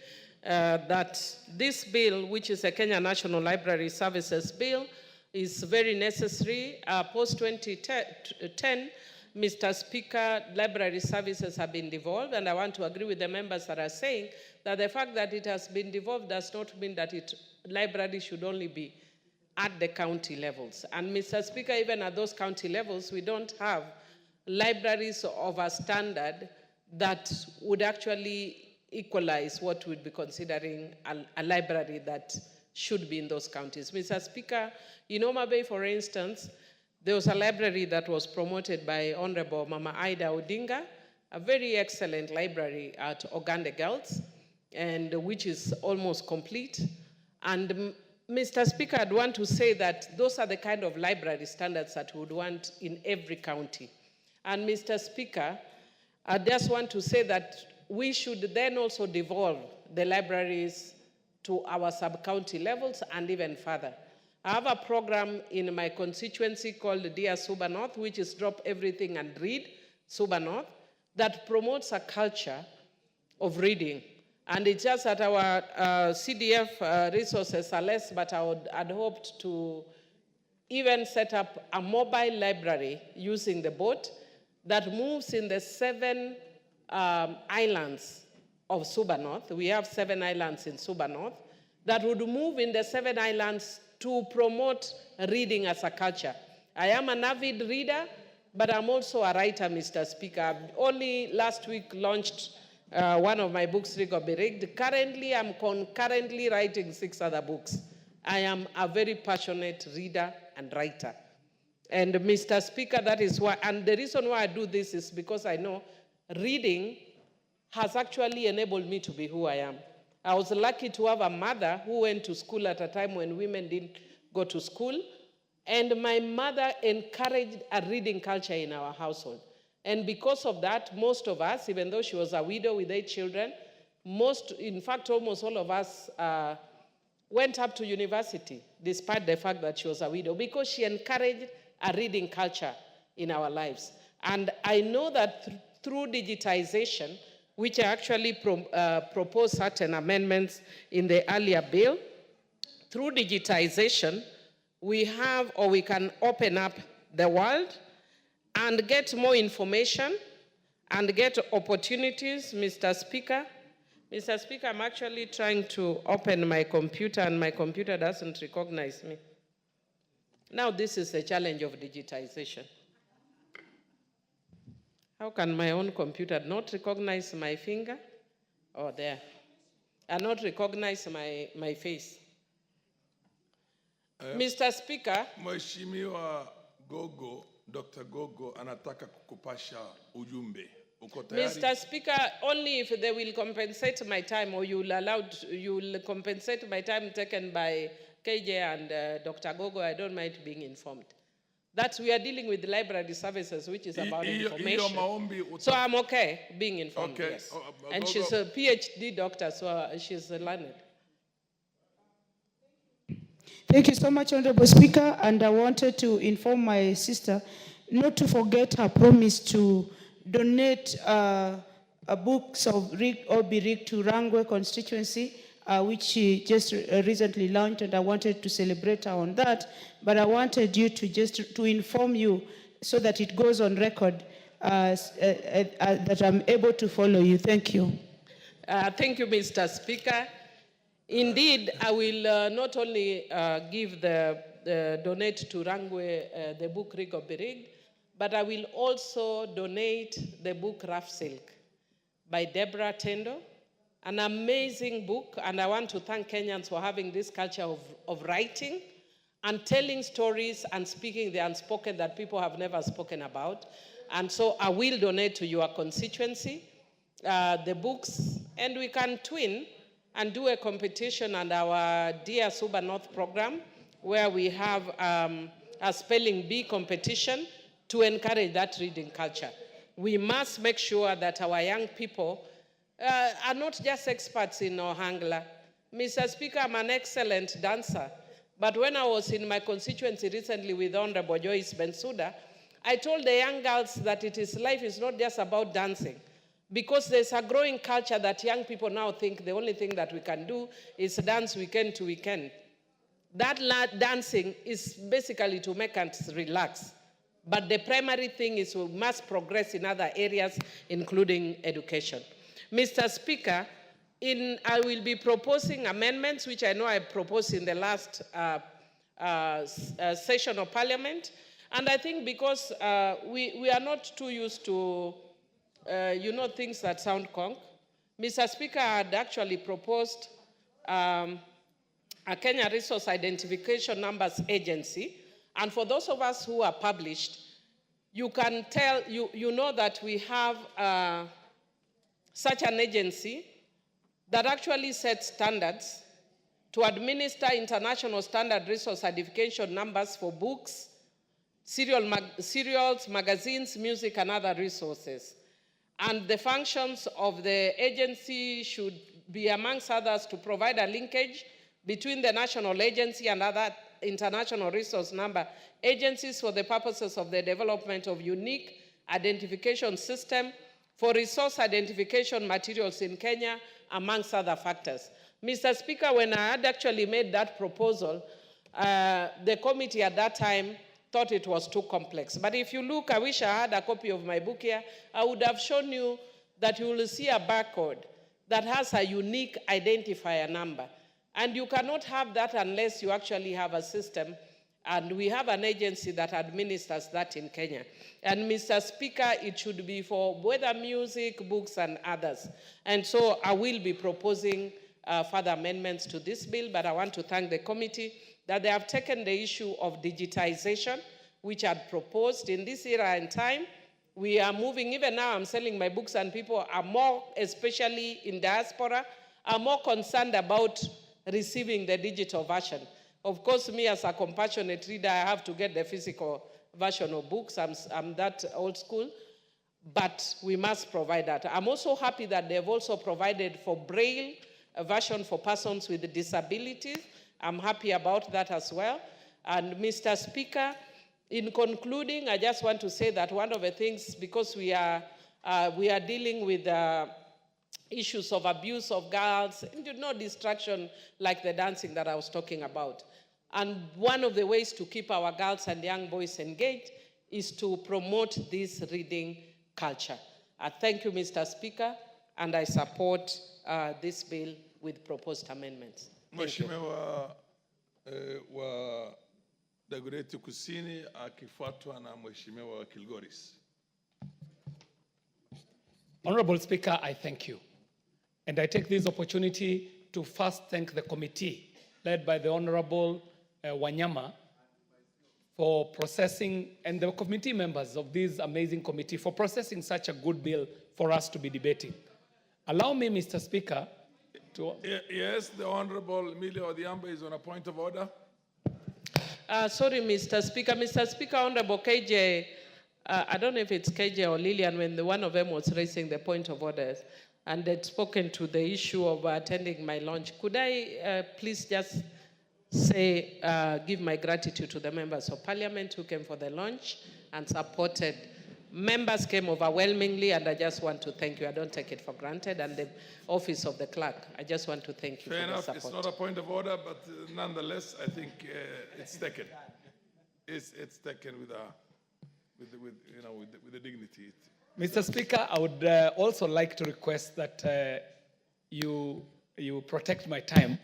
that this bill, which is a Kenya National Library Services Bill, is very necessary. Post-2010, Mr. Speaker, library services have been devolved, and I want to agree with the members that are saying that the fact that it has been devolved does not mean that library should only be at the county levels. And Mr. Speaker, even at those county levels, we don't have libraries of a standard that would actually equalize what we'd be considering a library that should be in those counties. Mr. Speaker, in Homa Bay, for instance, there was a library that was promoted by Honorable Mama Ida Odinga, a very excellent library at Ogande Girls, and which is almost complete. And Mr. Speaker, I'd want to say that those are the kind of library standards that we would want in every county. And Mr. Speaker, I just want to say that we should then also devolve the libraries to our sub-county levels and even further. I have a program in my constituency called Dear Suba North, which is Drop Everything and Read, Suba North, that promotes a culture of reading. And it's just that our CDF resources are less, but I'd hoped to even set up a mobile library using the boat that moves in the 7 islands of Suba North. We have 7 islands in Suba North that would move in the 7 islands to promote reading as a culture. I am an avid reader, but I'm also a writer, Mr. Speaker. I've only last week launched one of my books, Rig or Be Rigged. Currently, I'm concurrently writing 6 other books. I am a very passionate reader and writer. And Mr. Speaker, that is why, and the reason why I do this is because I know reading has actually enabled me to be who I am. I was lucky to have a mother who went to school at a time when women didn't go to school. And my mother encouraged a reading culture in our household. And because of that, most of us, even though she was a widow with 8 children, in fact, almost all of us went up to university, despite the fact that she was a widow, because she encouraged a reading culture in our lives. And I know that through digitization, which I actually proposed certain amendments in the earlier bill, through digitization, we have, or we can open up the world and get more information and get opportunities, Mr. Speaker. Mr. Speaker, I'm actually trying to open my computer and my computer doesn't recognize me. Now this is the challenge of digitization. How can my own computer not recognize my finger? Oh, there. And not recognize my face. Mr. Speaker. Mheshimiwa Gogo, Dr. Gogo, anataka kukupasha ujumbe. Mr. Speaker, only if they will compensate my time, or you'll compensate my time taken by KJ and Dr. Gogo, I don't mind being informed. That we are dealing with library services, which is about information. So I'm okay being informed, okay. Yes. And she's a PhD doctor, so she's learned. Thank you so much, Honorable Speaker. And I wanted to inform my sister not to forget her promise to donate books of Rig or Be Rigged to Rangwe constituency, which she just recently launched, and I wanted to celebrate her on that. But I wanted you to just to inform you so that it goes on record that I'm able to follow you. Thank you. Thank you, Mr. Speaker. Indeed, I will not only give donate to Rangwe the book Rig or Berig, but I will also donate the book Rough Silk by Deborah Tendo, an amazing book, and I want to thank Kenyans for having this culture of writing and telling stories and speaking the unspoken that people have never spoken about. And so I will donate to your constituency the books, and we can twin and do a competition and our Dear Suba North program, where we have a spelling bee competition to encourage that reading culture. We must make sure that our young people are not just experts in Ohangla. Mr. Speaker, I'm an excellent dancer, but when I was in my constituency recently with Honorable Joyce Bensouda, I told the young girls that life is not just about dancing, because there's a growing culture that young people now think the only thing that we can do is dance weekend to weekend. That dancing is basically to make us relax. But the primary thing is we must progress in other areas, including education. Mr. Speaker, I will be proposing amendments, which I know I proposed in the last session of Parliament. And I think because we are not too used to, things that sound conk, Mr. Speaker had actually proposed a Kenya Resource Identification Numbers Agency. And for those of us who are published, you can tell, you know that we have such an agency that actually sets standards to administer international standard resource identification numbers for books, serials, magazines, music, and other resources. And the functions of the agency should be, amongst others, to provide a linkage between the national agency and other international resource number agencies for the purposes of the development of unique identification system for resource identification materials in Kenya, amongst other factors. Mr. Speaker, when I had actually made that proposal, the committee at that time thought it was too complex. But if you look, I wish I had a copy of my book here, I would have shown you that you will see a barcode that has a unique identifier number. And you cannot have that unless you actually have a system, and we have an agency that administers that in Kenya. And Mr. Speaker, it should be for whether music, books, and others. And so I will be proposing further amendments to this bill, but I want to thank the committee that they have taken the issue of digitization, which I had proposed in this era and time. We are moving, even now I'm selling my books, and people are more, especially in diaspora, are more concerned about receiving the digital version. Of course, me as a compassionate reader, I have to get the physical version of books. I'm that old school, but we must provide that. I'm also happy that they've also provided for Braille a version for persons with disabilities. I'm happy about that as well. And Mr. Speaker, in concluding, I just want to say that one of the things, because we are dealing with issues of abuse of girls, no distraction like the dancing that I was talking about. And one of the ways to keep our girls and young boys engaged is to promote this reading culture. Thank you, Mr. Speaker, and I support this bill with proposed amendments. Mheshimiwa wa Dagoretti Kusini akifuatwa na Mheshimiwa wa Kilgoris. Honorable Speaker, I thank you. And I take this opportunity to first thank the committee led by the Honorable Wanyama for processing, and the committee members of this amazing committee for processing such a good bill for us to be debating. Allow me, Mr. Speaker, to... Yes, the Honorable Emilio Odhiambo is on a point of order. Sorry, Mr. Speaker. Mr. Speaker, Honorable KJ, I don't know if it's KJ or Lillian, when one of them was raising the point of orders and had spoken to the issue of attending my launch. Could I please just say, give my gratitude to the members of Parliament who came for the launch and supported. Members came overwhelmingly, and I just want to thank you. I don't take it for granted. And the office of the clerk, I just want to thank you Fair for enough. the support. It's not a point of order, but nonetheless, I think it's taken. It's taken with with the dignity. Mr. Speaker, I would also like to request that you protect my time.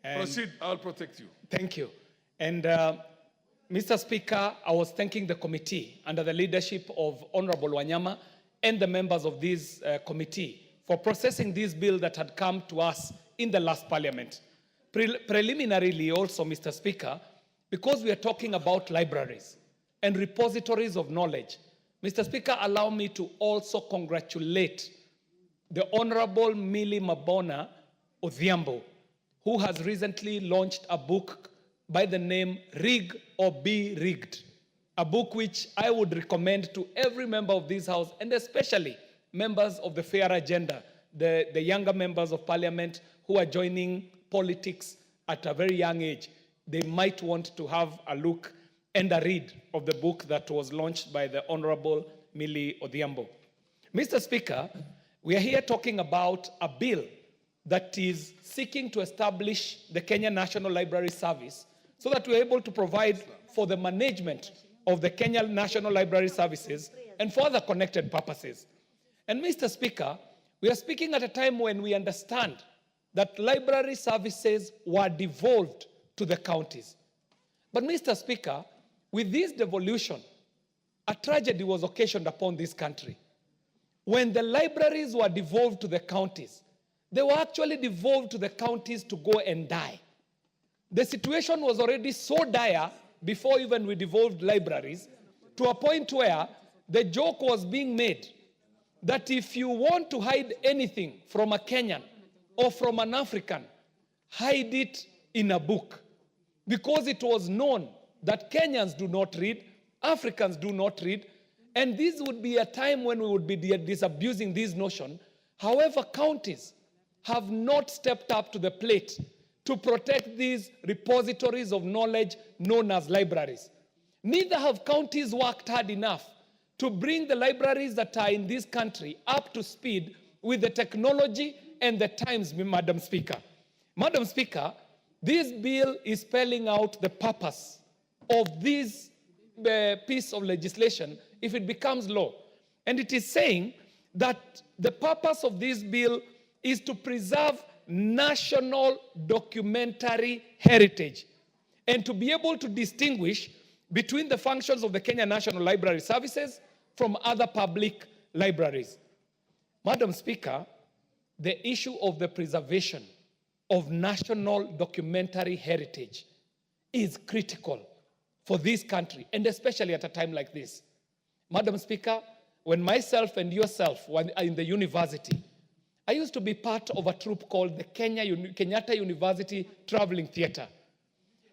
And Proceed, I'll protect you. Thank you. And Mr. Speaker, I was thanking the committee under the leadership of Honorable Wanyama and the members of this committee for processing this bill that had come to us in the last parliament. Preliminarily also, Mr. Speaker, because we are talking about libraries and repositories of knowledge, Mr. Speaker, allow me to also congratulate the Honorable Millie Mabona Odhiambo, who has recently launched a book by the name Rig or Be Rigged, a book which I would recommend to every member of this House, and especially members of the Fair Agenda, the younger members of Parliament who are joining politics at a very young age. They might want to have a look and a read of the book that was launched by the Honorable Millie Odhiambo. Mr. Speaker, we are here talking about a bill that is seeking to establish the Kenya National Library Service so that we're able to provide for the management of the Kenya National Library Services and for other connected purposes. And Mr. Speaker, we are speaking at a time when we understand that library services were devolved to the counties. But Mr. Speaker, with this devolution, a tragedy was occasioned upon this country. When the libraries were devolved to the counties, they were actually devolved to the counties to go and die. The situation was already so dire before even we devolved libraries, to a point where the joke was being made that if you want to hide anything from a Kenyan or from an African, hide it in a book. Because it was known that Kenyans do not read, Africans do not read, and this would be a time when we would be disabusing this notion. However, counties have not stepped up to the plate to protect these repositories of knowledge known as libraries. Neither have counties worked hard enough to bring the libraries that are in this country up to speed with the technology and the times, Madam Speaker. Madam Speaker, this bill is spelling out the purpose of this piece of legislation if it becomes law. And it is saying that the purpose of this bill is to preserve national documentary heritage and to be able to distinguish between the functions of the Kenya National Library Services from other public libraries. Madam Speaker, the issue of the preservation of national documentary heritage is critical for this country, and especially at a time like this. Madam Speaker, when myself and yourself were in the university, I used to be part of a troupe called the Kenyatta University Traveling Theatre.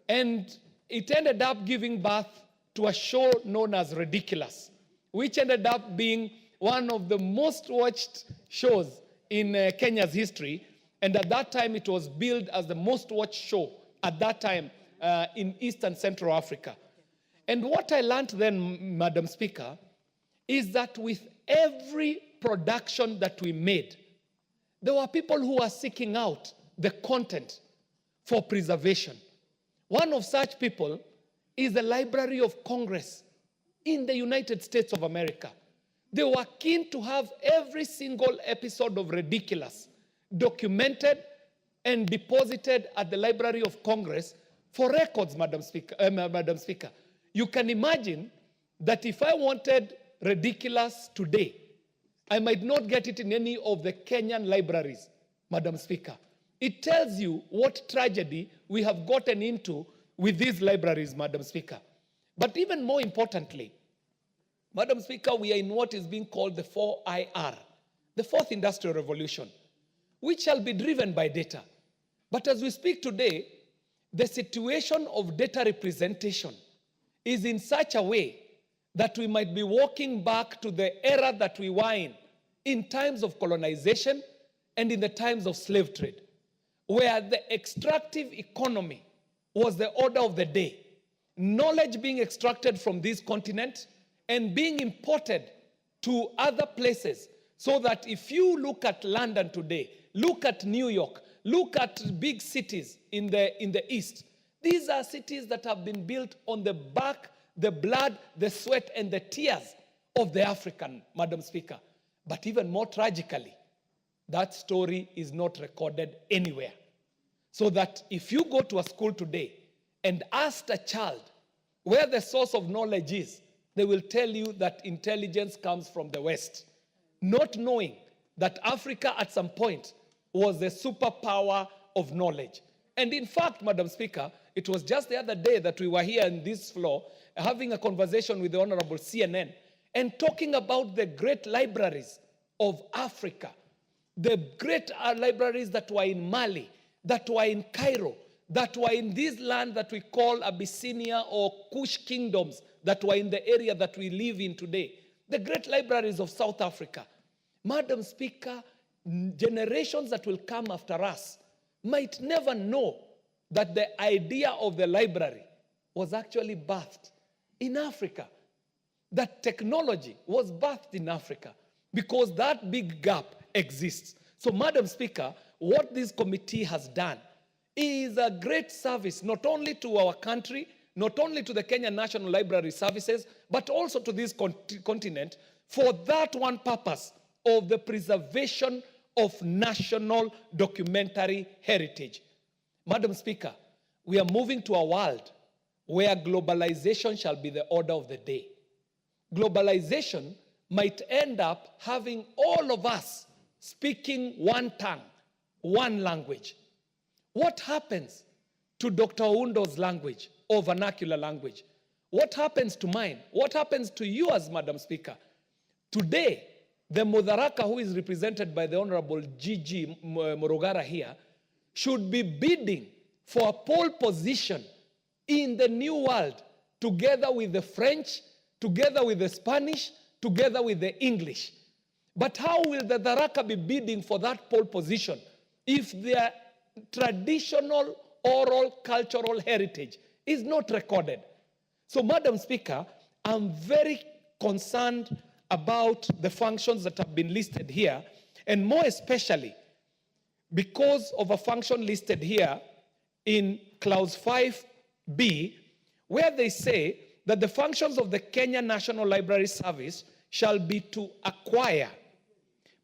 And it ended up giving birth to a show known as Ridiculous, which ended up being one of the most watched shows in Kenya's history. And at that time, it was billed as the most watched show at that time in East and Central Africa. And what I learned then, Madam Speaker, is that with every production that we made, there were people who were seeking out the content for preservation. One of such people is the Library of Congress in the United States of America. They were keen to have every single episode of Ridiculous documented and deposited at the Library of Congress for records, Madam Speaker. You can imagine that if I wanted Ridiculous today, I might not get it in any of the Kenyan libraries, Madam Speaker. It tells you what tragedy we have gotten into with these libraries, Madam Speaker. But even more importantly, Madam Speaker, we are in what is being called the 4IR, the Fourth Industrial Revolution, which shall be driven by data. But as we speak today, the situation of data representation is in such a way that we might be walking back to the era that we were in times of colonization and in the times of slave trade, where the extractive economy was the order of the day. Knowledge being extracted from this continent and being imported to other places, so that if you look at London today, look at New York, look at big cities in the East, these are cities that have been built on the back the blood, the sweat, and the tears of the African, Madam Speaker. But even more tragically, that story is not recorded anywhere. So that if you go to a school today and ask a child where the source of knowledge is, they will tell you that intelligence comes from the West, not knowing that Africa at some point was the superpower of knowledge. And in fact, Madam Speaker, it was just the other day that we were here on this floor having a conversation with the Honorable CNN and talking about the great libraries of Africa, the great libraries that were in Mali, that were in Cairo, that were in this land that we call Abyssinia or Kush kingdoms, that were in the area that we live in today, the great libraries of South Africa. Madam Speaker, generations that will come after us might never know that the idea of the library was actually birthed in Africa, that technology was birthed in Africa, because that big gap exists. So, Madam Speaker, what this committee has done is a great service, not only to our country, not only to the Kenya National Library Services, but also to this continent, for that one purpose of the preservation of national documentary heritage. Madam Speaker, we are moving to a world where globalization shall be the order of the day. Globalization might end up having all of us speaking one tongue, one language. What happens to Dr. Oundo's language or vernacular language? What happens to mine? What happens to yours, Madam Speaker? Today, the Mudaraka, who is represented by the Honorable Gigi Morogara here, should be bidding for a pole position in the new world, together with the French, together with the Spanish, together with the English. But how will the Daraka be bidding for that pole position if their traditional oral cultural heritage is not recorded? So, Madam Speaker, I'm very concerned about the functions that have been listed here, and more especially because of a function listed here in clause 5B, where they say that the functions of the Kenya National Library Service shall be to acquire,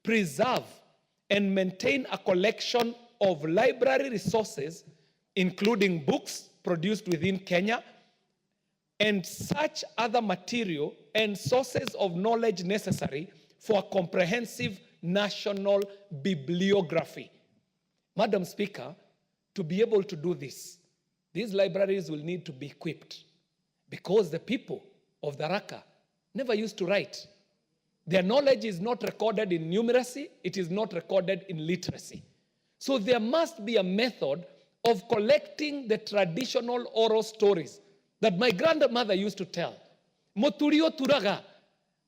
preserve, and maintain a collection of library resources, including books produced within Kenya, and such other material and sources of knowledge necessary for a comprehensive national bibliography. Madam Speaker, to be able to do this, these libraries will need to be equipped, because the people of the Raka never used to write. Their knowledge is not recorded in numeracy, it is not recorded in literacy. So there must be a method of collecting the traditional oral stories that my grandmother used to tell. Moturio turaga.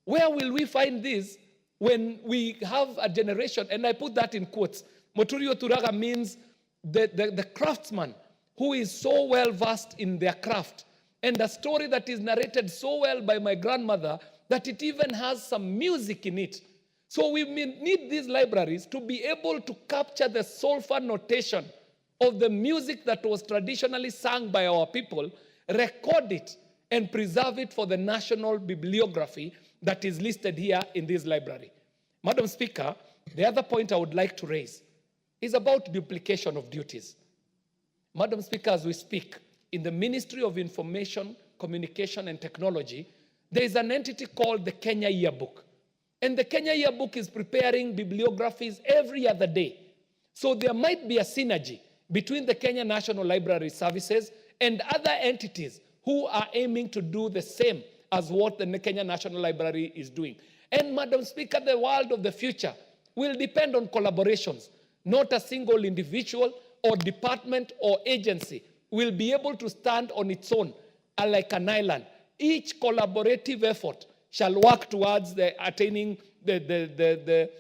Where will we find this when we have a generation, and I put that in quotes. Moturio turaga means the craftsman who is so well versed in their craft, and a story that is narrated so well by my grandmother that it even has some music in it. So we need these libraries to be able to capture the soulful notation of the music that was traditionally sung by our people, record it, and preserve it for the national bibliography that is listed here in this library. Madam Speaker, the other point I would like to raise is about duplication of duties. Madam Speaker, as we speak, in the Ministry of Information, Communication and Technology, there is an entity called the Kenya Yearbook. And the Kenya Yearbook is preparing bibliographies every other day. So there might be a synergy between the Kenya National Library Services and other entities who are aiming to do the same as what the Kenya National Library is doing. And Madam Speaker, the world of the future will depend on collaborations. Not a single individual or department or agency will be able to stand on its own like an island. Each collaborative effort shall work towards attaining the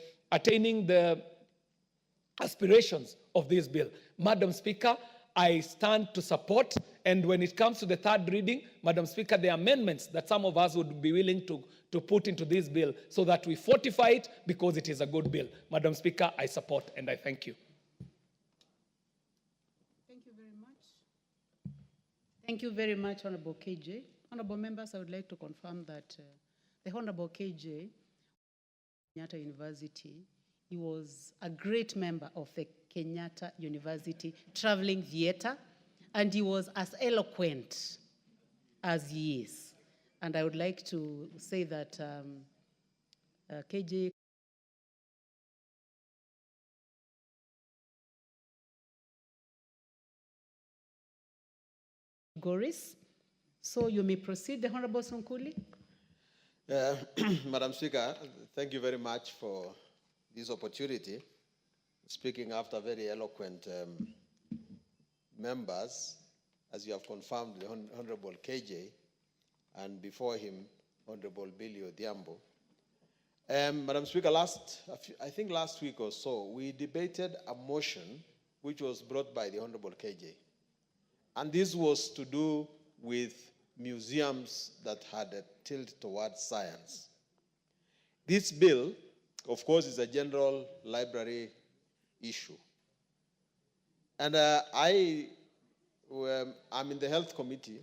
aspirations of this bill. Madam Speaker, I stand to support, and when it comes to the third reading, Madam Speaker, the amendments that some of us would be willing to put into this bill so that we fortify it, because it is a good bill. Madam Speaker, I support and I thank you. Thank you very much. Thank you very much, Honorable KJ. Honorable members, I would like to confirm that the Honorable KJ, Kenyatta University, he was a great member of the Kenyatta University Traveling Theatre, and he was as eloquent as he is. And I would like to say that KJ Goris. So you may proceed, the Honorable Sonkuli. Madam Speaker, thank you very much for this opportunity. Speaking after very eloquent members, as you have confirmed, the Honorable KJ, and before him, Honorable Billy Odhiambo. Madam Speaker, I think last week or so, we debated a motion which was brought by the Honorable KJ. And this was to do with museums that had a tilt towards science. This bill, of course, is a general library issue. And I'm in the health committee,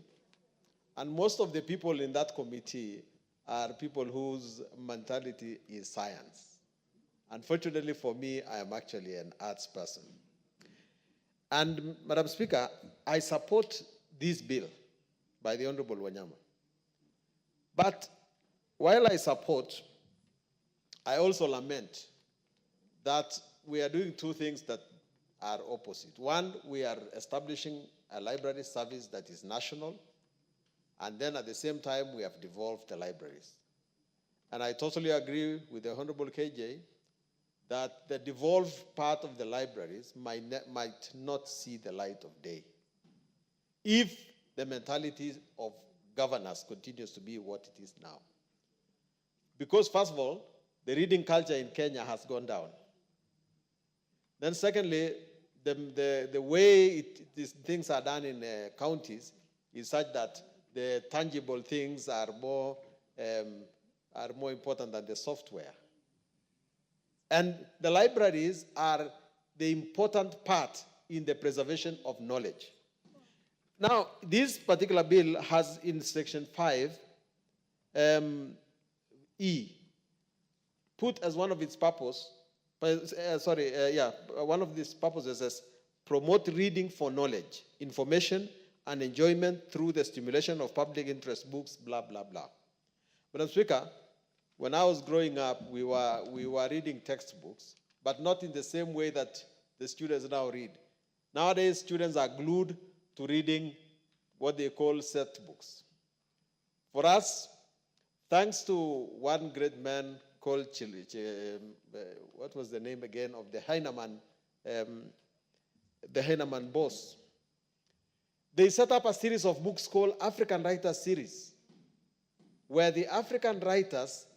and most of the people in that committee are people whose mentality is science. Unfortunately for me, I am actually an arts person. And, Madam Speaker, I support this bill by the Honorable Wanyama. But while I support, I also lament that we are doing two things that are opposite. One, we are establishing a library service that is national, and then at the same time, we have devolved the libraries. And I totally agree with the Honorable KJ that the devolved part of the libraries might not see the light of day if the mentality of governors continues to be what it is now. Because first of all, the reading culture in Kenya has gone down. Then secondly, the way things are done in counties is such that the tangible things are more important than the software. And the libraries are the important part in the preservation of knowledge. Now, this particular bill has in section 5, E, put as one of its purpose, one of these purposes as promote reading for knowledge, information, and enjoyment through the stimulation of public interest books, blah, blah, blah. Madam Speaker, when I was growing up, we were reading textbooks, but not in the same way that the students now read. Nowadays, students are glued to reading what they call set books. For us, thanks to one great man called what was the name again of the Heinemann boss, they set up a series of books called African Writers Series, where the African writers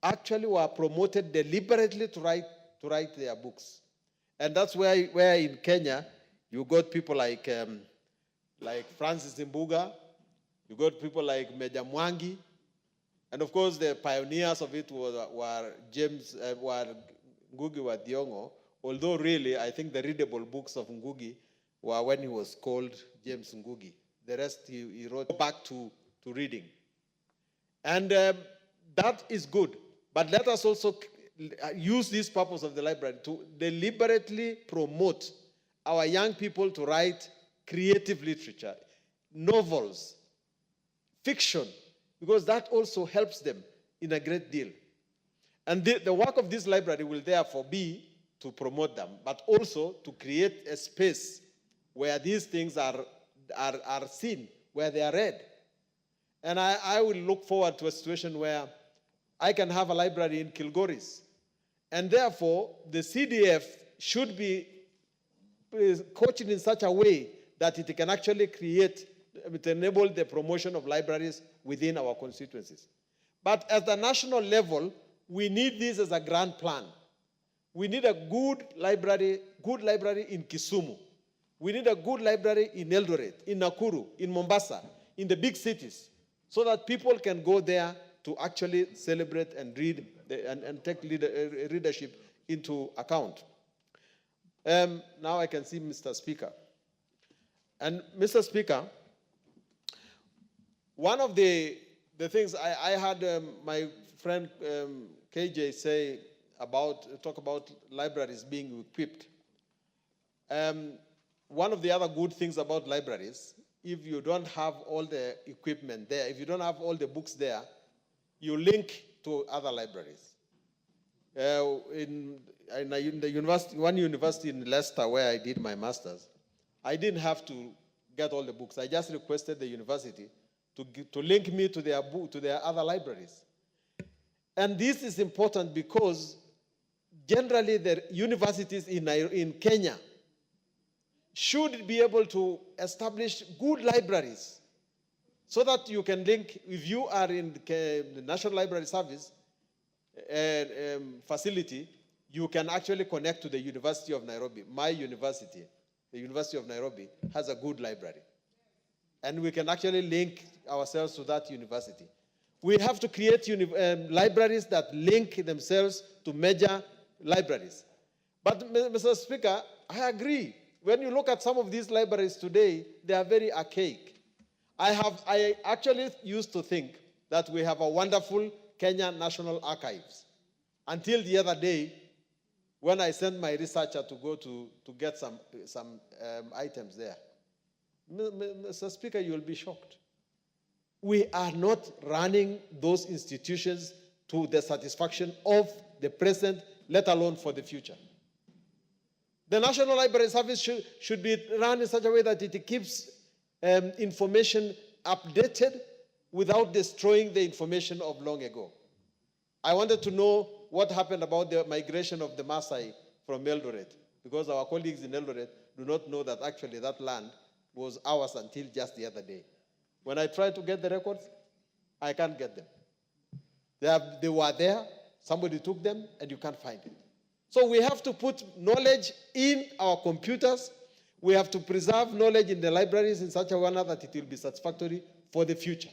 actually were promoted deliberately to write their books. And that's where in Kenya, you got people like Francis Mbuga, you got people like Meja Mwangi, and of course the pioneers of it were Ngugi wa Thiong'o, although really I think the readable books of Ngugi were when he was called James Ngugi. The rest he wrote back to reading. And that is good. But let us also use this purpose of the library to deliberately promote our young people to write creative literature, novels, fiction, because that also helps them in a great deal. And the work of this library will therefore be to promote them, but also to create a space where these things are seen, where they are read. And I will look forward to a situation where I can have a library in Kilgoris. And therefore, the CDF should be coached in such a way that it can actually enable the promotion of libraries within our constituencies. But at the national level, we need this as a grand plan. We need a good library in Kisumu. We need a good library in Eldoret, in Nakuru, in Mombasa, in the big cities, so that people can go there to actually celebrate and read and take readership into account. Now I can see Mr. Speaker. And Mr. Speaker, One of the things I had my friend KJ say talk about libraries being equipped. One of the other good things about libraries, if you don't have all the equipment there, if you don't have all the books there, you link to other libraries. In the university, one university in Leicester where I did my master's, I didn't have to get all the books. I just requested the university to link me to their other libraries. And this is important because generally the universities in Kenya should be able to establish good libraries so that you can link, if you are in the National Library Service facility, you can actually connect to the University of Nairobi. My university, the University of Nairobi, has a good library. And we can actually link ourselves to that university. We have to create libraries that link themselves to major libraries. But, Mr. Speaker, I agree. When you look at some of these libraries today, they are very archaic. I actually used to think that we have a wonderful Kenya National Archives until the other day when I sent my researcher to go to get some items there. Mr. Speaker, you will be shocked. We are not running those institutions to the satisfaction of the present, let alone for the future. The National Library Service should be run in such a way that it keeps information updated without destroying the information of long ago. I wanted to know what happened about the migration of the Maasai from Eldoret, because our colleagues in Eldoret do not know that actually that land was ours until just the other day. When I try to get the records, I can't get them. They were there, somebody took them, and you can't find it. So we have to put knowledge in our computers. We have to preserve knowledge in the libraries in such a manner that it will be satisfactory for the future.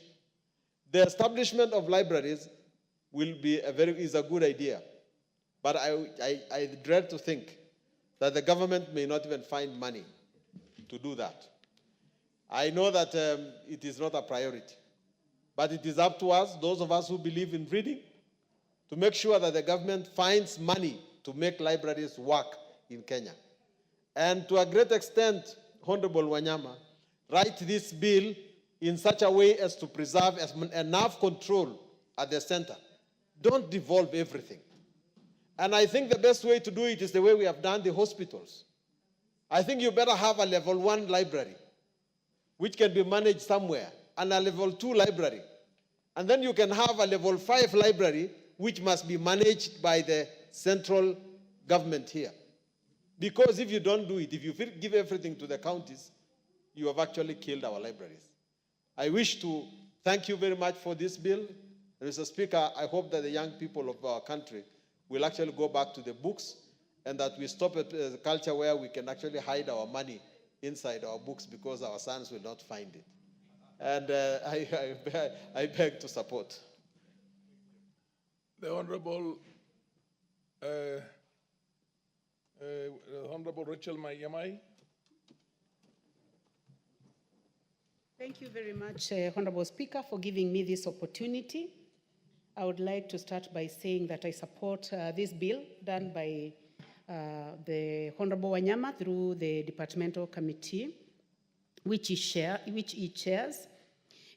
The establishment of libraries is a good idea. But I dread to think that the government may not even find money to do that. I know that it is not a priority. But it is up to us, those of us who believe in reading, to make sure that the government finds money to make libraries work in Kenya. And to a great extent, Honorable Wanyama, write this bill in such a way as to preserve enough control at the center. Don't devolve everything. And I think the best way to do it is the way we have done the hospitals. I think you better have a level 1 library, which can be managed somewhere, and a level 2 library. And then you can have a level 5 library, which must be managed by the central government here. Because if you don't do it, if you give everything to the counties, you have actually killed our libraries. I wish to thank you very much for this bill. And Mr. Speaker, I hope that the young people of our country will actually go back to the books and that we stop a culture where we can actually hide our money inside our books because our sons will not find it. And I beg to support. The Honorable Rachel Mayamai. Thank you very much, Honorable Speaker, for giving me this opportunity. I would like to start by saying that I support this bill done by the Honorable Wanyama through the departmental committee, which he chairs.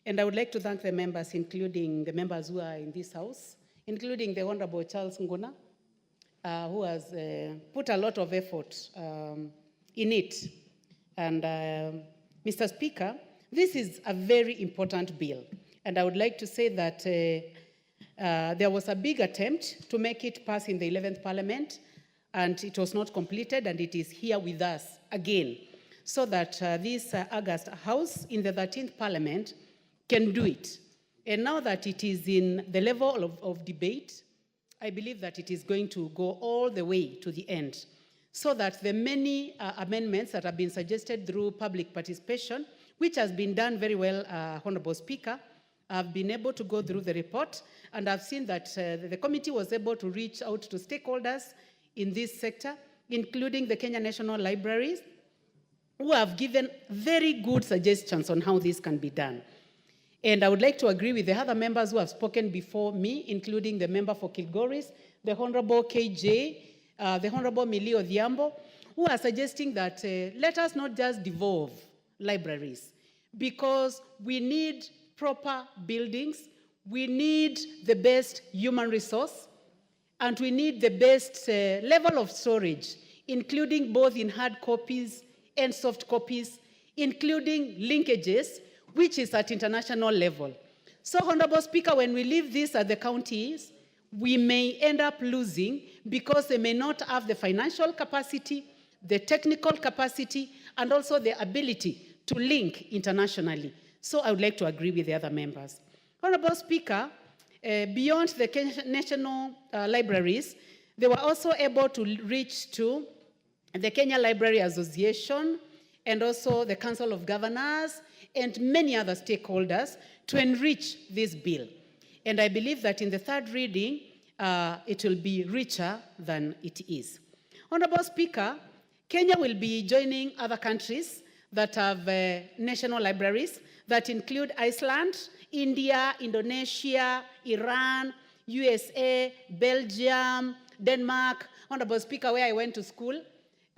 And I would like to thank the members, including the members who are in this house, including the Honorable Charles Nguna, who has put a lot of effort in it. And Mr. Speaker, this is a very important bill. And I would like to say that there was a big attempt to make it pass in the 11th Parliament, and it was not completed, and it is here with us again, so that this August House in the 13th Parliament can do it. And now that it is in the level of debate, I believe that it is going to go all the way to the end, so that the many amendments that have been suggested through public participation, which has been done very well, Honorable Speaker, I've been able to go through the report, and I've seen that the committee was able to reach out to stakeholders in this sector, including the Kenya National Libraries, who have given very good suggestions on how this can be done. And I would like to agree with the other members who have spoken before me, including the member for Kilgoris, the Honorable KJ, the Honorable Millie Odhiambo, who are suggesting that let us not just devolve libraries, because we need proper buildings, we need the best human resource, and we need the best level of storage, including both in hard copies and soft copies, including linkages, which is at international level. So, Honorable Speaker, when we leave this at the counties, we may end up losing because they may not have the financial capacity, the technical capacity, and also the ability to link internationally. So I would like to agree with the other members. Honorable Speaker, beyond the national libraries, they were also able to reach to the Kenya Library Association and also the Council of Governors and many other stakeholders to enrich this bill. And I believe that in the third reading, it will be richer than it is. Honorable Speaker, Kenya will be joining other countries that have national libraries that include Iceland, India, Indonesia, Iran, USA, Belgium, Denmark. Honorable Speaker, where I went to school.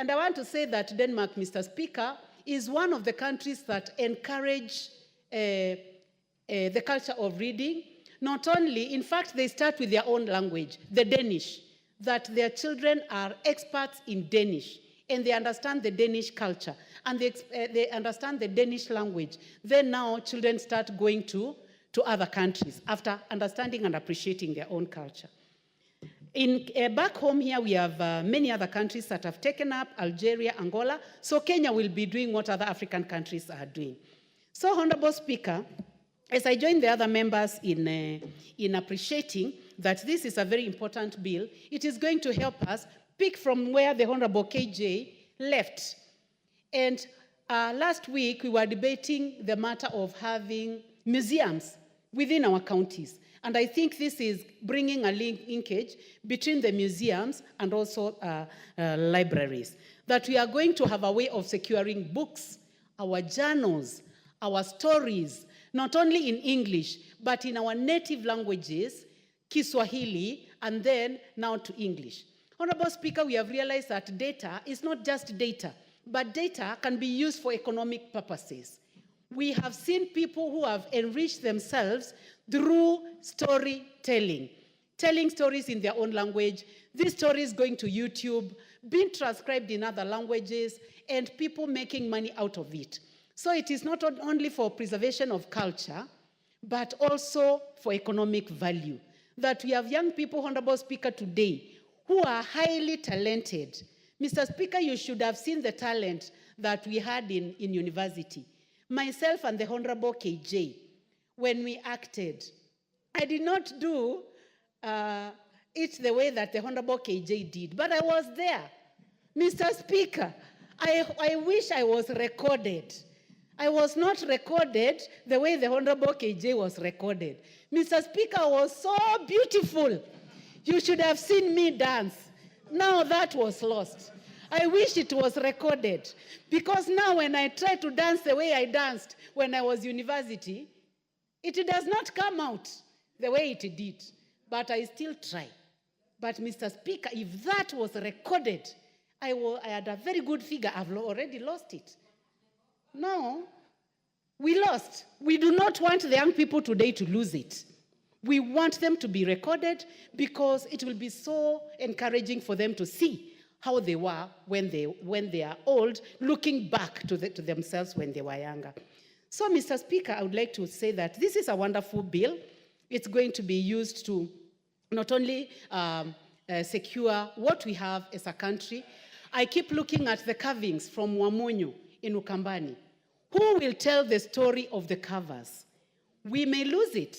And I want to say that Denmark, Mr. Speaker, is one of the countries that encourage the culture of reading. Not only, in fact, they start with their own language, the Danish, that their children are experts in Danish, and they understand the Danish culture, and they understand the Danish language. Then now children start going to other countries after understanding and appreciating their own culture. Back home here, we have many other countries that have taken up, Algeria, Angola, so Kenya will be doing what other African countries are doing. So, Honorable Speaker, as I join the other members in appreciating that this is a very important bill, it is going to help us pick from where the Honorable KJ left. And last week, we were debating the matter of having museums within our counties. And I think this is bringing a linkage between the museums and also libraries. That we are going to have a way of securing books, our journals, our stories, not only in English, but in our native languages, Kiswahili, and then now to English. Honorable Speaker, we have realized that data is not just data, but data can be used for economic purposes. We have seen people who have enriched themselves through storytelling, telling stories in their own language, these stories going to YouTube, being transcribed in other languages, and people making money out of it. So it is not only for preservation of culture, but also for economic value. That we have young people, Honorable Speaker, today, who are highly talented. Mr. Speaker, you should have seen the talent that we had in university. Myself and the Honorable KJ, when we acted, I did not do it the way that the Honorable KJ did, but I was there. Mr. Speaker, I wish I was recorded. I was not recorded the way the Honorable KJ was recorded. Mr. Speaker, was so beautiful. You should have seen me dance. Now that was lost. I wish it was recorded, because now when I try to dance the way I danced when I was university, it does not come out the way it did, but I still try. But Mr. Speaker, if that was recorded, I had a very good figure. I've already lost it. No, we lost. We do not want the young people today to lose it. We want them to be recorded because it will be so encouraging for them to see how they were when they are old, looking back to themselves when they were younger. So, Mr. Speaker, I would like to say that this is a wonderful bill. It's going to be used to not only secure what we have as a country. I keep looking at the carvings from Wamonyo in Ukambani. Who will tell the story of the carvers? We may lose it.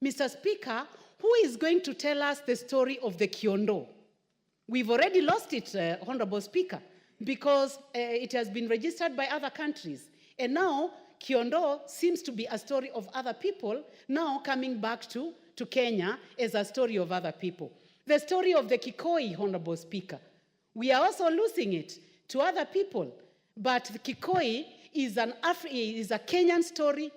Mr. Speaker, who is going to tell us the story of the Kiondo? We've already lost it, Honorable Speaker, because it has been registered by other countries. And now, Kiondo seems to be a story of other people, now coming back to Kenya as a story of other people. The story of the Kikoi, Honorable Speaker, we are also losing it to other people. But the Kikoi is a Kenyan story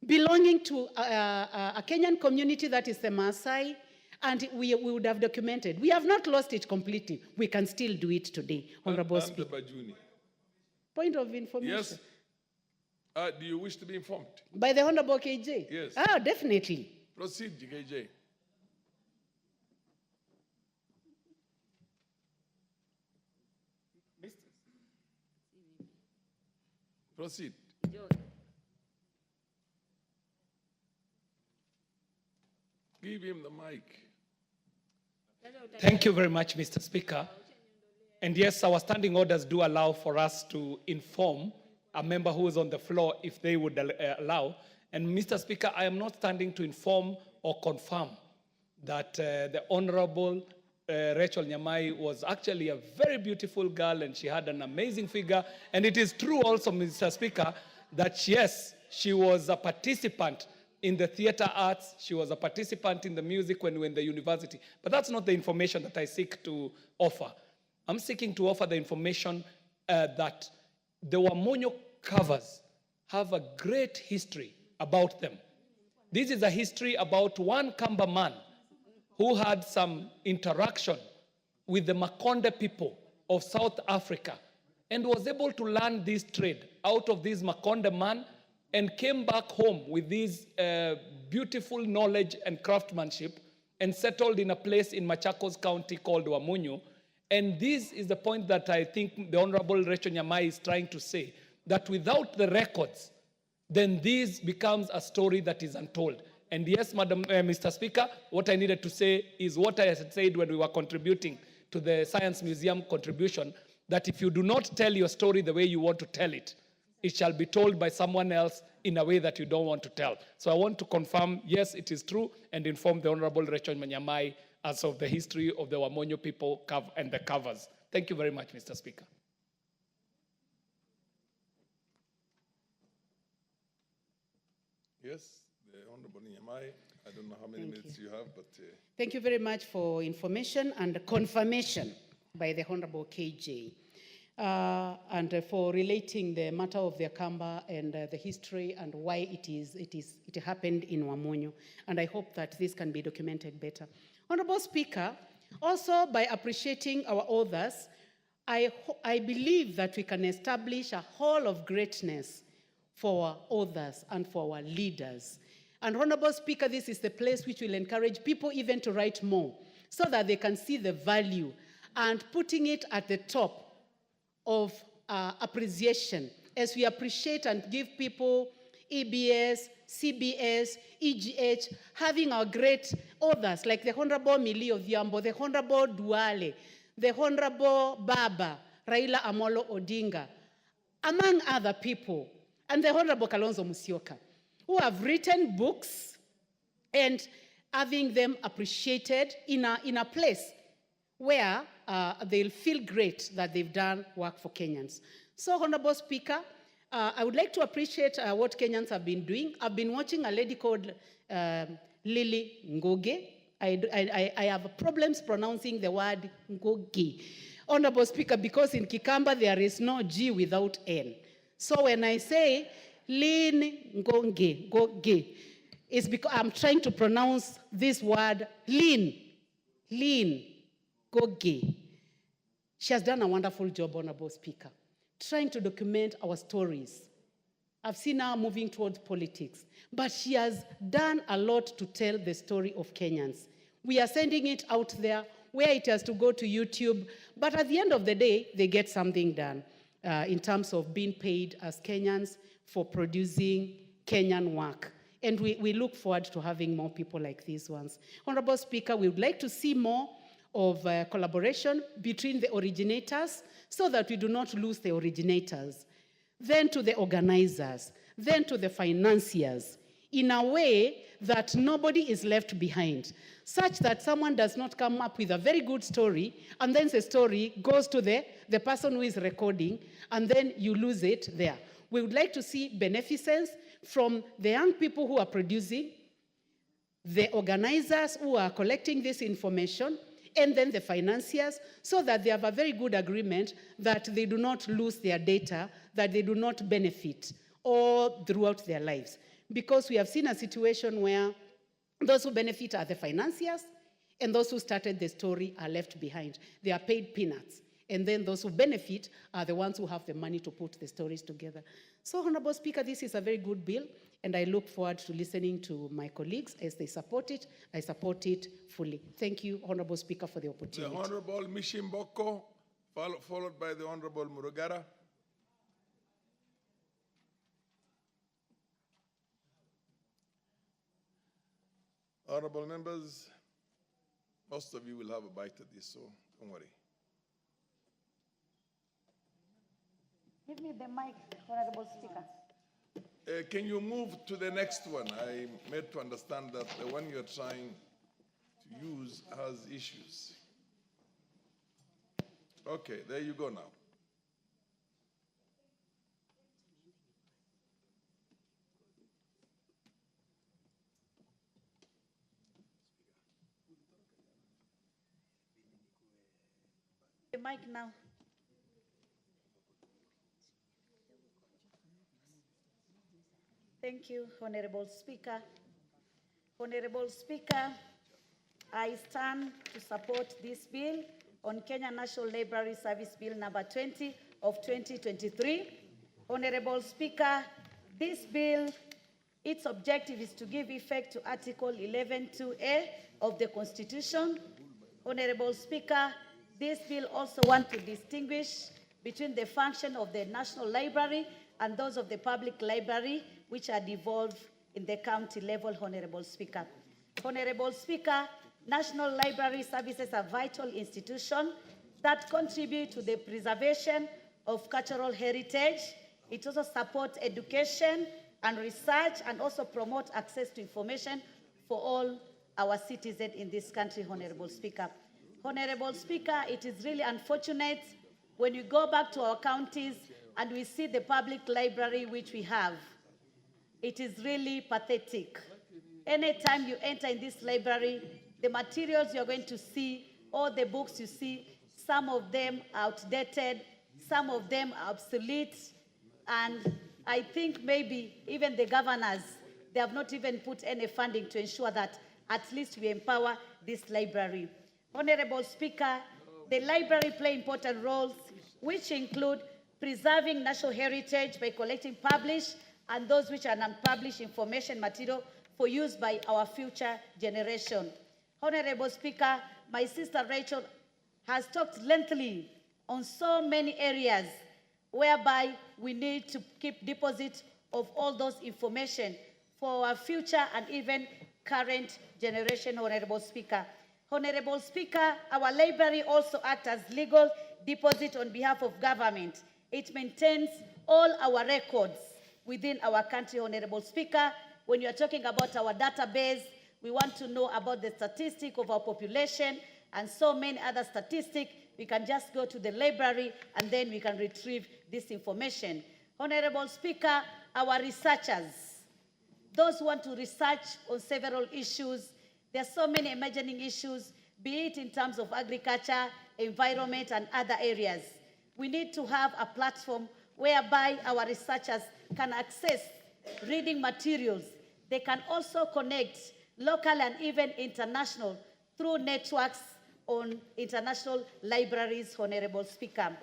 belonging to a Kenyan community that is the Maasai, and we would have documented. We have not lost it completely. We can still do it today, Honorable And the Speaker. Bajuni. Point of information. Yes. Do you wish to be informed? By the Honorable KJ? Yes. Ah, definitely. Proceed, KJ. Proceed. Give him the mic. Thank you very much, Mr. Speaker. And yes, our standing orders do allow for us to inform a member who is on the floor if they would allow. And Mr. Speaker, I am not standing to inform or confirm that the Honorable Rachel Nyamai was actually a very beautiful girl and she had an amazing figure. And it is true also, Mr. Speaker, that yes, she was a participant in the theater arts. She was a participant in the music when we were in the university. But that's not the information that I seek to offer. I'm seeking to offer the information that the Wamonyo covers have a great history about them. This is a history about one Kamba man who had some interaction with the Makonde people of South Africa and was able to learn this trade out of this Makonde man and came back home with this beautiful knowledge and craftsmanship and settled in a place in Machakos County called Wamunyu. And this is the point that I think the Honorable Rachel Nyamai is trying to say, that without the records, then this becomes a story that is untold. And yes, Mr. Speaker, what I needed to say is what I had said when we were contributing to the Science Museum contribution, that if you do not tell your story the way you want to tell it, it shall be told by someone else in a way that you don't want to tell. So I want to confirm, yes, it is true, and inform the Honorable Rachel Nyamai as of the history of the Wamonyo people and the covers. Thank you very much, Mr. Speaker. Yes, the Honorable Nyamai. I don't know how many minutes you have, but... Thank you very much for information and confirmation by the Honorable KJ. And for relating the matter of the Akamba and the history and why it happened in Wamonyo. And I hope that this can be documented better. Honorable Speaker, also by appreciating our authors, I believe that we can establish a hall of greatness for our authors and for our leaders. And Honorable Speaker, this is the place which will encourage people even to write more so that they can see the value, and putting it at the top of appreciation as we appreciate and give people EBS, CBS, EGH, having our great authors like the Honorable Millie Odhiambo, the Honorable Duale, the Honorable Baba, Raila Amolo Odinga, among other people, and the Honorable Kalonzo Musyoka, who have written books and having them appreciated in a place where they'll feel great that they've done work for Kenyans. So, Honorable Speaker, I would like to appreciate what Kenyans have been doing. I've been watching a lady called Lily Ngoge. I have problems pronouncing the word Ngoge. Honorable Speaker, because in Kikamba there is no G without N. So when I say Lin Ngoge, Ngoge, it's because I'm trying to pronounce this word Lin. Goge. She has done a wonderful job, Honorable Speaker, trying to document our stories. I've seen her moving towards politics, but she has done a lot to tell the story of Kenyans. We are sending it out there where it has to go to YouTube, but at the end of the day, they get something done in terms of being paid as Kenyans for producing Kenyan work. And we look forward to having more people like these ones. Honorable Speaker, we would like to see more of collaboration between the originators so that we do not lose the originators, then to the organizers, then to the financiers, in a way that nobody is left behind, such that someone does not come up with a very good story, and then the story goes to the person who is recording, and then you lose it there. We would like to see beneficence from the young people who are producing, the organizers who are collecting this information, and then the financiers, so that they have a very good agreement that they do not lose their data, that they do not benefit all throughout their lives. because we have seen a situation where those who benefit are the financiers, and those who started the story are left behind. They are paid peanuts. And then those who benefit are the ones who have the money to put the stories together. So, Honorable Speaker, this is a very good bill, and I look forward to listening to my colleagues as they support it. I support it fully. Thank you, Honorable Speaker, for the opportunity. The Honorable Mishimboko, followed by the Honorable Murugara. Honorable members, most of you will have a bite at this, so don't worry. Give me the mic, Honorable Speaker. Can you move to the next one? I made to understand that the one you're trying to use has issues. Okay, there you go now. The mic now. Thank you, Honorable Speaker. Honorable Speaker, I stand to support this bill on Kenya National Library Service Bill number 20 of 2023. Honorable Speaker, this bill, its objective is to give effect to Article 11(2)(a) of the Constitution. Honorable Speaker, this bill also wants to distinguish between the function of the National Library and those of the public library, which are devolved in the county level, Honorable Speaker. Honorable Speaker, National Library services are vital institutions that contribute to the preservation of cultural heritage. It also supports education and research and also promotes access to information for all our citizens in this country, Honorable Speaker. Honorable Speaker, it is really unfortunate when you go back to our counties and we see the public library which we have. It is really pathetic. Anytime you enter in this library, the materials you're going to see, all the books you see, some of them are outdated, some of them are obsolete, and I think maybe even the governors, they have not even put any funding to ensure that at least we empower this library. Honorable Speaker, the library play important roles, which include preserving national heritage by collecting published and those which are unpublished information material for use by our future generation. Honorable Speaker, my sister Rachel has talked lengthily on so many areas whereby we need to keep deposit of all those information for our future and even current generation, Honorable Speaker. Honorable Speaker, our library also acts as legal deposit on behalf of government. It maintains all our records within our country, Honorable Speaker. When you are talking about our database, we want to know about the statistic of our population and so many other statistics. We can just go to the library and then we can retrieve this information. Honorable Speaker, our researchers, those who want to research on several issues, there are so many emerging issues, be it in terms of agriculture, environment, and other areas. We need to have a platform whereby our researchers can access reading materials. They can also connect local and even international through networks on international libraries, Honorable Speaker.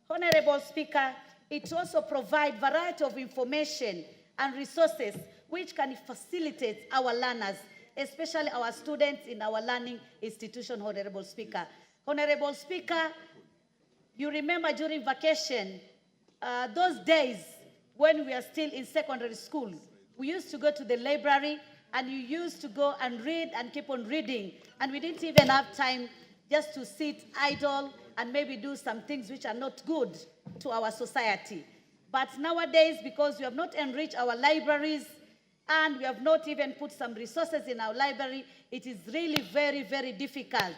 Honorable Speaker, it also provides a variety of information and resources which can facilitate our learners, especially our students in our learning institution, Honorable Speaker. Honorable Speaker, you remember during vacation, those days when we are still in secondary school, we used to go to the library and you used to go and read and keep on reading. And we didn't even have time just to sit idle and maybe do some things which are not good to our society. But nowadays, because we have not enriched our libraries and we have not even put some resources in our library, it is really very, very difficult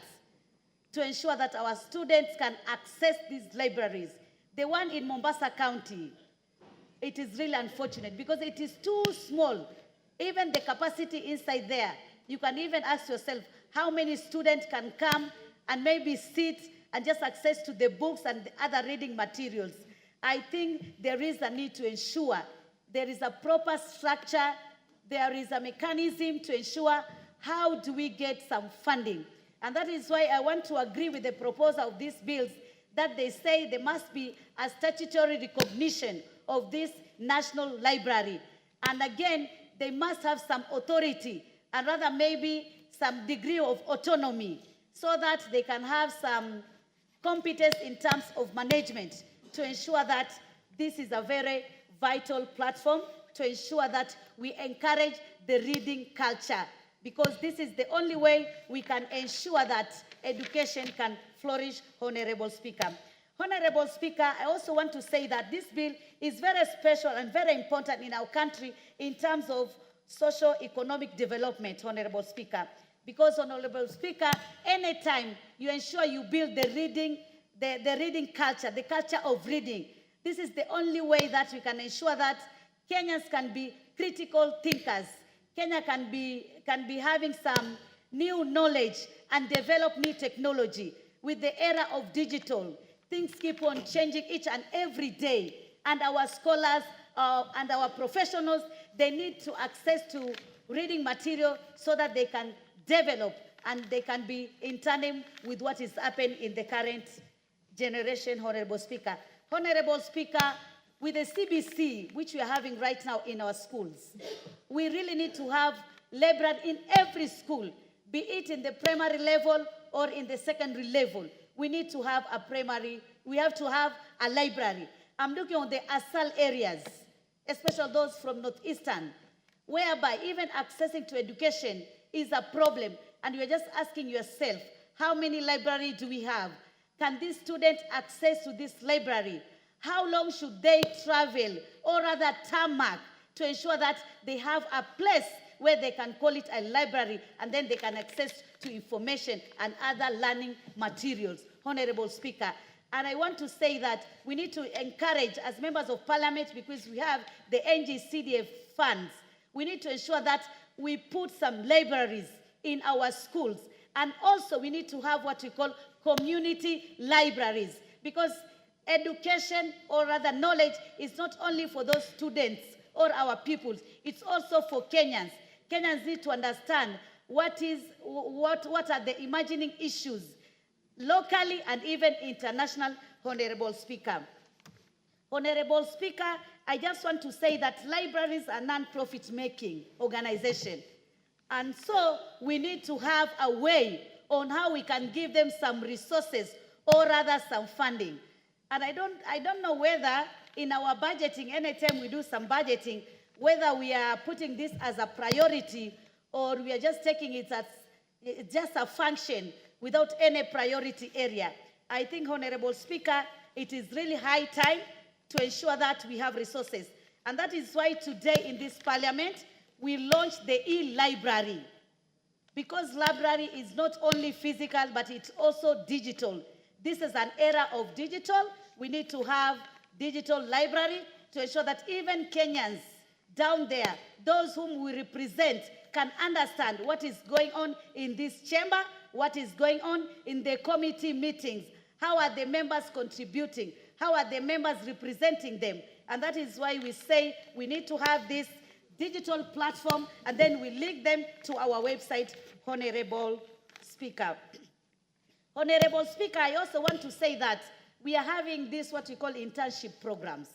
to ensure that our students can access these libraries. The one in Mombasa County, it is really unfortunate because it is too small. Even the capacity inside there, you can even ask yourself how many students can come and maybe sit and just access to the books and the other reading materials. I think there is a need to ensure there is a proper structure there is a mechanism to ensure how do we get some funding. And that is why I want to agree with the proposer of these bills that they say there must be a statutory recognition of this national library. And again, they must have some authority and rather maybe some degree of autonomy so that they can have some competence in terms of management to ensure that this is a very vital platform to ensure that we encourage the reading culture, because this is the only way we can ensure that education can flourish, Honorable Speaker. Honorable Speaker, I also want to say that this bill is very special and very important in our country in terms of socio-economic development, Honorable Speaker. Because, Honorable Speaker, anytime you ensure you build the reading culture, the culture of reading, this is the only way that we can ensure that Kenyans can be critical thinkers. Kenya can be having some new knowledge and develop new technology. With the era of digital, things keep on changing each and every day. And our scholars and our professionals, they need to access to reading material so that they can develop and they can be in tandem with what is happening in the current generation, Honorable Speaker. Honorable Speaker, with the CBC, which we are having right now in our schools, we really need to have library in every school, be it in the primary level or in the secondary level. We need to have we have to have a library. I'm looking on the ASAL areas, especially those from Northeastern, whereby even accessing to education is a problem. And you're just asking yourself, how many libraries do we have? Can these students access to this library? How long should they travel, or rather tarmac, to ensure that they have a place where they can call it a library and then they can access to information and other learning materials, Honorable Speaker. And I want to say that we need to encourage, as members of parliament, because we have the NGCDF funds, we need to ensure that we put some libraries in our schools. And also we need to have what we call community libraries, because education, or rather knowledge, is not only for those students or our pupils, it's also for Kenyans. Kenyans need to understand what are the emerging issues locally and even international, Honorable Speaker. Honorable Speaker, I just want to say that libraries are non-profit making organization. And so we need to have a way on how we can give them some resources, or rather some funding. And I don't know whether in our budgeting, anytime we do some budgeting, whether we are putting this as a priority or we are just taking it as just a function without any priority area. I think, Honorable Speaker, it is really high time to ensure that we have resources. And that is why today in this parliament, we launched the e-library. Because library is not only physical, but it's also digital. This is an era of digital. We need to have digital library to ensure that even Kenyans down there, those whom we represent, can understand what is going on in this chamber, what is going on in the committee meetings, how are the members contributing, how are the members representing them. And that is why we say we need to have this digital platform, and then we link them to our website, Honorable Speaker. Honorable Speaker, I also want to say that we are having this, what we call internship programs.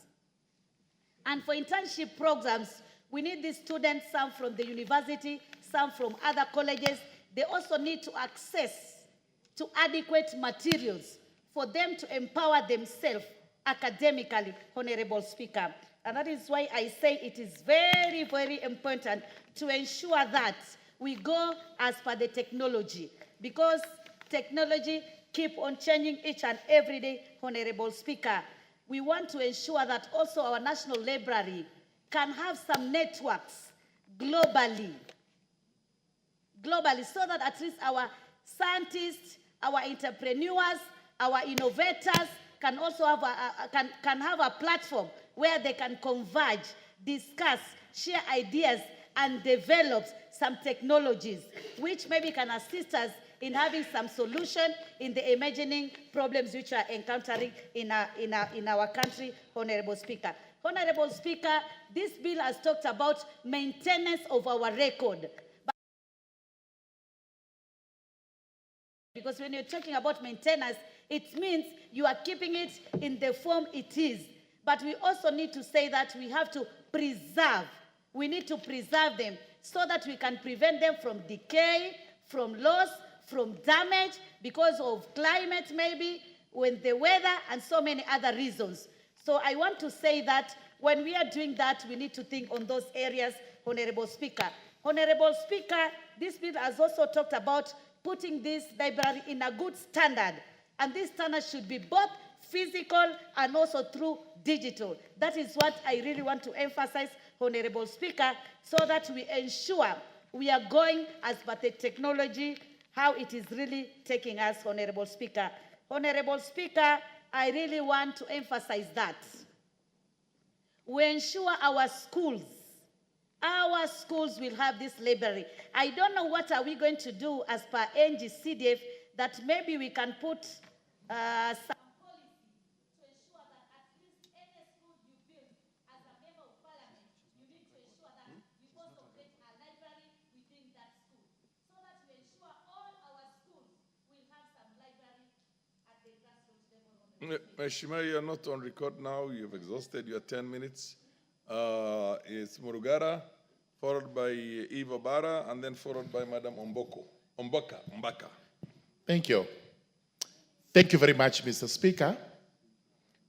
And for internship programs, we need these students, some from the university, some from other colleges. They also need to access to adequate materials for them to empower themselves academically, Honorable Speaker. And that is why I say it is very, very important to ensure that we go as per the technology, because technology keep on changing each and every day, Honorable Speaker. We want to ensure that also our National Library can have some networks globally, so that at least our scientists, our entrepreneurs, our innovators can also have a platform where they can converge, discuss, share ideas, and develop some technologies which maybe can assist us in having some solution in the emerging problems which we are encountering in our country, Honorable Speaker. Honorable Speaker, this bill has talked about maintenance of our record. Because when you're talking about maintenance, it means you are keeping it in the form it is. But we also need to say that we have to preserve. We need to preserve them so that we can prevent them from decay, from loss, from damage, because of climate maybe, when the weather, and so many other reasons. So I want to say that when we are doing that, we need to think on those areas, Honorable Speaker. Honorable Speaker, this bill has also talked about putting this library in a good standard. And this standard should be both physical and also through digital. That is what I really want to emphasize, Honorable Speaker, so that we ensure we are going as per the technology, how it is really taking us, Honorable Speaker. Honorable Speaker, I really want to emphasize that we ensure our schools will have this library. I don't know what are we going to do as per NGCDF, that maybe we can put some policy to ensure that at least any school you build as a member of parliament, you need to ensure that you also get a library within that school, so that we ensure all our schools will have some library at the grassroots level. Mheshimiwa, you are not on record now. You've exhausted your 10 minutes. It's Murugara, followed by Eva Bara, and then followed by Madam Ombaka. Thank you. Thank you very much, Mr. Speaker.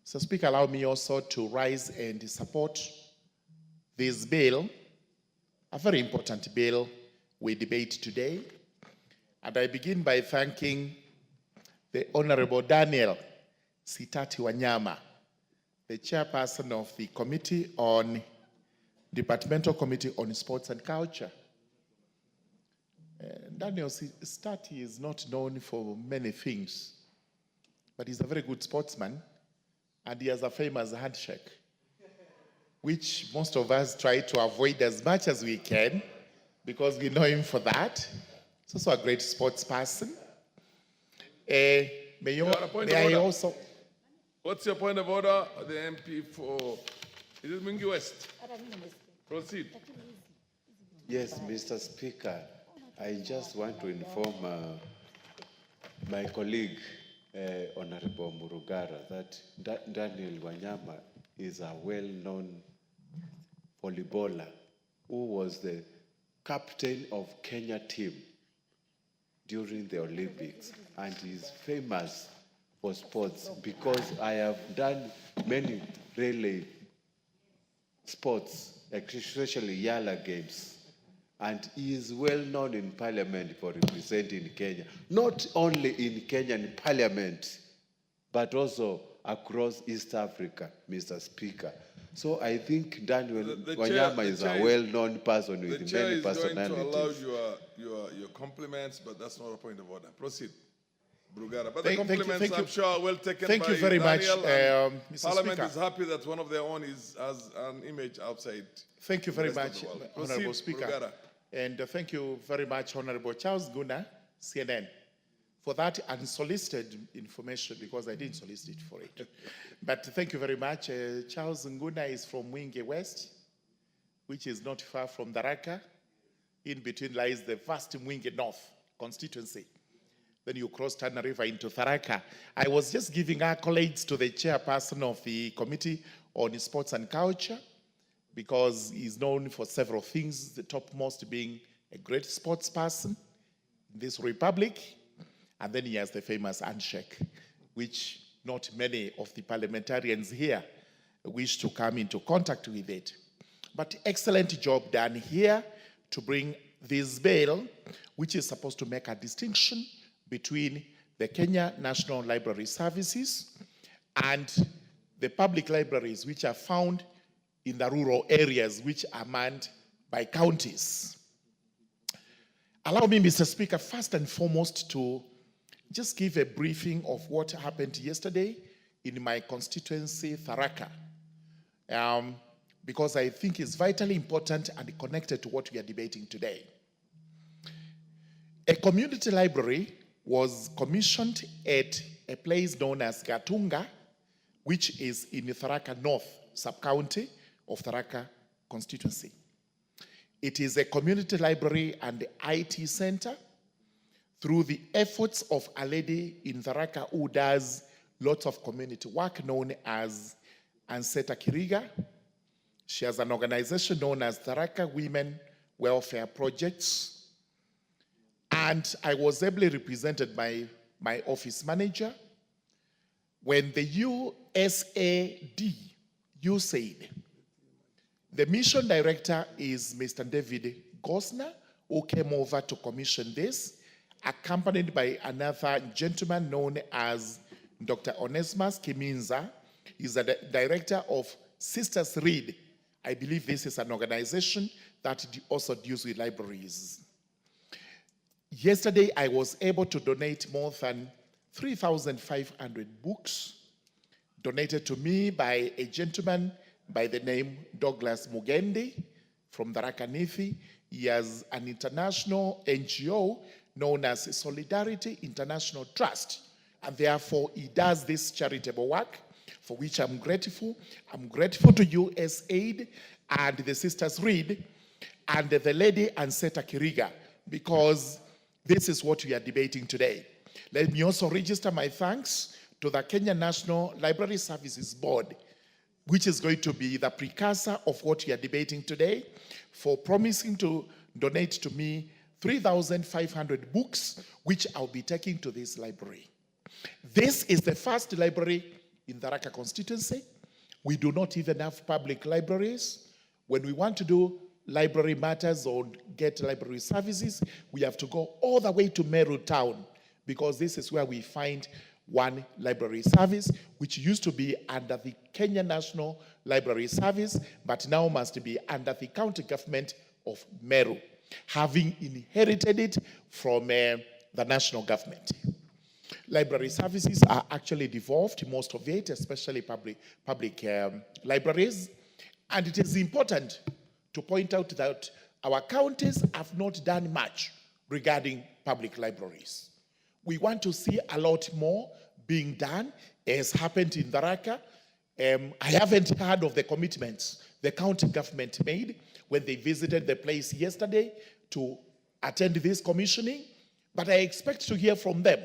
Mr. Speaker, allow me also to rise and support this bill, a very important bill we debate today. And I begin by thanking the Honorable Daniel Sitati Wanyama, the chairperson of the Departmental Committee on Sports and Culture. Daniel Sitati is not known for many things, but he's a very good sportsman, and he has a famous handshake, which most of us try to avoid as much as we can, because we know him for that. He's also a great sports person. What's your point of order? The MP for, is it Mingi West? Proceed. Yes, Mr. Speaker, I just want to inform my colleague, Honorable Murugara, that Daniel Wanyama is a well-known volleyballer who was the captain of Kenya team during the Olympics, and is famous for sports, because I have done many relay sports, especially Yala games, and he is well known in Parliament for representing Kenya, not only in Kenyan Parliament, but also across East Africa, Mr. Speaker. So I think Daniel Wanyama is a well-known person with many personalities. The chair is going to allow your compliments, but that's not a point of order. Proceed. Brugara. But the compliments, I'm sure, are well taken by Daniel. Thank you very much, Mr. Parliament Speaker. is happy that one of their own has an image outside. Thank you very much, Proceed, Honorable Speaker. Brugara. And thank you very much, Honorable Charles Guna, CNN, for that unsolicited information, because I didn't solicit for it. But thank you very much. Charles Nguna is from Mwingi West, which is not far from Tharaka. In between lies the vast Mwingi North constituency. Then you cross Tana River into Tharaka. I was just giving accolades to the chairperson of the Committee on Sports and Culture, because he's known for several things, the topmost being a great sports person in this republic. And then he has the famous handshake, which not many of the parliamentarians here wish to come into contact with it. But excellent job done here to bring this bill, which is supposed to make a distinction between the Kenya National Library Services and the public libraries, which are found in the rural areas, which are manned by counties. Allow me, Mr. Speaker, first and foremost to just give a briefing of what happened yesterday in my constituency, Tharaka, because I think it's vitally important and connected to what we are debating today. A community library was commissioned at a place known as Gatunga, which is in Tharaka North sub-county of Tharaka constituency. It is a community library and IT center through the efforts of a lady in Tharaka who does lots of community work known as Anseta Kiriga. She has an organization known as Tharaka Women Welfare Projects. And I was ably represented by my office manager when the USAID, the mission director is Mr. David Gosner, who came over to commission this, accompanied by another gentleman known as Dr. Onesmus Kiminza. He's the director of Sisters Read. I believe this is an organization that also deals with libraries. Yesterday, I was able to donate more than 3,500 books donated to me by a gentleman by the name Douglas Mugendi from Tharaka Nithi. He has an international NGO known as Solidarity International Trust, and therefore he does this charitable work for which I'm grateful. I'm grateful to USAID and the Sisters Read and the lady Anseta Kiriga, because this is what we are debating today. Let me also register my thanks to the Kenya National Library Services Board, which is going to be the precursor of what we are debating today, for promising to donate to me 3,500 books, which I'll be taking to this library. This is the first library in the Tharaka constituency. We do not even have public libraries. When we want to do library matters or get library services, we have to go all the way to Meru town, because this is where we find one library service, which used to be under the Kenya National Library Service, but now must be under the county government of Meru, having inherited it from the national government. Library services are actually devolved, most of it, especially public libraries. And it is important to point out that our counties have not done much regarding public libraries. We want to see a lot more being done, as happened in Tharaka. I haven't heard of the commitments the county government made when they visited the place yesterday to attend this commissioning, but I expect to hear from them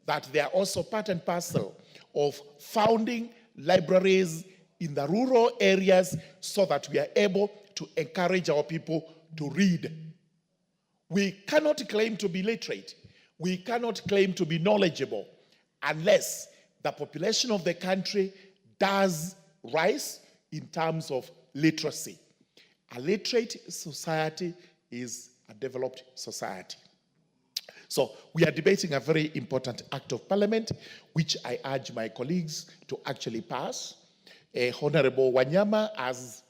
that they are also part and parcel of founding libraries in the rural areas so that we are able to encourage our people to read. We cannot claim to be literate. We cannot claim to be knowledgeable unless the population of the country does rise in terms of literacy. A literate society is a developed society. So we are debating a very important act of parliament, which I urge my colleagues to actually pass. Honorable Wanyama has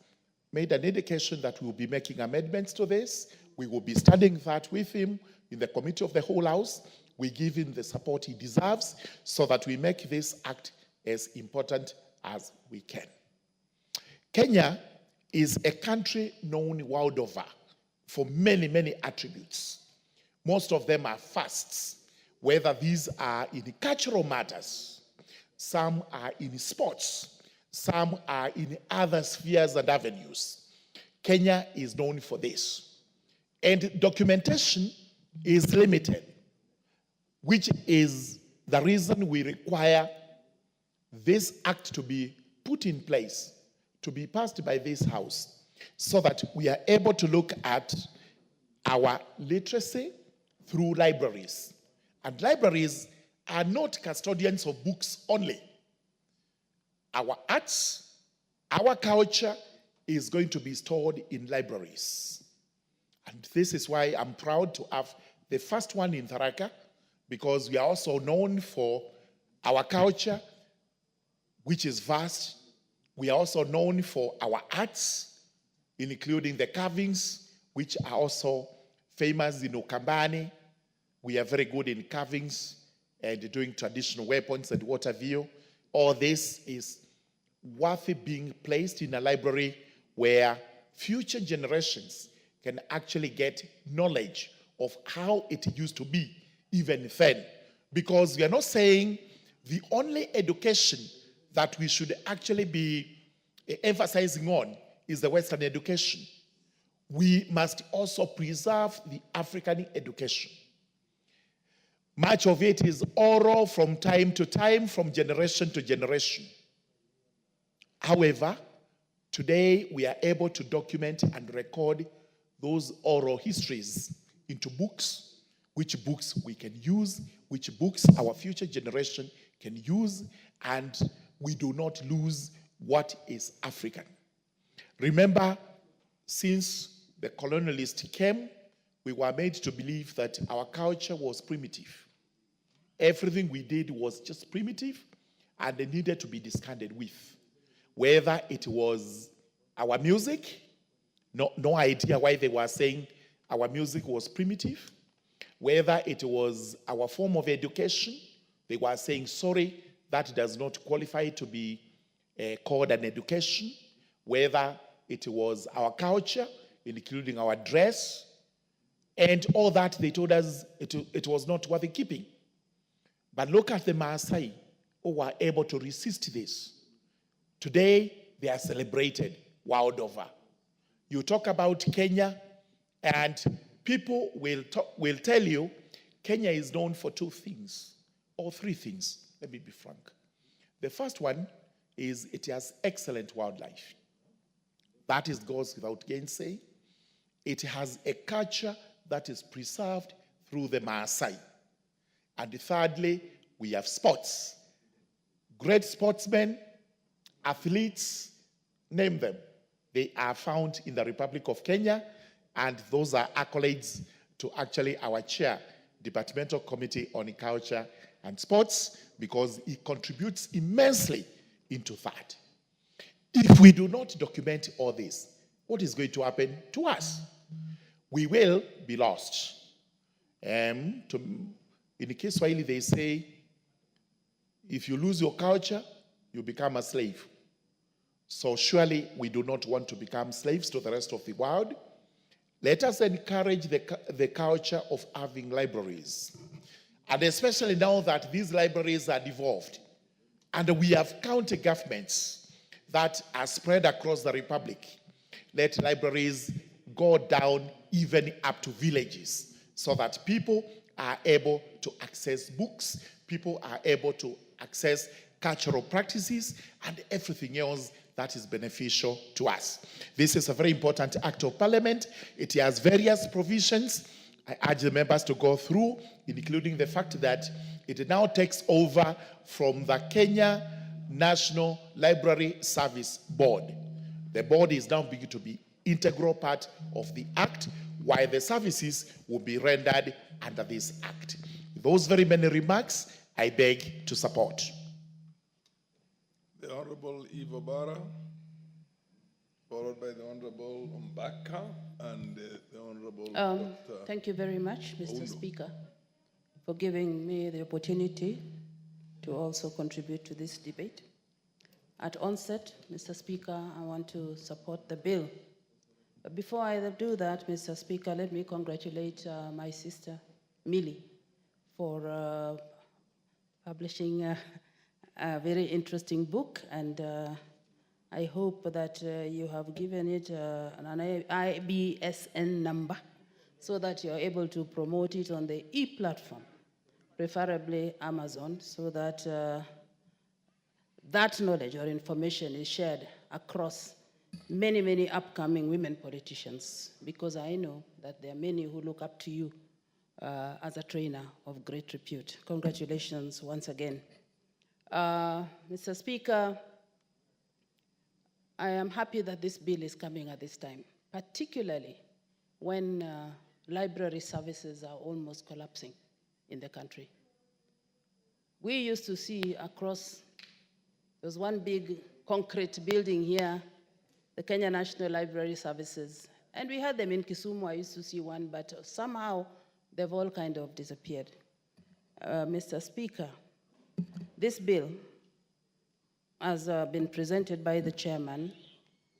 made an indication that we will be making amendments to this. We will be studying that with him in the committee of the whole house. We give him the support he deserves so that we make this act as important as we can. Kenya is a country known world over for many, many attributes. Most of them are firsts, whether these are in cultural matters, some are in sports, some are in other spheres and avenues. Kenya is known for this. And documentation is limited, which is the reason we require this act to be put in place, to be passed by this house, so that we are able to look at our literacy through libraries. And libraries are not custodians of books only. Our arts, our culture is going to be stored in libraries. And this is why I'm proud to have the first one in Tharaka, because we are also known for our culture, which is vast. We are also known for our arts, including the carvings, which are also famous in Ukambani. We are very good in carvings and doing traditional weapons and what have you. All this is worthy being placed in a library where future generations can actually get knowledge of how it used to be even then. Because we are not saying the only education that we should actually be emphasizing on is the Western education. We must also preserve the African education. Much of it is oral from time to time, from generation to generation. However, today we are able to document and record those oral histories into books, which books we can use, which books our future generation can use, and we do not lose what is African. Remember, since the colonialists came, we were made to believe that our culture was primitive. Everything we did was just primitive, and they needed to be discarded with. Whether it was our music, no idea why they were saying our music was primitive. Whether it was our form of education, they were saying, sorry, that does not qualify to be called an education. Whether it was our culture, including our dress, and all that, they told us it was not worth keeping. But look at the Maasai who were able to resist this. Today, they are celebrated world over. You talk about Kenya, and people will tell you Kenya is known for two things, or three things. Let me be frank. The first one is it has excellent wildlife. That goes without gainsay. It has a culture that is preserved through the Maasai. And thirdly, we have sports. Great sportsmen, athletes, name them. They are found in the Republic of Kenya, and those are accolades to actually our chair, Departmental Committee on Culture and Sports, because it contributes immensely into that. If we do not document all this, what is going to happen to us? We will be lost. In Kiswahili, they say, if you lose your culture, you become a slave. So surely we do not want to become slaves to the rest of the world. Let us encourage the culture of having libraries. And especially now that these libraries are devolved, and we have county governments that are spread across the Republic, let libraries go down even up to villages so that people are able to access books, people are able to access cultural practices, and everything else that is beneficial to us. This is a very important act of parliament. It has various provisions. I urge the members to go through, including the fact that it now takes over from the Kenya National Library Service Board. The board is now beginning to be integral part of the act, while the services will be rendered under this act. With those very many remarks, I beg to support. The Honorable Eva Barra, followed by the Honorable Mbaka and the Honorable Dr. Thank you very much, Mr. Speaker, for giving me the opportunity to also contribute to this debate. At onset, Mr. Speaker, I want to support the bill. But before I do that, Mr. Speaker, let me congratulate my sister, Millie, for publishing a very interesting book, and I hope that you have given it an IBSN number so that you're able to promote it on the e-platform, preferably Amazon, so that that knowledge or information is shared across many, many upcoming women politicians, because I know that there are many who look up to you as a trainer of great repute. Congratulations once again. Mr. Speaker, I am happy that this bill is coming at this time, particularly when library services are almost collapsing in the country. We used to see across, there's one big concrete building here, the Kenya National Library Services, and we had them in Kisumu. I used to see one, but somehow they've all kind of disappeared. Mr. Speaker, this bill, as been presented by the chairman,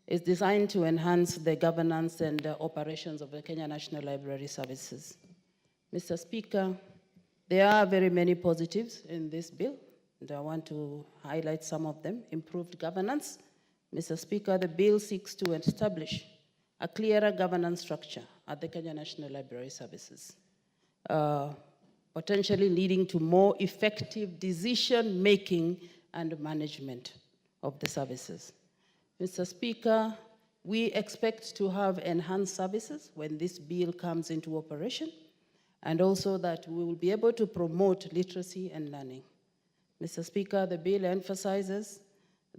is designed to enhance the governance and operations of the Kenya National Library Services. Mr. Speaker, there are very many positives in this bill, and I want to highlight some of them. Improved governance, Mr. Speaker, the bill seeks to establish a clearer governance structure at the Kenya National Library Services, potentially leading to more effective decision-making and management of the services. Mr. Speaker, we expect to have enhanced services when this bill comes into operation, and also that we will be able to promote literacy and learning. Mr. Speaker, the bill emphasizes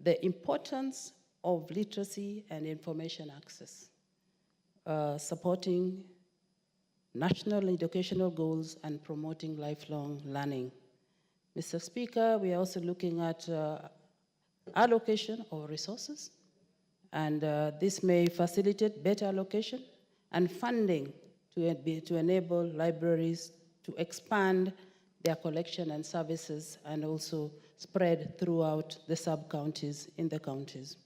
the importance of literacy and information access, supporting national educational goals and promoting lifelong learning. Mr. Speaker, we are also looking at allocation of resources, and this may facilitate better allocation and funding to enable libraries to expand their collection and services and also spread throughout the sub-counties in the counties.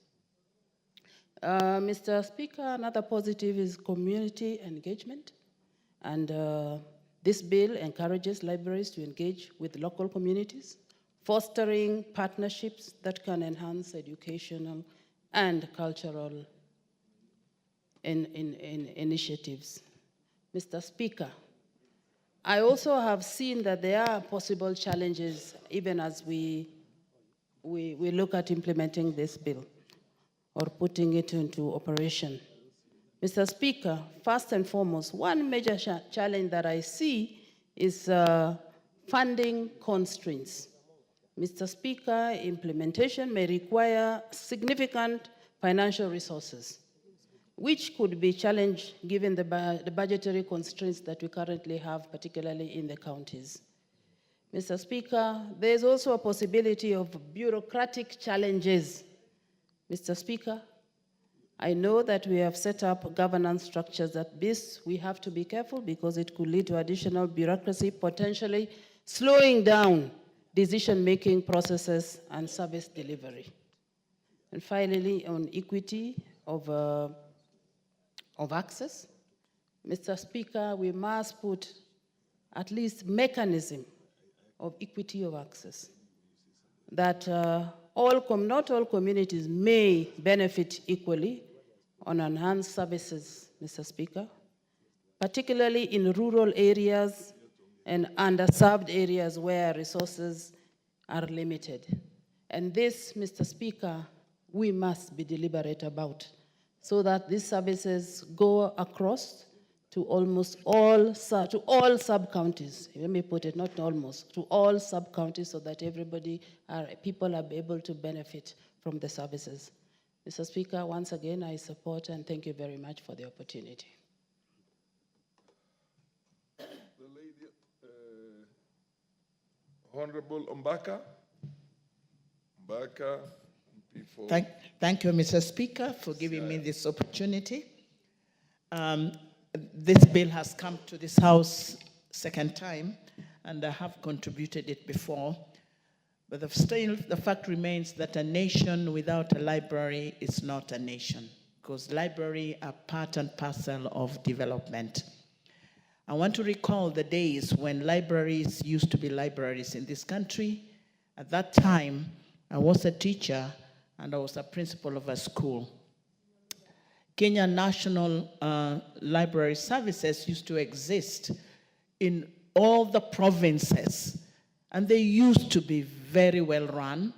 Mr. Speaker, another positive is community engagement. And this bill encourages libraries to engage with local communities, fostering partnerships that can enhance educational and cultural initiatives. Mr. Speaker, I also have seen that there are possible challenges even as we look at implementing this bill or putting it into operation. Mr. Speaker, first and foremost, one major challenge that I see is funding constraints. Mr. Speaker, implementation may require significant financial resources, which could be challenged given the budgetary constraints that we currently have, particularly in the counties. Mr. Speaker, there is also a possibility of bureaucratic challenges. Mr. Speaker, I know that we have set up governance structures that this we have to be careful because it could lead to additional bureaucracy, potentially slowing down decision-making processes and service delivery. And finally, on equity of access, Mr. Speaker, we must put at least mechanism of equity of access that not all communities may benefit equally on enhanced services, Mr. Speaker, particularly in rural areas and underserved areas where resources are limited. And this, Mr. Speaker, we must be deliberate about so that these services go across to almost all sub-counties. Let me put it, not almost, to all sub-counties so that people are able to benefit from the services. Mr. Speaker, once again, I support and thank you very much for the opportunity. The lady, Honorable Mbaka. Thank you, Mr. Speaker, for giving me this opportunity. This bill has come to this House second time, and I have contributed it before. But the fact remains that a nation without a library is not a nation, because libraries are part and parcel of development. I want to recall the days when libraries used to be libraries in this country. At that time, I was a teacher and I was a principal of a school. Kenya National Library Services used to exist in all the provinces, and they used to be very well run,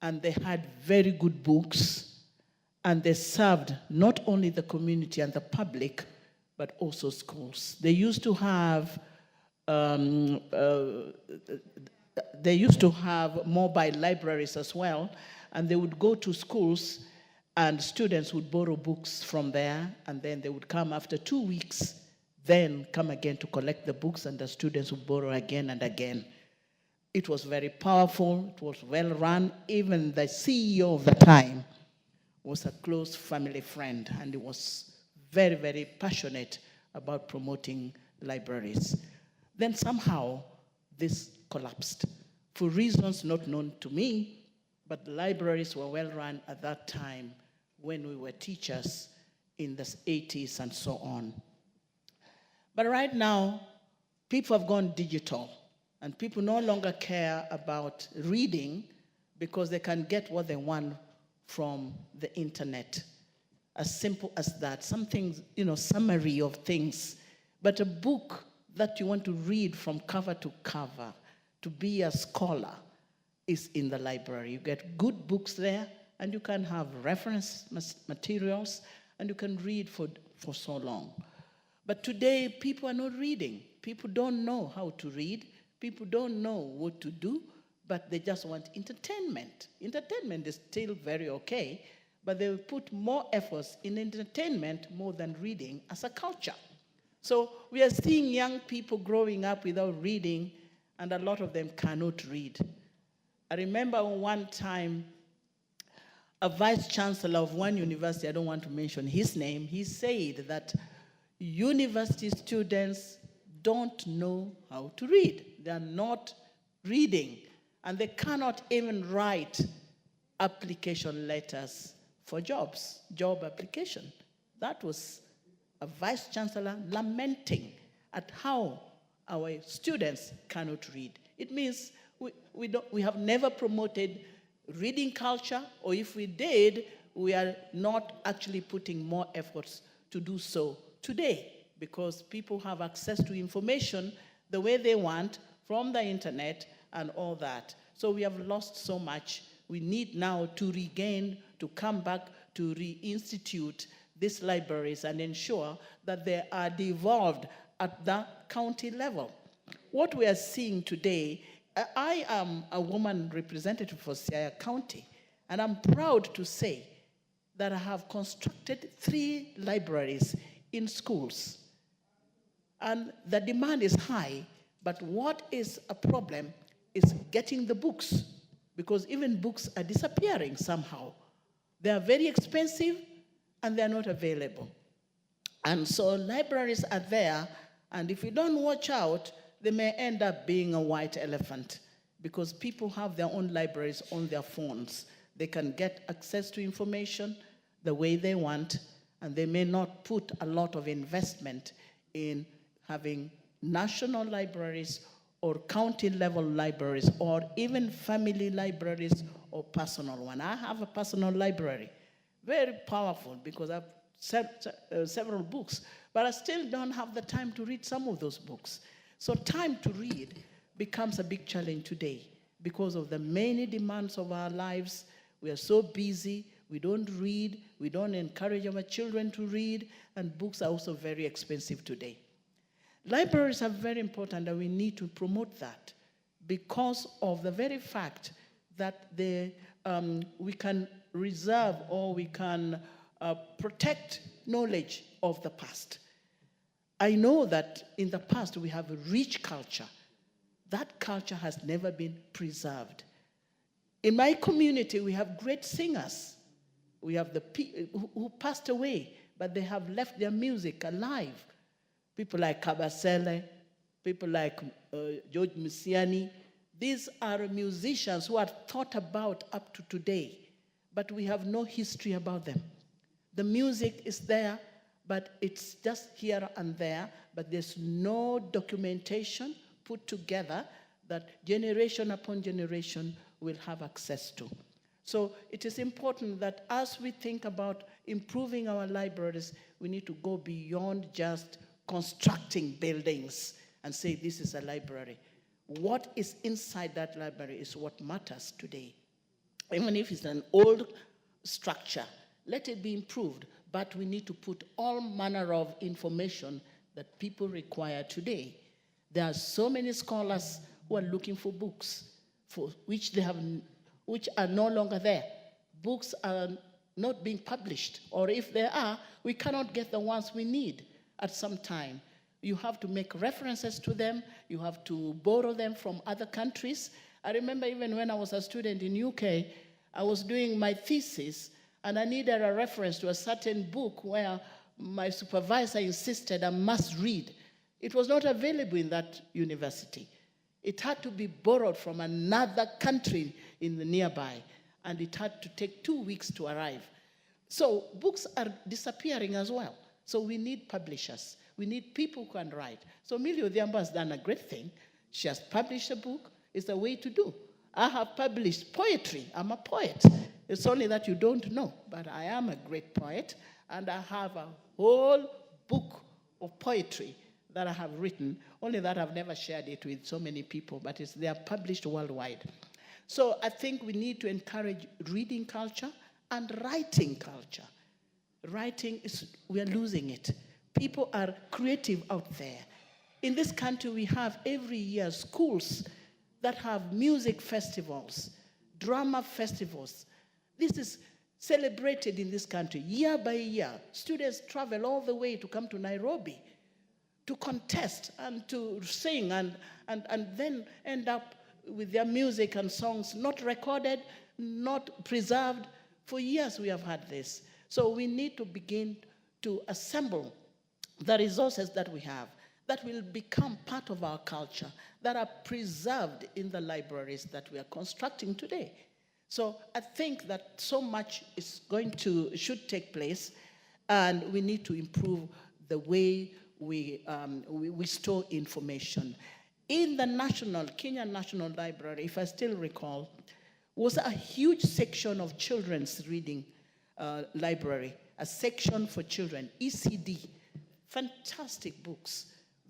and they had very good books, and they served not only the community and the public, but also schools. They used to have mobile libraries as well, and they would go to schools and students would borrow books from there, and then they would come after 2 weeks, then come again to collect the books, and the students would borrow again and again. It was very powerful, it was well run. Even the CEO of the time was a close family friend, and he was very, very passionate about promoting libraries. Then somehow this collapsed for reasons not known to me, but libraries were well run at that time when we were teachers in the 80s and so on. But right now, people have gone digital, and people no longer care about reading because they can get what they want from the internet. As simple as that. Something, summary of things. But a book that you want to read from cover to cover, to be a scholar, is in the library. You get good books there, and you can have reference materials, and you can read for so long. But today, people are not reading. People don't know how to read. People don't know what to do, but they just want entertainment. Entertainment is still very okay, but they will put more efforts in entertainment more than reading as a culture. So we are seeing young people growing up without reading, and a lot of them cannot read. I remember one time, a vice chancellor of one university, I don't want to mention his name, he said that university students don't know how to read. They are not reading, and they cannot even write application letters for jobs, job application. That was a vice chancellor lamenting at how our students cannot read. It means we have never promoted reading culture, or if we did, we are not actually putting more efforts to do so today, because people have access to information the way they want from the internet and all that. So we have lost so much. We need now to regain, to come back, to reinstitute these libraries and ensure that they are devolved at the county level. What we are seeing today, I am a woman representative for Siaya County, and I'm proud to say that I have constructed 3 libraries in schools. And the demand is high, but what is a problem is getting the books, because even books are disappearing somehow. They are very expensive, and they're not available. And so libraries are there, and if you don't watch out, they may end up being a white elephant, because people have their own libraries on their phones. They can get access to information the way they want, and they may not put a lot of investment in having national libraries or county-level libraries, or even family libraries or personal one. I have a personal library, very powerful, because I've several books, but I still don't have the time to read some of those books. So time to read becomes a big challenge today because of the many demands of our lives. We are so busy, we don't read, we don't encourage our children to read, and books are also very expensive today. Libraries are very important, and we need to promote that because of the very fact that we can reserve, or we can protect knowledge of the past. I know that in the past we have a rich culture. That culture has never been preserved. In my community, we have great singers. We have the people who passed away, but they have left their music alive. People like Kabasele, people like George Musiani. These are musicians who are thought about up to today, but we have no history about them. The music is there, but it's just here and there, but there's no documentation put together that generation upon generation will have access to. So it is important that as we think about improving our libraries, we need to go beyond just constructing buildings and say this is a library. What is inside that library is what matters today. Even if it's an old structure, let it be improved, but we need to put all manner of information that people require today. There are so many scholars who are looking for books for which are no longer there. Books are not being published, or if they are, we cannot get the ones we need at some time. You have to make references to them. You have to borrow them from other countries. I remember even when I was a student in UK, I was doing my thesis, and I needed a reference to a certain book where my supervisor insisted I must read. It was not available in that university. It had to be borrowed from another country in the nearby, and it had to take 2 weeks to arrive. So books are disappearing as well. So we need publishers. We need people who can write. So Millie Odhiambo has done a great thing. She has published a book. It's the way to do. I have published poetry. I'm a poet. It's only that you don't know, but I am a great poet, and I have a whole book of poetry that I have written, only that I've never shared it with so many people, but they are published worldwide. So I think we need to encourage reading culture and writing culture. Writing we are losing it. People are creative out there. In this country, we have every year schools that have music festivals, drama festivals. This is celebrated in this country year by year. Students travel all the way to come to Nairobi to contest and to sing and then end up with their music and songs not recorded, not preserved. For years we have had this. So we need to begin to assemble the resources that we have that will become part of our culture, that are preserved in the libraries that we are constructing today. So I think that so much should take place, and we need to improve the way we store information. In the Kenya National Library, if I still recall, was a huge section of children's reading library, a section for children, ECD, fantastic books,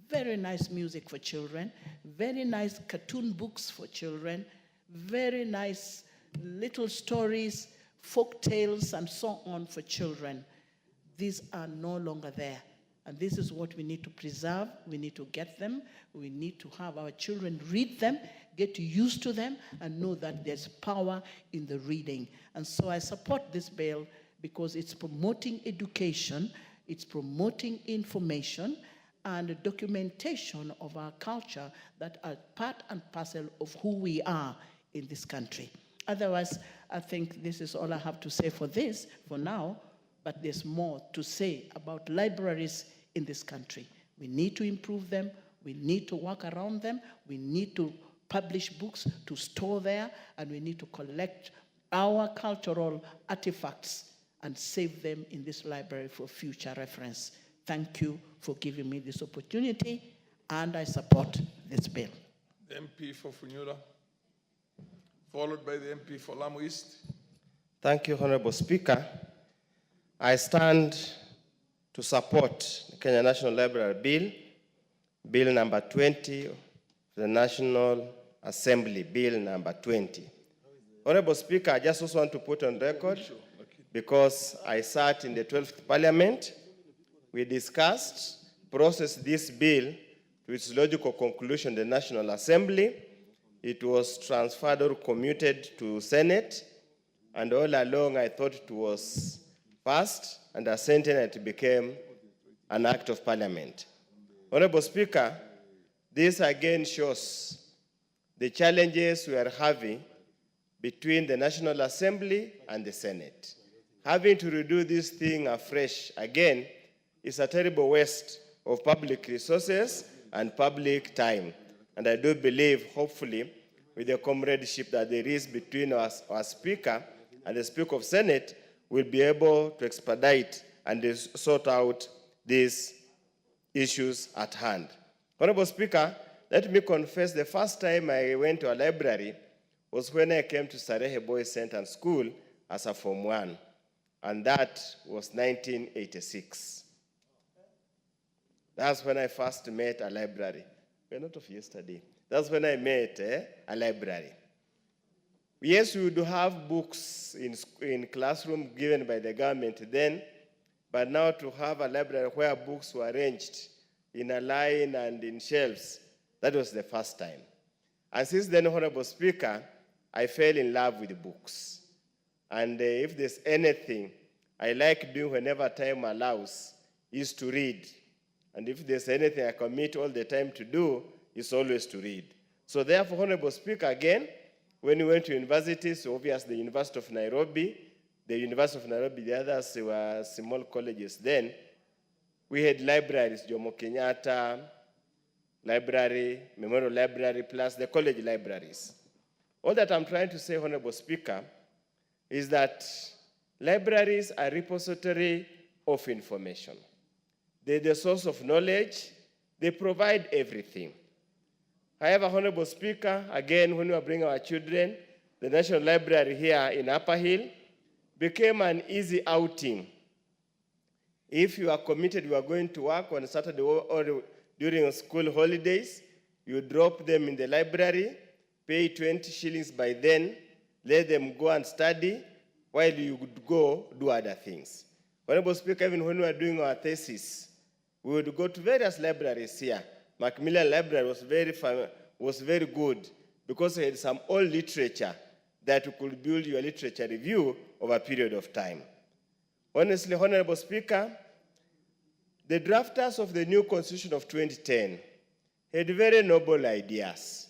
very nice music for children, very nice cartoon books for children, very nice little stories, folk tales, and so on for children. These are no longer there. And this is what we need to preserve. We need to get them. We need to have our children read them, get used to them, and know that there's power in the reading. And so I support this bill because it's promoting education, it's promoting information, and documentation of our culture that are part and parcel of who we are in this country. Otherwise, I think this is all I have to say for now, but there's more to say about libraries in this country. We need to improve them, we need to work around them, we need to publish books to store there, and we need to collect our cultural artifacts and save them in this library for future reference. Thank you for giving me this opportunity, and I support this bill. The MP for Funyula, followed by the MP for Lamu East. Thank you, Honorable Speaker. I stand to support the Kenya National Library Bill, Bill number 20, the National Assembly, Bill number 20. Honorable Speaker, I just also want to put on record, because I sat in the 12th Parliament, we discussed, processed this bill to its logical conclusion, the National Assembly. It was transferred or commuted to Senate, and all along I thought it was passed and assented, and it became an act of Parliament. Honorable Speaker, this again shows the challenges we are having between the National Assembly and the Senate. Having to redo this thing afresh again is a terrible waste of public resources and public time. And I do believe, hopefully, with the comradeship that there is between our Speaker and the Speaker of Senate, we'll be able to expedite and sort out these issues at hand. Honorable Speaker, let me confess, the first time I went to a library was when I came to Sarehe Boys Center School as a Form 1, and that was 1986. That's when I first met a library. We're not of yesterday. That's when I met a library. Yes, we would have books in classroom given by the government then, but now to have a library where books were arranged in a line and in shelves, that was the first time. And since then, Honorable Speaker, I fell in love with books. And if there's anything I like doing whenever time allows, is to read. And if there's anything I commit all the time to do, it's always to read. So therefore, Honorable Speaker, again, when we went to universities, obviously the University of Nairobi, the others were small colleges then, we had libraries, Jomo Kenyatta Library, Memorial Library, plus the college libraries. All that I'm trying to say, Honorable Speaker, is that libraries are a repository of information. They're the source of knowledge. They provide everything. However, Honorable Speaker, again, when we bring our children, the National Library here in Upper Hill became an easy outing. If you are committed, you are going to work on Saturday or during school holidays, you drop them in the library, pay 20 shillings by then, let them go and study while you would go do other things. Honorable Speaker, even when we were doing our thesis, we would go to various libraries here. Macmillan Library was very good because it had some old literature that you could build your literature review over a period of time. Honestly, Honorable Speaker, the drafters of the new Constitution of 2010 had very noble ideas,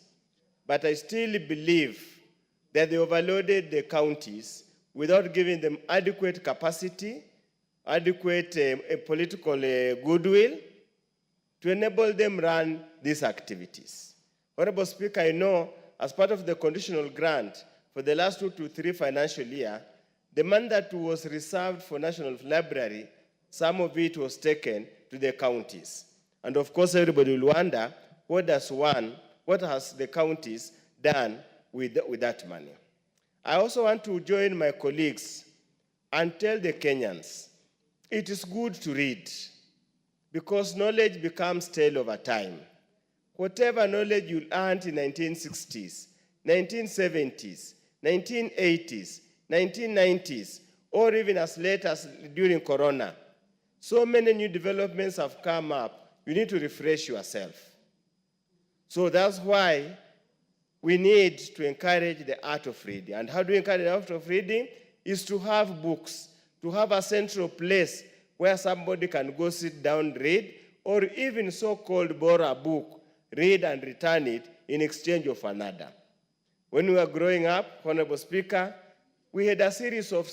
but I still believe that they overloaded the counties without giving them adequate capacity, adequate political goodwill to enable them run these activities. Honorable Speaker, I know as part of the conditional grant for the last 2 to 3 financial year, the money that was reserved for National Library, some of it was taken to the counties. And of course, everybody will wonder, what has the counties done with that money? I also want to join my colleagues and tell the Kenyans, it is good to read because knowledge becomes stale over time. Whatever knowledge you learned in 1960s, 1970s, 1980s, 1990s, or even as late as during Corona, so many new developments have come up, you need to refresh yourself. So that's why we need to encourage the art of reading. And how do we encourage the art of reading? Is to have books, to have a central place where somebody can go sit down, read, or even so-called borrow a book, read and return it in exchange of another. When we were growing up, Honorable Speaker, we had a series of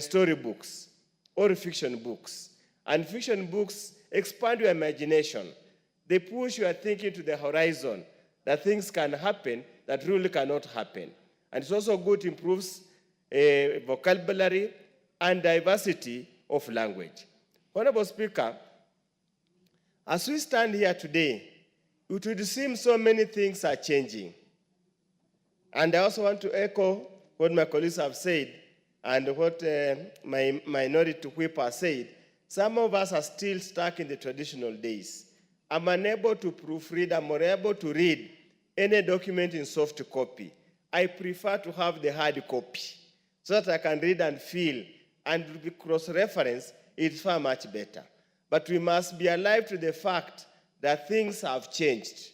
storybooks or fiction books. And fiction books expand your imagination. They push your thinking to the horizon, that things can happen that really cannot happen. And it's also good, improves vocabulary and diversity of language. Honorable Speaker, as we stand here today, it would seem so many things are changing. And I also want to echo what my colleagues have said and what my minority whip has said. Some of us are still stuck in the traditional days. I'm unable to proofread, I'm unable to read any document in soft copy. I prefer to have the hard copy so that I can read and feel, and cross-reference, it's far much better. But we must be alive to the fact that things have changed.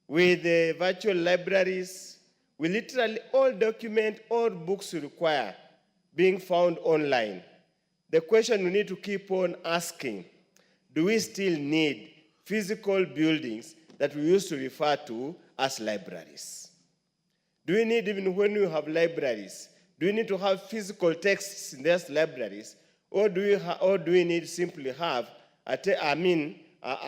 With the virtual libraries, we literally all document, all books we require being found online. The question we need to keep on asking, do we still need physical buildings that we used to refer to as libraries? Do we need, even when we have libraries, do we need to have physical texts in those libraries, or do we need simply have a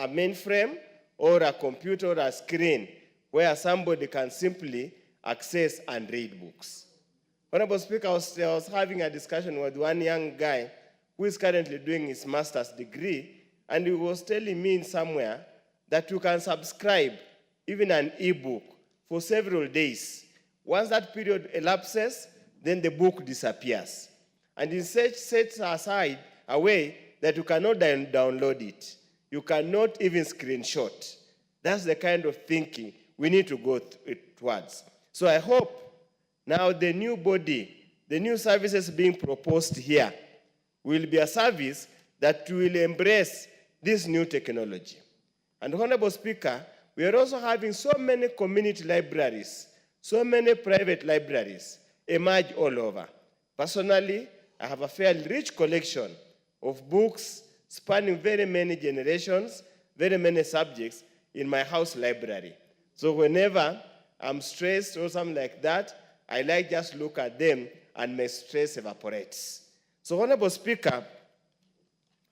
mainframe or a computer or a screen where somebody can simply access and read books? Honorable Speaker, I was having a discussion with one young guy who is currently doing his master's degree, and he was telling me somewhere that you can subscribe even an e-book for several days. Once that period elapses, then the book disappears. And it sets aside a way that you cannot download it. You cannot even screenshot. That's the kind of thinking we need to go towards. So I hope now the new body, the new services being proposed here will be a service that will embrace this new technology. And Honorable Speaker, we are also having so many community libraries, so many private libraries emerge all over. Personally, I have a fairly rich collection of books spanning very many generations, very many subjects in my house library. So whenever I'm stressed or something like that, I like just look at them and my stress evaporates. So Honorable Speaker,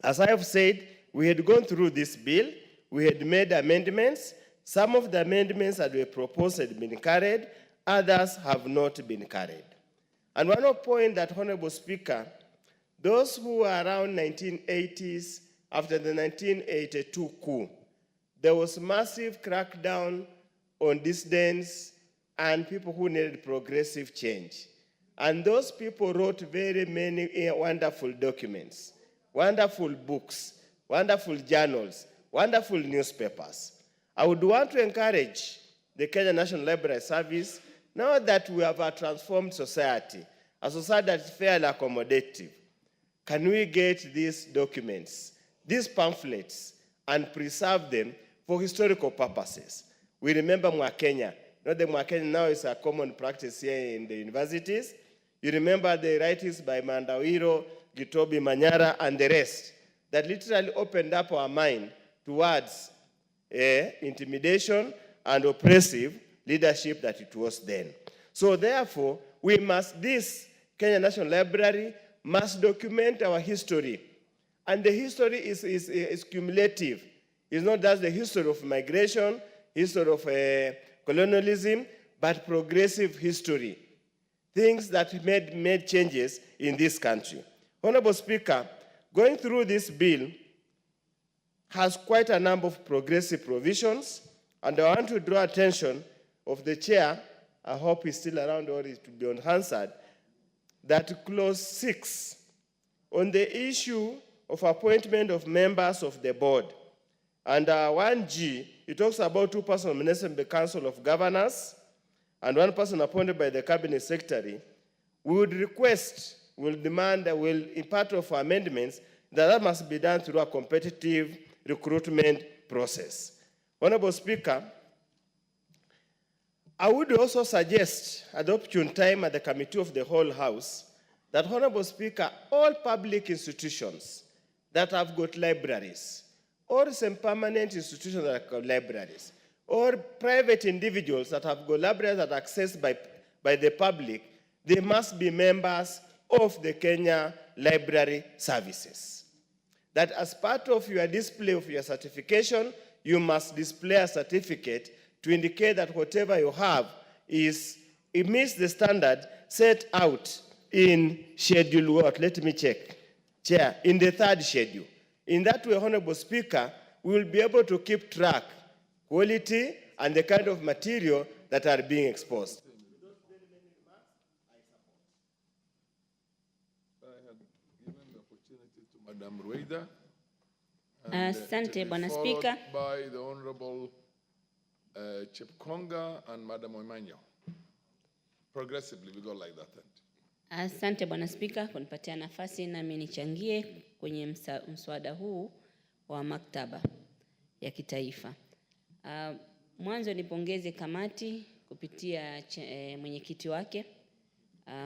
as I have said, we had gone through this bill, we had made amendments. Some of the amendments that were proposed had been carried, others have not been carried. And one more point that, Honorable Speaker, those who were around 1980s, after the 1982 coup, there was massive crackdown on dissidents and people who needed progressive change. And those people wrote very many wonderful documents, wonderful books, wonderful journals, wonderful newspapers. I would want to encourage the Kenya National Library Service, now that we have a transformed society, a society that is fairly accommodative, can we get these documents, these pamphlets, and preserve them for historical purposes? We remember Mwakenya. Not the Mwakenya now is a common practice here in the universities. You remember the writings by Mandawiro, Gitobi Manyara, and the rest that literally opened up our mind towards intimidation and oppressive leadership that it was then. So therefore, this Kenya National Library must document our history. And the history is cumulative. It's not just the history of migration, history of colonialism, but progressive history. Things that made changes in this country. Honorable Speaker, going through this bill has quite a number of progressive provisions, and I want to draw attention of the chair, I hope he's still around or it will be unanswered, that clause 6, on the issue of appointment of members of the board. Under 1G, it talks about 2 persons nominated by the Council of Governors and 1 person appointed by the Cabinet Secretary. We would request, will demand, in part of our amendments, that must be done through a competitive recruitment process. Honorable Speaker, I would also suggest at the opportune time at the Committee of the Whole House that, Honorable Speaker, all public institutions that have got libraries, or some permanent institutions that have got libraries, or private individuals that have got libraries that are accessed by the public, they must be members of the Kenya Library Services. That as part of your display of your certification, you must display a certificate to indicate that whatever you have it meets the standard set out in Schedule what? Let me check. Chair, in the 3rd schedule. In that way, Honorable Speaker, we will be able to keep track, quality, and the kind of material that are being exposed. I had given the opportunity to Madam Rueda. Asante, Bwana Speaker. By the Honorable Chepkonga and Madam Omanyo. Progressively, we go like that. Asante, Bwana Speaker, kunipatia nafasi nami nichangie kwenye mswada huu wa maktaba ya kitaifa. Mwanzo nipongeze kamati kupitia mwenyekiti wake,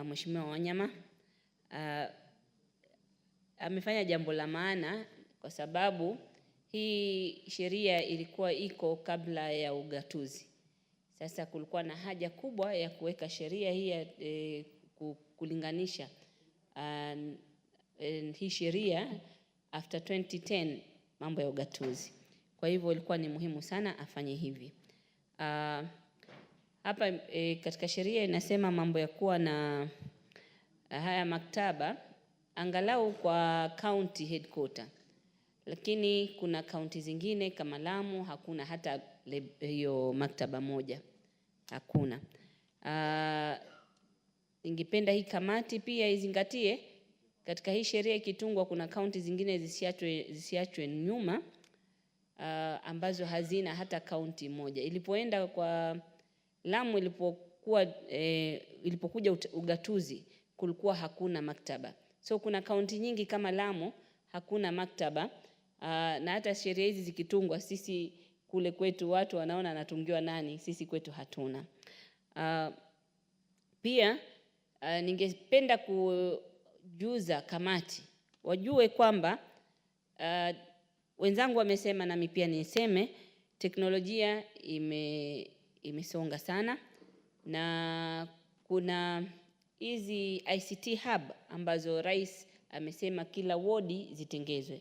Mheshimiwa Wanyama. Amefanya jambo la maana kwa sababu hii sheria ilikuwa iko kabla ya ugatuzi. Sasa kulikuwa na haja kubwa ya kuweka sheria hii kulinganisha hii sheria after 2010 mambo ya ugatuzi. Kwa hivyo ilikuwa ni muhimu sana afanye hivi. Hapa katika sheria inasema mambo ya kuwa na haya maktaba angalau kwa county headquarter. Lakini kuna kaunti zingine kama Lamu hakuna hata hiyo maktaba moja. Hakuna. Ningependa hii kamati pia izingatie katika hii sheria ikitungwa kuna kaunti zingine zisiachwe nyuma ambazo hazina hata kaunti moja. Ilipoenda kwa Lamu ilipokuja ugatuzi kulikuwa hakuna maktaba. So kuna kaunti nyingi kama Lamu hakuna maktaba. Na hata sheria hizi zikitungwa sisi kule kwetu watu wanaona anatungiwa nani, sisi kwetu hatuna. Pia ningependa kujuza kamati wajue kwamba wenzangu wamesema na mimi pia niseme teknolojia imesonga sana na kuna hizi ICT hub ambazo rais amesema kila wodi zitengezwe.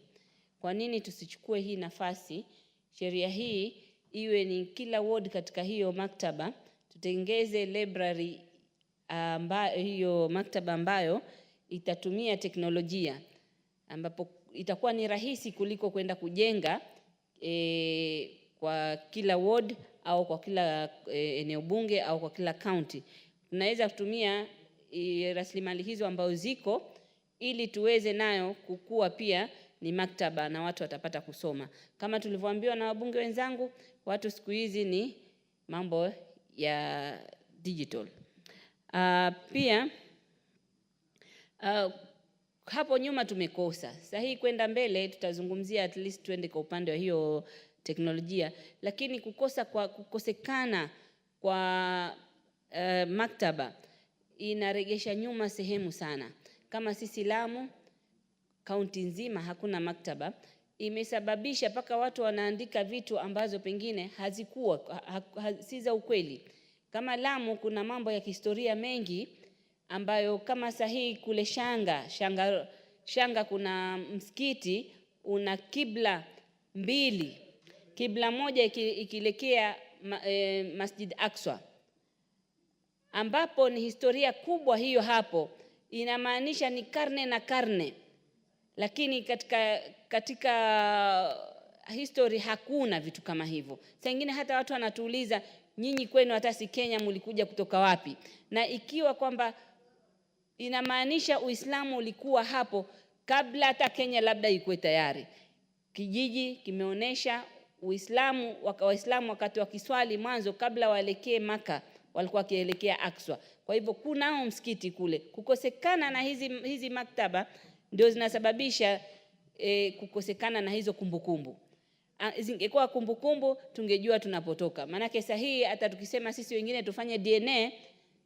Kwa nini tusichukue hii nafasi, sheria hii iwe ni kila ward katika hiyo maktaba, tutengeze library hiyo maktaba ambayo itatumia teknolojia, ambapo itakuwa ni rahisi kuliko kwenda kujenga kwa kila ward au kwa kila eneo bunge au kwa kila county. Tunaweza kutumia rasilimali hizo ambazo ziko ili tuweze nayo kukua pia ni maktaba na watu watapata kusoma. Kama tulivyoambiwa na wabunge wenzangu, watu siku hizi ni mambo ya digital. Pia hapo nyuma tumekosa. Sasa hii kwenda mbele tutazungumzia at least twende kwa upande wa hiyo teknolojia, lakini kukosekana kwa maktaba inaregesha nyuma sehemu sana. Kama sisi Lamu, kaunti nzima hakuna maktaba, imesababisha paka watu wanaandika vitu ambazo pengine hazikuwa si za ukweli. Kama Lamu kuna mambo ya historia mengi ambayo kama sahihi kule Shanga kuna msikiti una kibla mbili. Kibla moja ikielekea Masjid Aqsa, ambapo ni historia kubwa hiyo hapo, inamaanisha ni karne na karne. Lakini katika history hakuna vitu kama hivyo. Saa nyingine hata watu wanatuuliza, nyinyi kwenu hata si Kenya mlikuja kutoka wapi? Na ikiwa kwamba inamaanisha Uislamu ulikuwa hapo kabla hata Kenya labda ikuwe tayari. Kijiji kimeonesha Waislamu wakati wa kiswali mwanzo kabla waelekee Maka walikuwa kielekea Aqsa. Kwa hivyo kunao msikiti kule. Kukosekana na hizi maktaba ndio zinasababisha kukosekana na hizo kumbukumbu. Zingekuwa kumbukumbu tungejua tunapotoka. Maana sahihi hata tukisema sisi wengine tufanye DNA,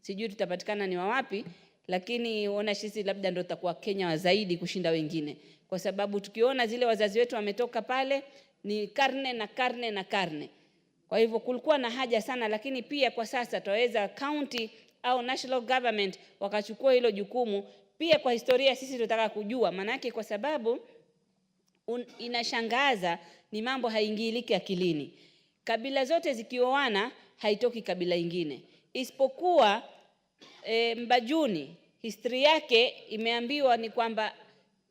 sijui tutapatikana ni wapi, lakini ona sisi labda ndio tutakuwa Kenya wa zaidi kushinda wengine. Kwa sababu tukiona zile wazazi wetu wametoka pale ni karne na karne na karne. Kwa hivyo kulikuwa na haja sana, lakini pia kwa sasa tutaweza county au national government wakachukua hilo jukumu. Pia kwa historia sisi tunataka kujua, manake kwa sababu inashangaza ni mambo haingiliki akilini. Kabila zote zikioana haitoki kabila ingine. Isipokuwa Mbajuni, history yake imeambiwa ni kwamba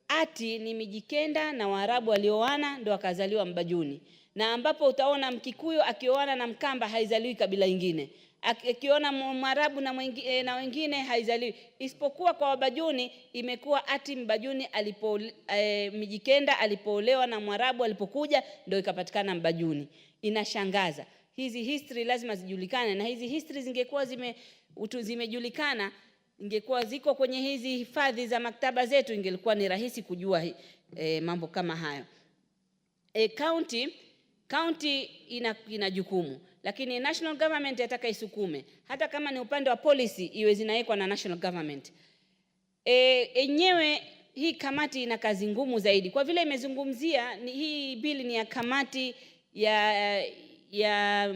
ati ni Mijikenda na Waarabu walioana ndio wakazaliwa Mbajuni. Na ambapo utaona Mkikuyu akioana na Mkamba haizaliwi kabila ingine. Akiona Mwarabu na wengine haizaliwi. Isipokuwa kwa Wabajuni imekuwa ati Mbajuni Mijikenda alipoolewa na Mwarabu alipokuja ndio ikapatikana Mbajuni. Inashangaza. Hizi history lazima zijulikane, na hizi history zingekuwa zimejulikana, ingekuwa ziko kwenye hizi hifadhi za maktaba zetu, ingelikuwa ni rahisi kujua mambo kama hayo. County ina jukumu, lakini national government yataka isukume. Hata kama ni upande wa policy iwe zinawekwa na national government. Enyewe hii kamati ina kazi ngumu zaidi. Kwa vile imezungumzia hii bili ni ya kamati ya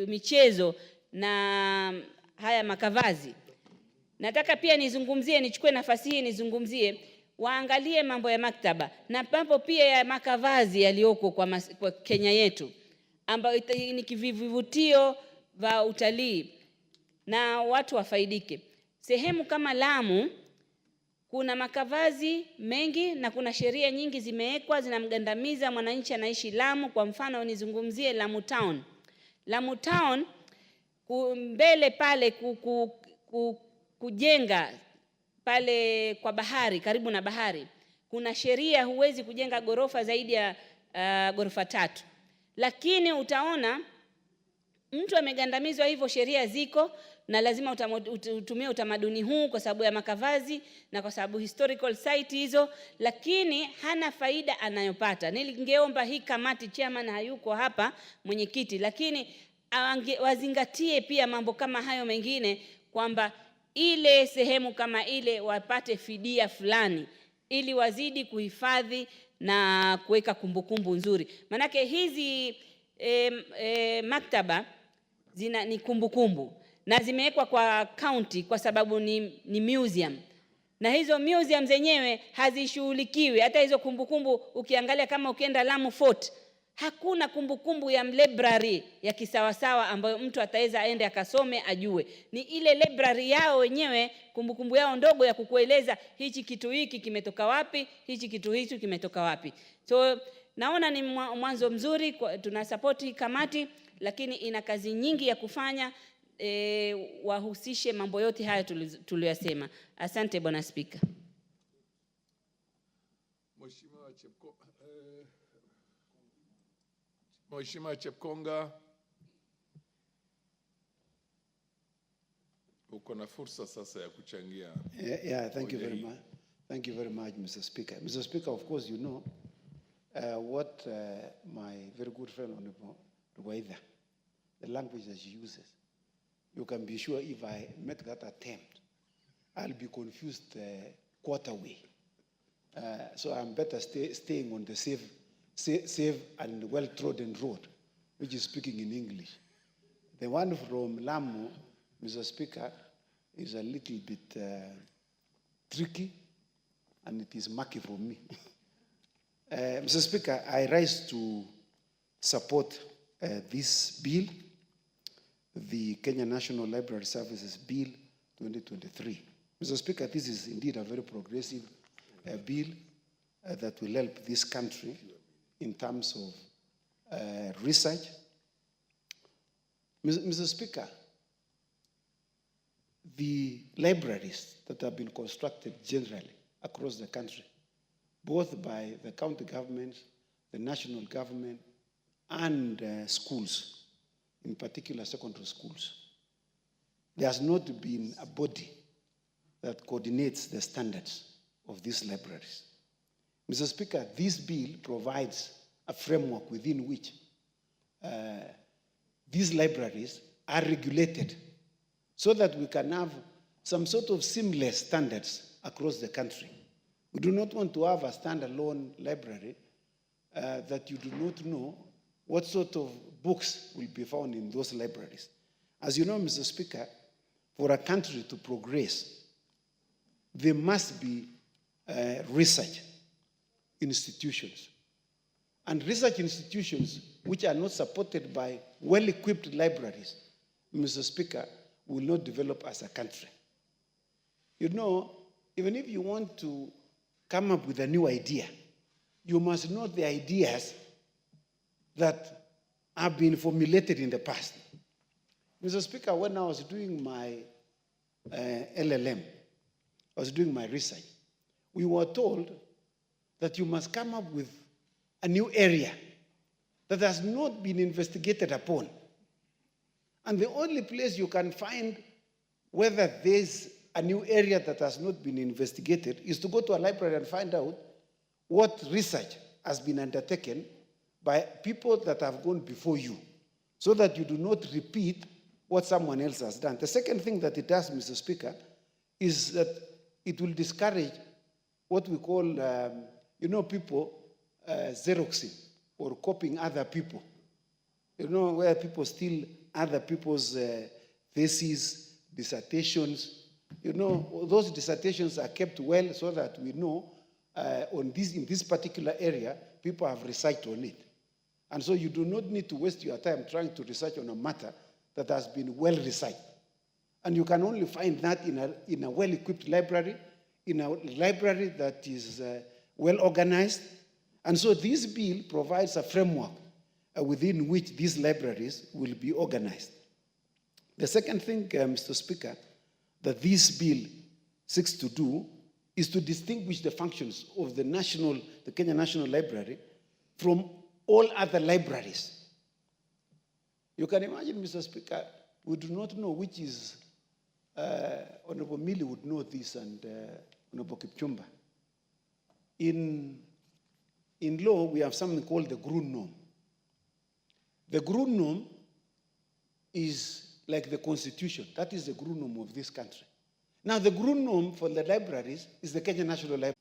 michezo na haya makavazi. Nataka pia nichukue nafasi hii nizungumzie, waangalie mambo ya maktaba na mambo pia ya makavazi yaliyoko kwa Kenya yetu, ambayo ni kivivutio vya utalii na watu wafaidike. Sehemu kama Lamu kuna makavazi mengi na kuna sheria nyingi zimewekwa zinamgandamiza mwananchi anaishi Lamu. Kwa mfano nizungumzie Lamu Town. Lamu Town mbele pale kujenga pale kwa bahari, karibu na bahari, kuna sheria huwezi kujenga gorofa zaidi ya gorofa 3. Lakini utaona mtu amegandamizwa hivyo, sheria ziko na lazima utumie utamaduni huu kwa sababu ya makavazi na kwa sababu historical site hizo, lakini hana faida anayopata. Ningeomba hii kamati, chairman hayuko hapa, mwenyekiti, lakini wazingatie pia mambo kama hayo mengine, kwamba ile sehemu kama ile wapate fidia fulani ili wazidi kuhifadhi na kuweka kumbukumbu nzuri. Manake hizi maktaba ni kumbukumbu na zimewekwa kwa county kwa sababu ni museum, na hizo museum zenyewe hazishughulikiwi. Hata hizo kumbukumbu ukiangalia, kama ukienda Lamu Fort, hakuna kumbukumbu ya library ya kisawasawa ambayo mtu ataweza aende akasome ajue. Ni ile library yao wenyewe, kumbukumbu yao ndogo ya kukueleza hichi kitu hiki kimetoka wapi, hichi kitu hichi kimetoka wapi. So Naona ni mwanzo mzuri, tunasapoti kamati, lakini ina kazi nyingi ya kufanya. Wahusishe mambo yote haya tuliyosema. Asante Bwana Spika. Mheshimiwa Chepkonga, uko na fursa sasa ya kuchangia. Thank you very much. Thank you very much, Mr. Speaker. Mr. Speaker, of course, you know what my very good friend Honorable Ruwaida, the language that she uses. You can be sure if I make that attempt, I'll be confused quarter way. So I'm better staying on the safe and well-trodden road, which is speaking in English. The one from Lamu, Mr. Speaker, is a little bit tricky, and it is murky for me. Mr. Speaker, I rise to support this bill, the Kenya National Library Services Bill 2023. Mr. Speaker, this is indeed a very progressive bill that will help this country in terms of research. Mr. Speaker, the libraries that have been constructed generally across the country, both by the county governments, the national government, and schools, in particular secondary schools, there has not been a body that coordinates the standards of these libraries. Mr. Speaker, this bill provides a framework within which these libraries are regulated so that we can have some sort of seamless standards across the country. We do not want to have a standalone library that you do not know what sort of books will be found in those libraries. As you know, Mr. Speaker, for a country to progress, there must be research institutions. And research institutions which are not supported by well-equipped libraries, Mr. Speaker, will not develop as a country. You know, even if you want to come up with a new idea, you must know the ideas that have been formulated in the past. Mr. Speaker, when I was doing my LLM, I was doing my research, we were told that you must come up with a new area that has not been investigated upon. And the only place you can find whether there's a new area that has not been investigated is to go to a library and find out what research has been undertaken by people that have gone before you, so that you do not repeat what someone else has done. The second thing that it does, Mr. Speaker, is that it will discourage what we call, people xeroxing or copying other people. You know, where people steal other people's theses, dissertations. You know, those dissertations are kept well so that we know in this particular area, people have researched on it. And so you do not need to waste your time trying to research on a matter that has been well researched. And you can only find that in a well-equipped library, in a library that is well organized. And so this bill provides a framework within which these libraries will be organized. The second thing, Mr. Speaker, that this bill seeks to do is to distinguish the functions of the Kenya National Library from all other libraries. You can imagine, Mr. Speaker, we do not know which is, Honorable Mili would know this, and Honorable Kipchumba. In law, we have something called the Grun norm. The Grun norm is like the Constitution. That is the Grun norm of this country. Now, the Grun norm for the libraries is the Kenya National Library.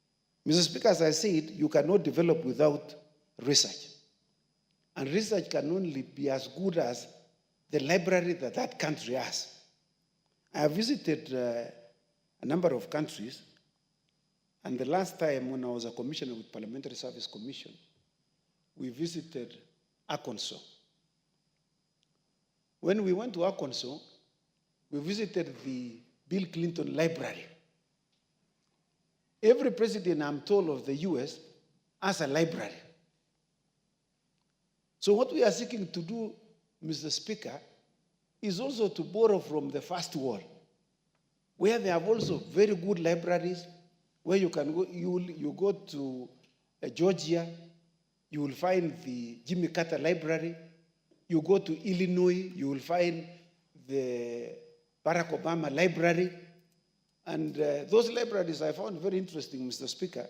Mr. Speaker, as I said, you cannot develop without research. And research can only be as good as the library that that country has. I have visited a number of countries, and the last time when I was a commissioner with Parliamentary Service Commission, we visited Arkansas. When we went to Arkansas, we visited the Bill Clinton Library. Every president, I'm told, of the US has a library. So what we are seeking to do, Mr. Speaker, is also to borrow from the first world, where they have also very good libraries, where you can go, you go to Georgia, you will find the Jimmy Carter Library. You go to Illinois, you will find the Barack Obama Library. And those libraries I found very interesting, Mr. Speaker.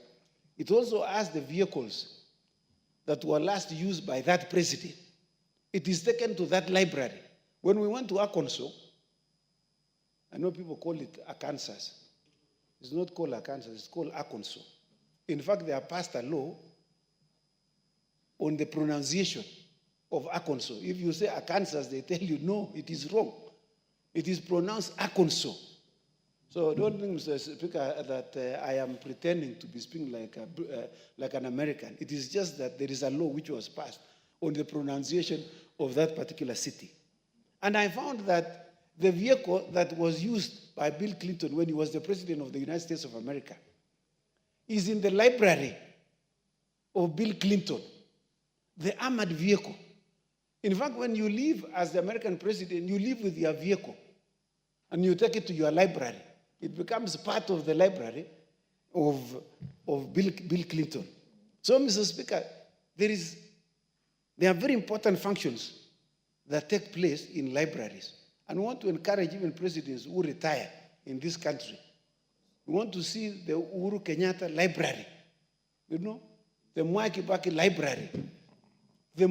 It also has the vehicles that were last used by that president. It is taken to that library. When we went to Arkansas, I know people call it Arkansas. It's not called Arkansas, it's called Arkansas. In fact, they have passed a law on the pronunciation of Arkansas. If you say Arkansas, they tell you, no, it is wrong. It is pronounced Arkansas. So don't think, Mr. Speaker, that I am pretending to be speaking like an American. It is just that there is a law which was passed on the pronunciation of that particular city. And I found that the vehicle that was used by Bill Clinton when he was the president of the United States of America is in the library of Bill Clinton, the armored vehicle. In fact, when you leave as the American president, you leave with your vehicle and you take it to your library. It becomes part of the library of Bill Clinton. So, Mr. Speaker, there are very important functions that take place in libraries. And we want to encourage even presidents who retire in this country. We want to see the Uhuru Kenyatta Library, the Mwai Kibaki Library, the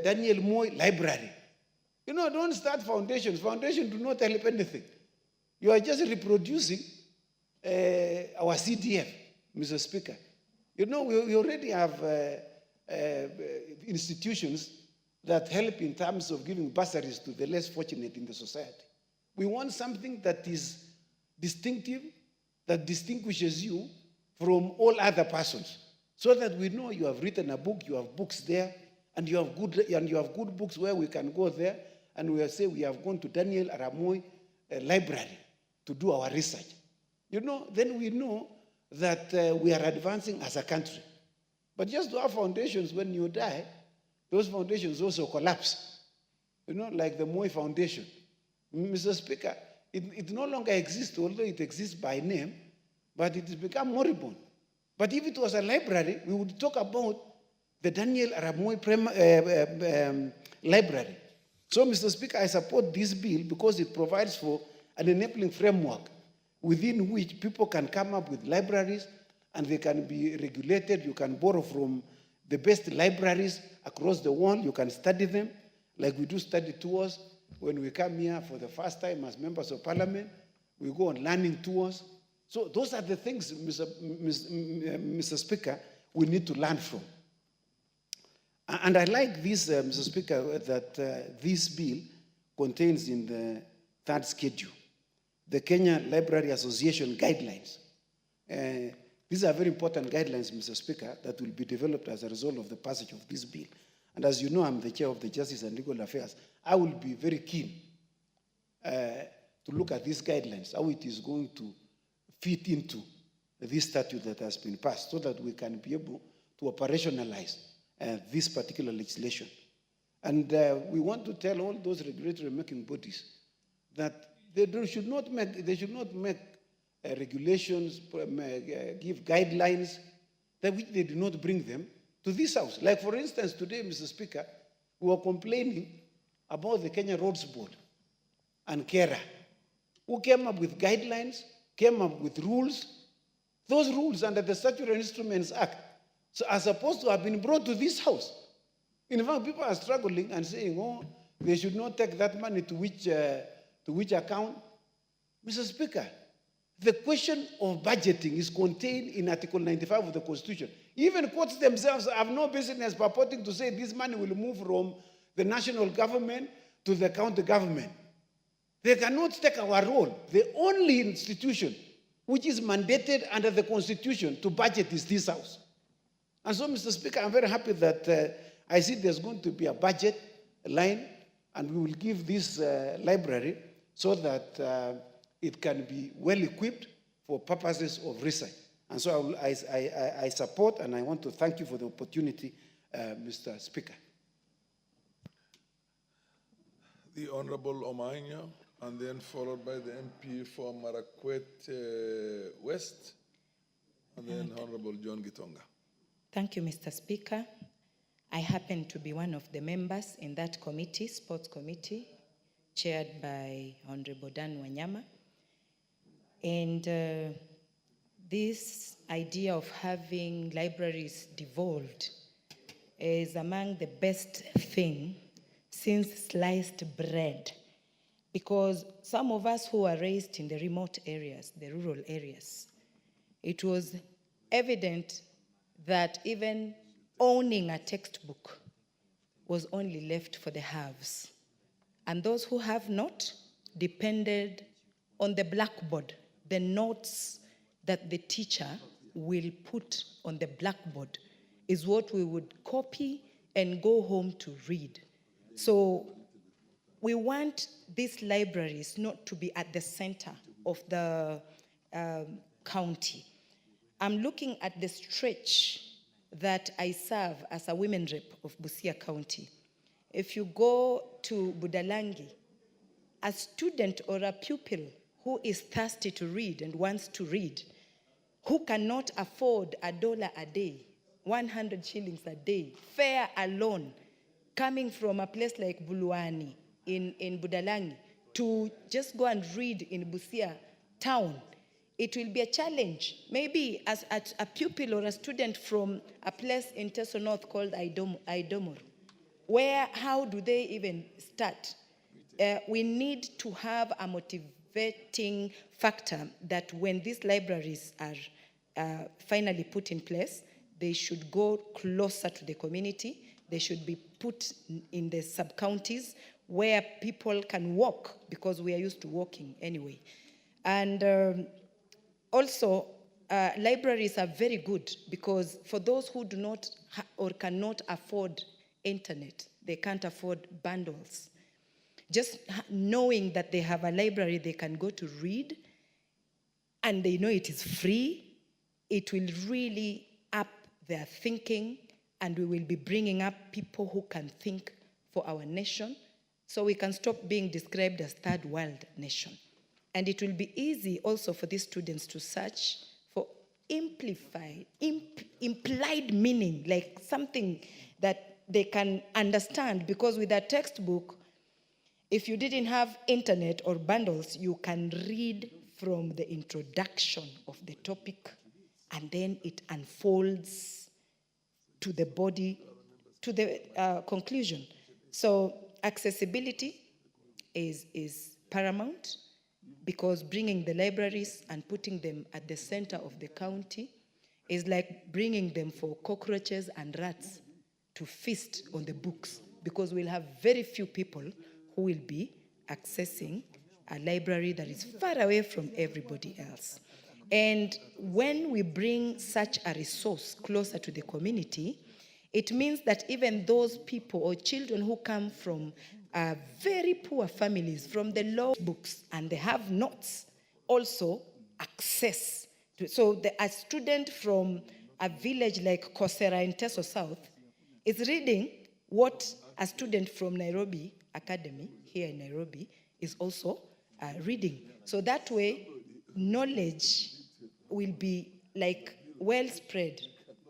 Daniel Moi Library. Don't start foundations. Foundations do not help anything. You are just reproducing our CDF, Mr. Speaker. We already have institutions that help in terms of giving bursaries to the less fortunate in the society. We want something that is distinctive, that distinguishes you from all other persons, so that we know you have written a book, you have books there, and you have good books where we can go there and we say we have gone to Daniel Aramoy Library to do our research. Then we know that we are advancing as a country. But just to have foundations, when you die, those foundations also collapse. Like the Moi Foundation. Mr. Speaker, it no longer exists, although it exists by name, but it has become moribund. But if it was a library, we would talk about the Daniel Aramoy Library. So, Mr. Speaker, I support this bill because it provides for an enabling framework within which people can come up with libraries and they can be regulated. You can borrow from the best libraries across the world. You can study them, like we do study tours. When we come here for the first time as members of parliament, we go on learning tours. So those are the things, Mr. Speaker, we need to learn from. And I like this, Mr. Speaker, that this bill contains in the third schedule, the Kenya Library Association guidelines. These are very important guidelines, Mr. Speaker, that will be developed as a result of the passage of this bill. And as you know, I'm the chair of the Justice and Legal Affairs. I will be very keen to look at these guidelines, how it is going to fit into this statute that has been passed, so that we can be able to operationalize this particular legislation. And we want to tell all those regulatory making bodies that they should not make regulations, give guidelines that which they do not bring them to this house. Like, for instance, today, Mr. Speaker, we were complaining about the Kenya Roads Board and KERA, who came up with guidelines, came up with rules. Those rules under the Statutory Instruments Act are supposed to have been brought to this house. In fact, people are struggling and saying, oh, they should not take that money to which account. Mr. Speaker, the question of budgeting is contained in Article 95 of the Constitution. Even courts themselves have no business purporting to say this money will move from the national government to the county government. They cannot take our role. The only institution which is mandated under the Constitution to budget is this house. And so, Mr. Speaker, I'm very happy that I see there's going to be a budget line, and we will give this library so that it can be well equipped for purposes of research. And so I support, and I want to thank you for the opportunity Mr. Speaker. The Honorable Omanya, and then followed by the MP for Marakwet West, and then Honorable John Gitonga. Thank you, Mr. Speaker. I happen to be one of the members in that committee, Sports Committee, chaired by Honorable Dan Wanyama. And this idea of having libraries devolved is among the best thing since sliced bread, because some of us who are raised in the remote areas, the rural areas, it was evident that even owning a textbook was only left for the haves. And those who have not depended on the blackboard, the notes that the teacher will put on the blackboard is what we would copy and go home to read. So we want these libraries not to be at the center of the county. I'm looking at the stretch that I serve as a women rep of Busia County. If you go to Budalangi, a student or a pupil who is thirsty to read and wants to read, who cannot afford $1 a day, 100 shillings a day, fare alone, coming from a place like Buluani in Budalangi to just go and read in Busia town, it will be a challenge. Maybe as a pupil or a student from a place in Teso North called Idomor, where, how do they even start? We need to have a motivating factor that when these libraries are finally put in place, they should go closer to the community. They should be put in the sub-counties where people can walk, because we are used to walking anyway. And also, libraries are very good, because for those who do not or cannot afford internet, they can't afford bundles, just knowing that they have a library they can go to read, and they know it is free, it will really up their thinking, and we will be bringing up people who can think for our nation, so we can stop being described as third world nation. And it will be easy also for these students to search for implied meaning, like something that they can understand, because with a textbook, if you didn't have internet or bundles, you can read from the introduction of the topic, and then it unfolds to the body, to the conclusion. So accessibility is paramount, because bringing the libraries and putting them at the center of the county is like bringing them for cockroaches and rats to feast on the books, because we'll have very few people who will be accessing a library that is far away from everybody else. And when we bring such a resource closer to the community, it means that even those people or children who come from very poor families, from the low books, and they have notes, also access to. So a student from a village like Kosera in Teso South is reading what a student from Nairobi Academy, here in Nairobi, is also reading. So that way, knowledge will be like well spread,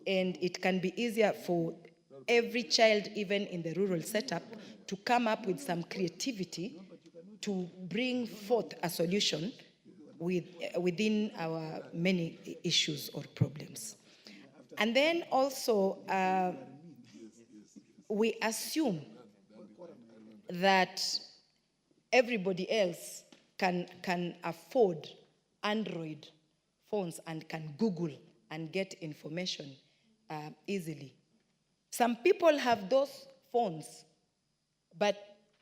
and it can be easier for every child, even in the rural setup, to come up with some creativity to bring forth a solution within our many issues or problems. And then also, we assume that everybody else can afford Android phones and can Google and get information easily. Some people have those phones, but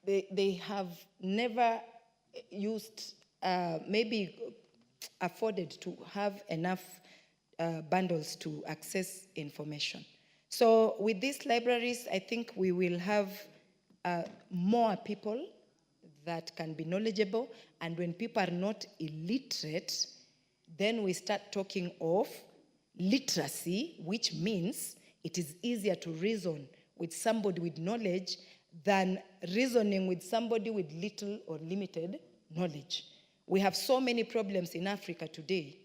they have never used, maybe afforded to have enough bundles to access information. So with these libraries, I think we will have more people that can be knowledgeable, and when people are not illiterate, then we start talking of literacy, which means it is easier to reason with somebody with knowledge than reasoning with somebody with little or limited knowledge. We have so many problems in Africa today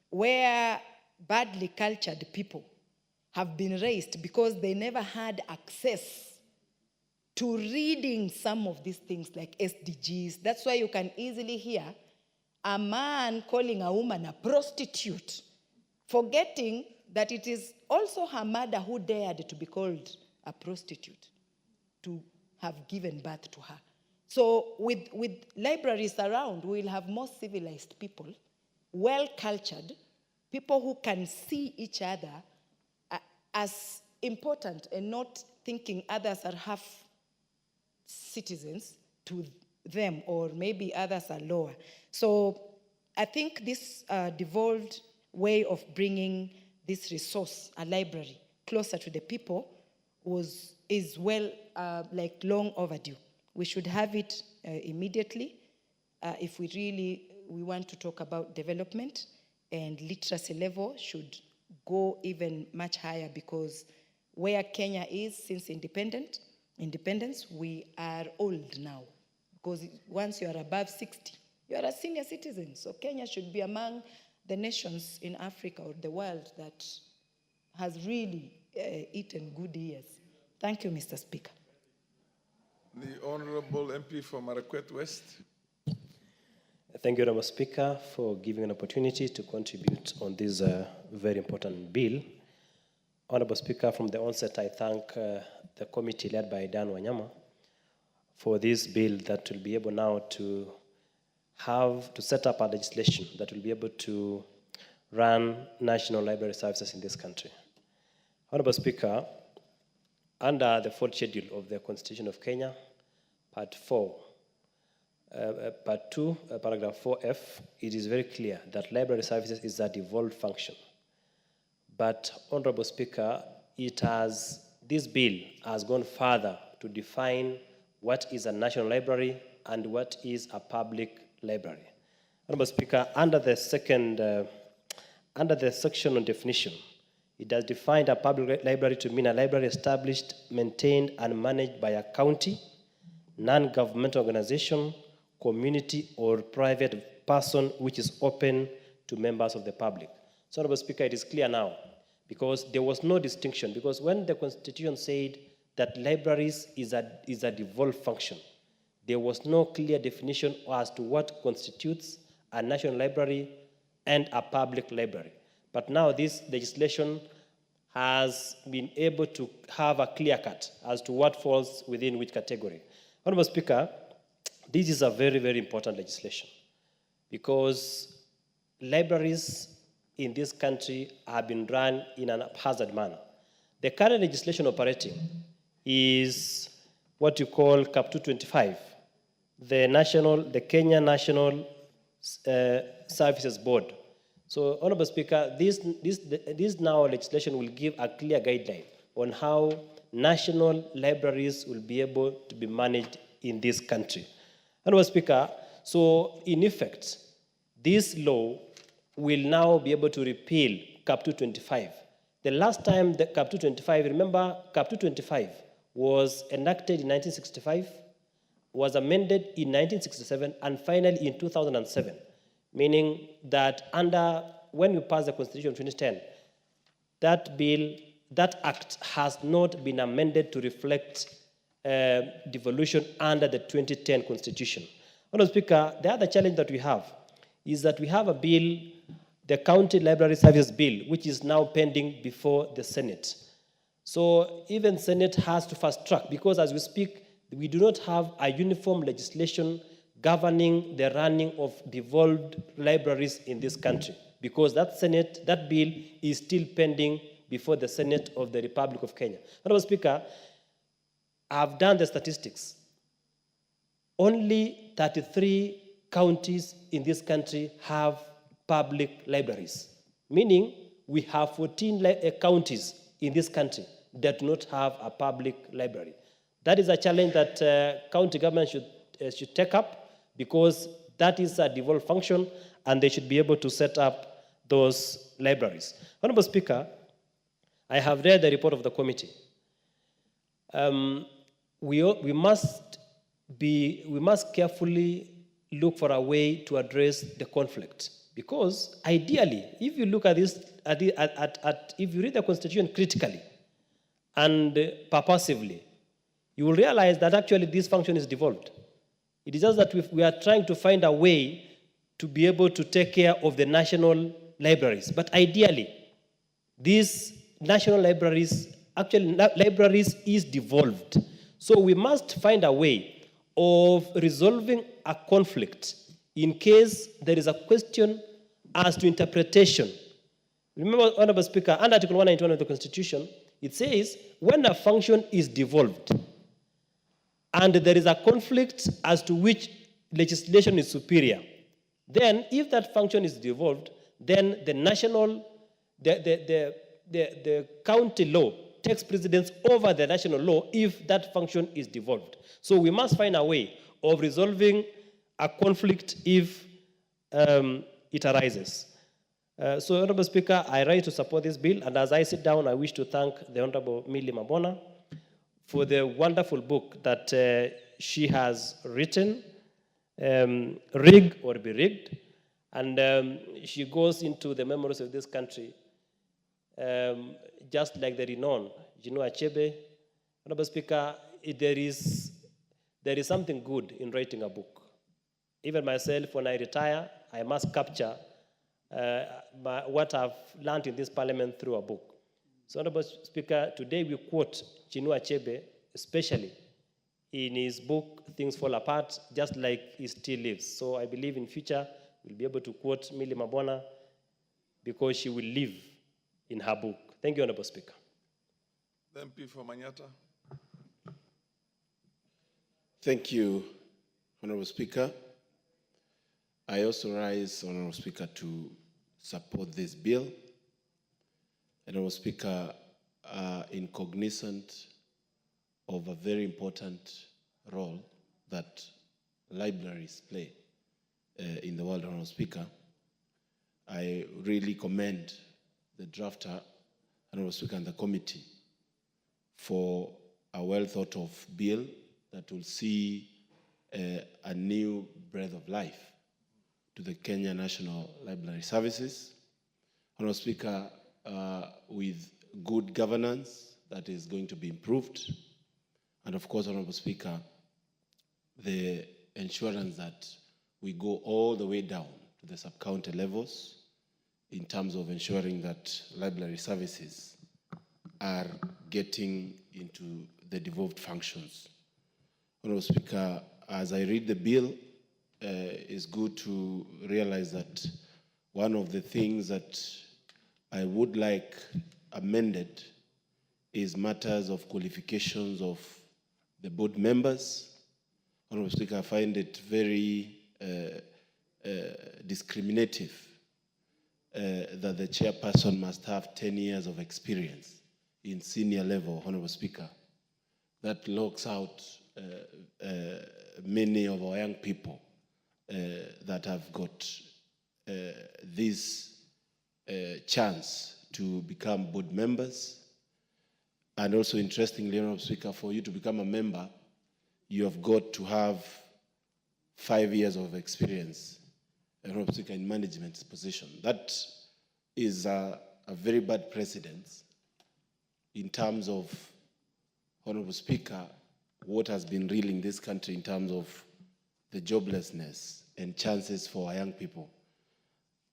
where badly cultured people have been raised because they never had access to reading some of these things like SDGs. That's why you can easily hear a man calling a woman a prostitute, forgetting that it is also her mother who dared to be called a prostitute, to have given birth to her. So with libraries around, we'll have more civilized people, well-cultured, people who can see each other as important and not thinking others are half citizens to them, or maybe others are lower. So I think this devolved way of bringing this resource, a library, closer to the people is well, like long overdue. We should have it immediately if we want to talk about development, and literacy level should go even much higher, because where Kenya is since independence, we are old now. Because once you are above 60, you are a senior citizen. So Kenya should be among the nations in Africa or the world that has really eaten good years. Thank you, Mr. Speaker. The Honorable MP for Marakwet West. Thank you, Honorable Speaker, for giving an opportunity to contribute on this very important bill. Honorable Speaker, from the onset, I thank the committee led by Dan Wanyama for this bill that will be able now to set up a legislation that will be able to run national library services in this country. Honorable Speaker, under the fourth schedule of the Constitution of Kenya, Part 4, Part 2, Paragraph 4F, it is very clear that library services is a devolved function. But, Honorable Speaker, this bill has gone further to define what is a national library and what is a public library. Honorable Speaker, under the section on definition, it has defined a public library to mean a library established, maintained, and managed by a county, non-governmental organization, community, or private person which is open to members of the public. So, Honorable Speaker, it is clear now, because there was no distinction, because when the Constitution said that libraries is a devolved function, there was no clear definition as to what constitutes a national library and a public library. But now this legislation has been able to have a clear cut as to what falls within which category. Honorable Speaker, this is a very, very important legislation, because libraries in this country have been run in an haphazard manner. The current legislation operating is what you call Cap 225, the Kenya National Services Board. So, Honorable Speaker, this now legislation will give a clear guideline on how national libraries will be able to be managed in this country. Honorable Speaker, so in effect, this law will now be able to repeal Cap 225. The last time the Cap 225, remember, Cap 225 was enacted in 1965, was amended in 1967, and finally in 2007, meaning that when we passed the Constitution of 2010, that act has not been amended to reflect devolution under the 2010 Constitution. Honorable Speaker, the other challenge that we have is that we have a bill, the County Library Service Bill, which is now pending before the Senate. So even Senate has to fast track, because as we speak, we do not have a uniform legislation governing the running of devolved libraries in this country, because that bill is still pending before the Senate of the Republic of Kenya. Honorable Speaker, I've done the statistics. Only 33 counties in this country have public libraries, meaning we have 14 counties in this country that do not have a public library. That is a challenge that county government should take up, because that is a devolved function and they should be able to set up those libraries. Honorable Speaker, I have read the report of the committee. We must carefully look for a way to address the conflict, because ideally, if you look at this, if you read the Constitution critically and purposively, you will realize that actually this function is devolved. It is just that we are trying to find a way to be able to take care of the national libraries. But ideally, these national libraries, actually libraries is devolved. So we must find a way of resolving a conflict in case there is a question as to interpretation. Remember, Honorable Speaker, under Article 191 of the Constitution, it says when a function is devolved and there is a conflict as to which legislation is superior, then if that function is devolved, then the national, the county law takes precedence over the national law if that function is devolved. So we must find a way of resolving a conflict if it arises. So, Honorable Speaker, I rise to support this bill, and as I sit down, I wish to thank the Honorable Millie Mabona for the wonderful book that she has written, Rig or Be Rigged, and she goes into the memories of this country, just like the renowned Chinua Achebe. Honorable Speaker, there is something good in writing a book. Even myself, when I retire, I must capture what I've learned in this parliament through a book. So, Honorable Speaker, today we quote Chinua Achebe, especially in his book, Things Fall Apart, just like he still lives. So I believe in future we'll be able to quote Millie Mabona because she will live in her book. Thank you, Honorable Speaker. MP for Manyata. Thank you, Honorable Speaker. I also rise, Honorable Speaker, to support this bill. Honorable Speaker, in cognizant of a very important role that libraries play in the world, Honorable Speaker, I really commend the drafter, Honorable Speaker, and the committee for a well thought of bill that will see a new breath of life to the Kenya National Library Services. Honorable Speaker, with good governance that is going to be improved, and of course, Honorable Speaker, the ensurance that we go all the way down to the sub-county levels in terms of ensuring that library services are getting into the devolved functions. Honorable Speaker, as I read the bill, it's good to realize that one of the things that I would like amended is matters of qualifications of the board members. Honorable Speaker, I find it very discriminative that the chairperson must have 10 years of experience in senior level, Honorable Speaker. That locks out many of our young people that have got this chance to become board members. And also, interestingly, Honorable Speaker, for you to become a member, you have got to have 5 years of experience, Honorable Speaker, in management position. That is a very bad precedent in terms of, Honorable Speaker, what has been reeling this country in terms of the joblessness and chances for our young people.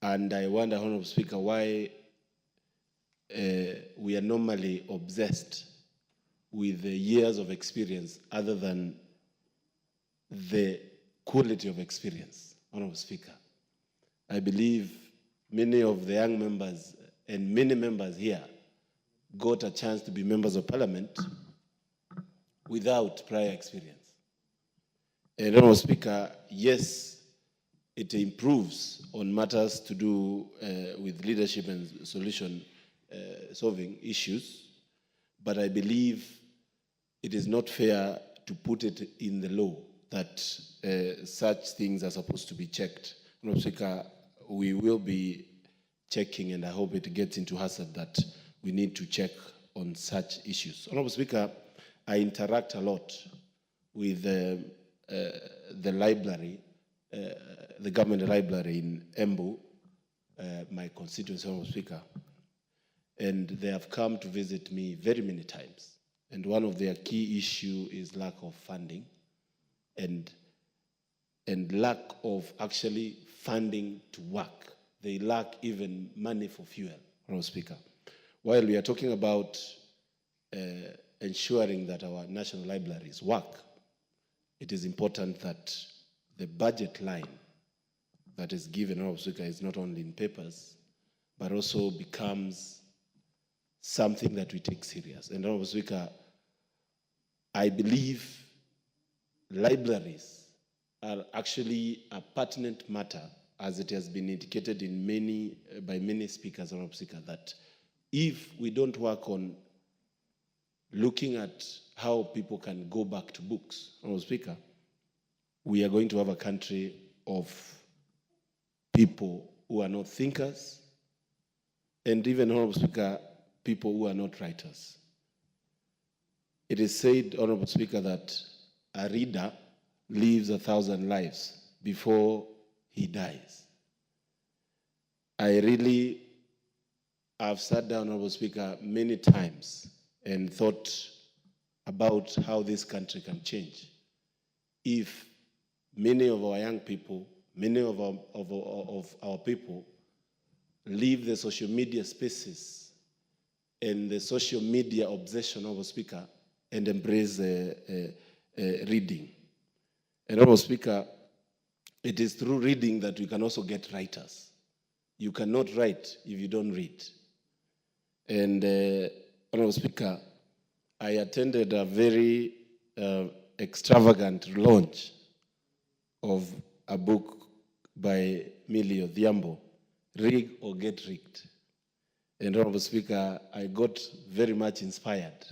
And I wonder, Honorable Speaker, why we are normally obsessed with the years of experience other than the quality of experience, Honorable Speaker. I believe many of the young members and many members here got a chance to be members of parliament without prior experience. And Honorable Speaker, yes, it improves on matters to do with leadership and solution solving issues, but I believe it is not fair to put it in the law that such things are supposed to be checked. Honorable Speaker, we will be checking, and I hope it gets into hazard that we need to check on such issues. Honorable Speaker, I interact a lot with the library, the government library in Embu, my constituency, Honorable Speaker, and they have come to visit me very many times. And one of their key issues is lack of funding and lack of actually funding to work. They lack even money for fuel, Honorable Speaker. While we are talking about ensuring that our national libraries work, it is important that the budget line that is given, Honorable Speaker, is not only in papers, but also becomes something that we take serious. And Honorable Speaker, I believe libraries are actually a pertinent matter, as it has been indicated in by many speakers, Honorable Speaker, that if we don't work on looking at how people can go back to books, Honorable Speaker, we are going to have a country of people who are not thinkers, and even, Honorable Speaker, people who are not writers. It is said, Honorable Speaker, that a reader lives 1,000 lives before he dies. I really have sat down, Honorable Speaker, many times and thought about how this country can change if many of our young people, many of our people leave the social media spaces and the social media obsession, Honorable Speaker, and embrace reading. And Honorable Speaker, it is through reading that we can also get writers. You cannot write if you don't read. And Honorable Speaker, I attended a very extravagant launch of a book by Millie Odhiambo, Rig or Get Rigged. And Honorable Speaker, I got very much inspired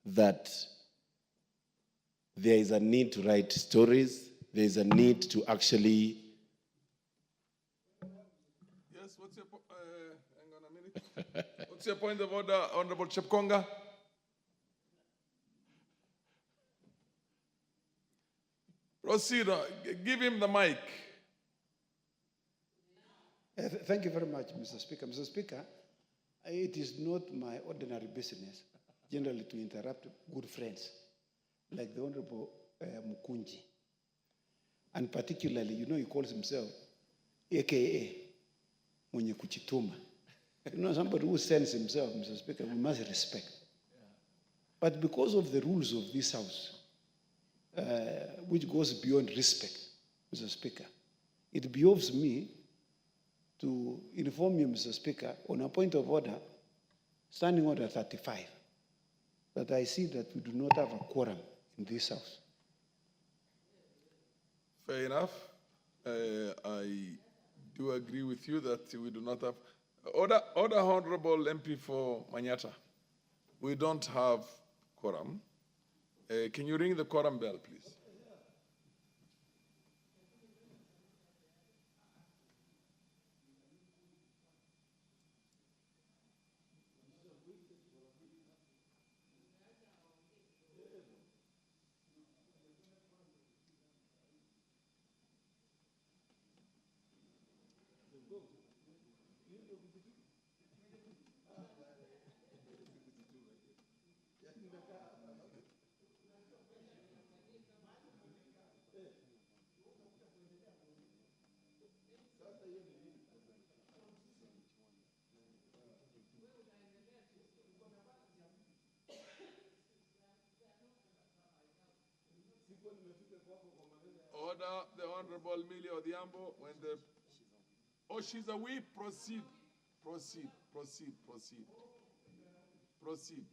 that there is a need to write stories, there is a need to actually... Yes, what's your point? Hang on a minute. What's your point of order, Honorable Chepkonga? Proceed, give him the mic. Thank you very much, Mr. Speaker. Mr. Speaker, it is not my ordinary business generally to interrupt good friends like the Honorable Mukunji. And particularly, you know, he calls himself AKA Mwenye Kuchituma. You know, somebody who sends himself, Mr. Speaker, we must respect. But because of the rules of this House, which goes beyond respect, Mr. Speaker, it behoves me to inform you, Mr. Speaker, on a point of order, standing order 35, that I see that we do not have a quorum in this House. Fair enough. I do agree with you that we do not have... Order, Honorable MP for Manyata. We don't have quorum. Can you ring the quorum bell, please? Order the Honorable Millie Odhiambo when the... Oh, she's a whip. Proceed. Proceed. Proceed. Proceed. Proceed.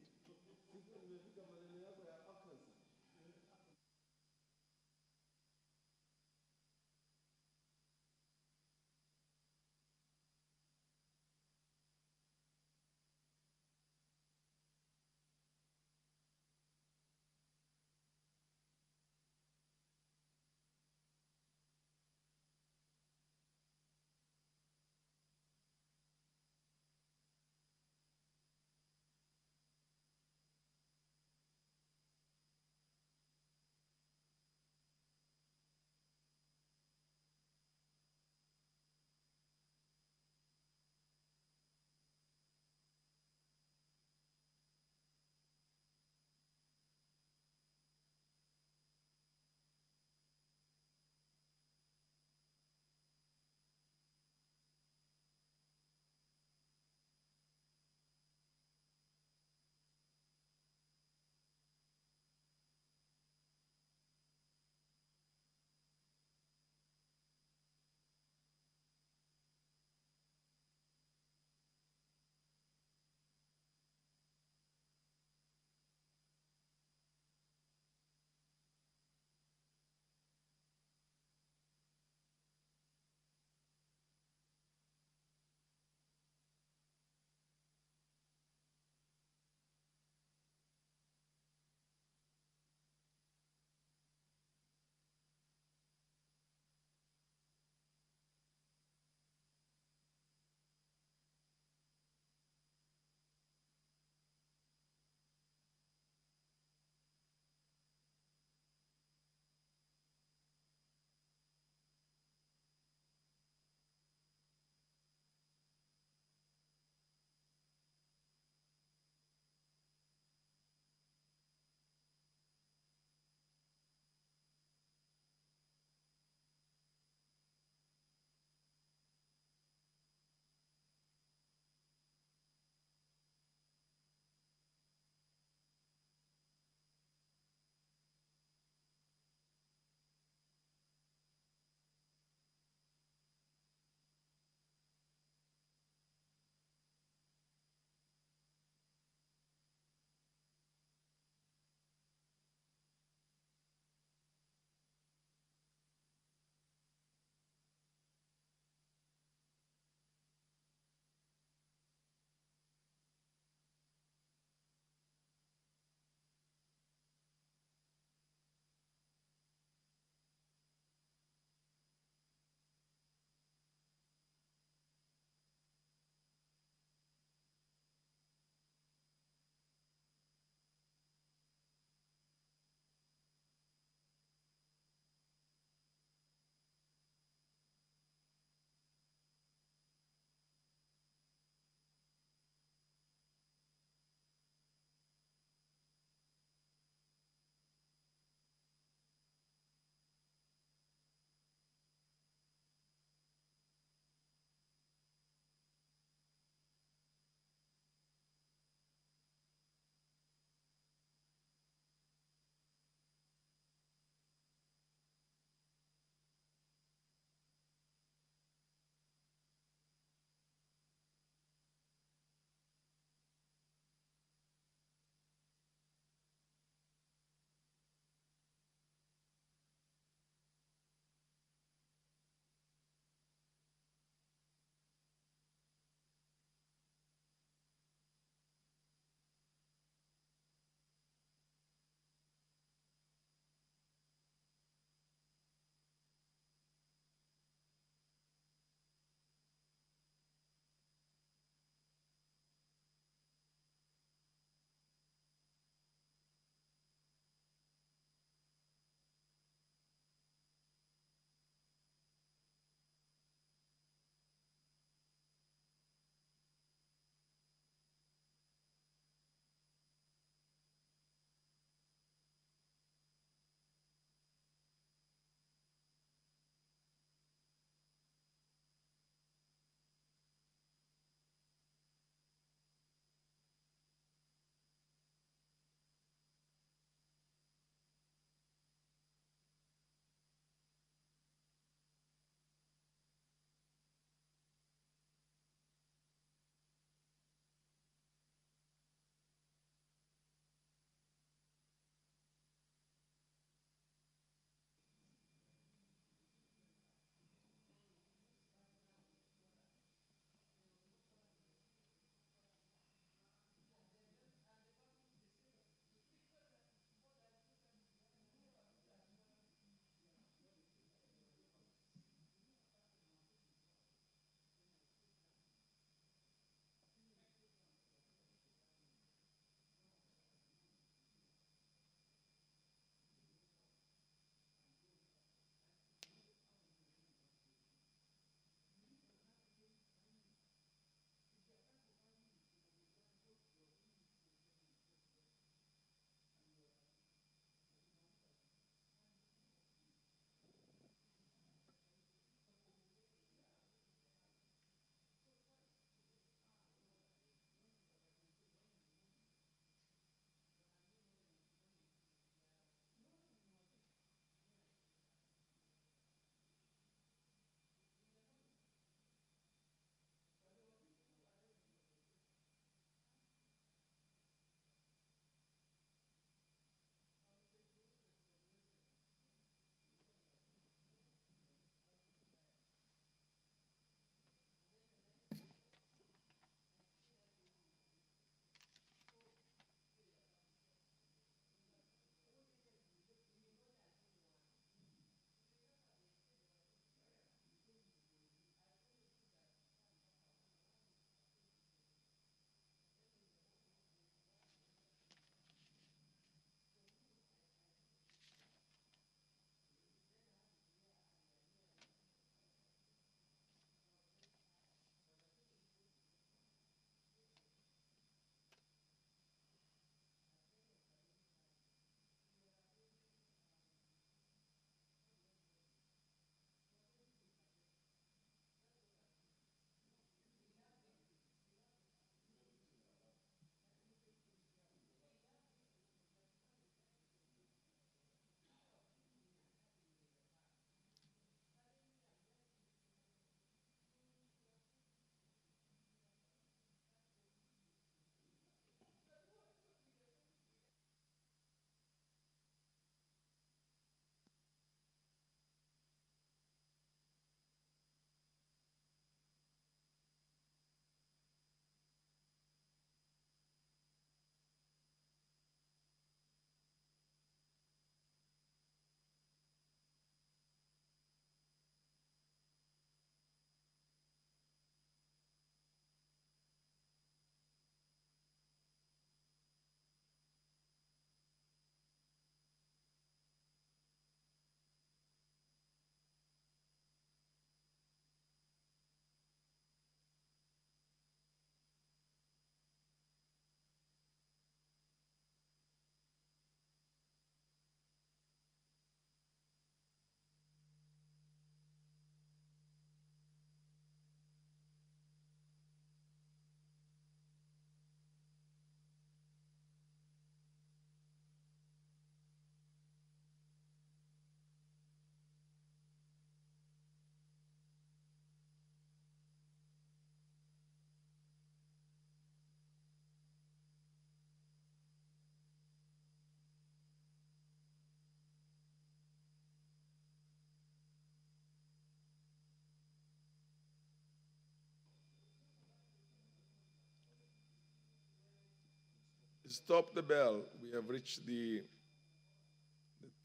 Stop the bell. We have reached the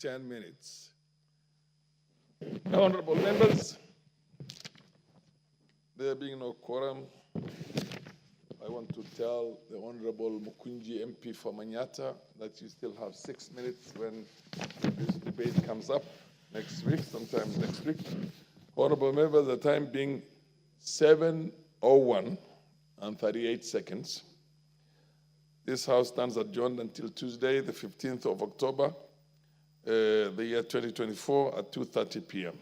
10 minutes. Honorable members, there being no quorum, I want to tell the Honorable Mukunji MP for Manyata that you still have 6 minutes when this debate comes up next week, sometimes next week. Honorable members, the time being 7:01 and 38 seconds. This House stands adjourned until Tuesday, the 15th of October, the year 2024 at 2:30 p.m.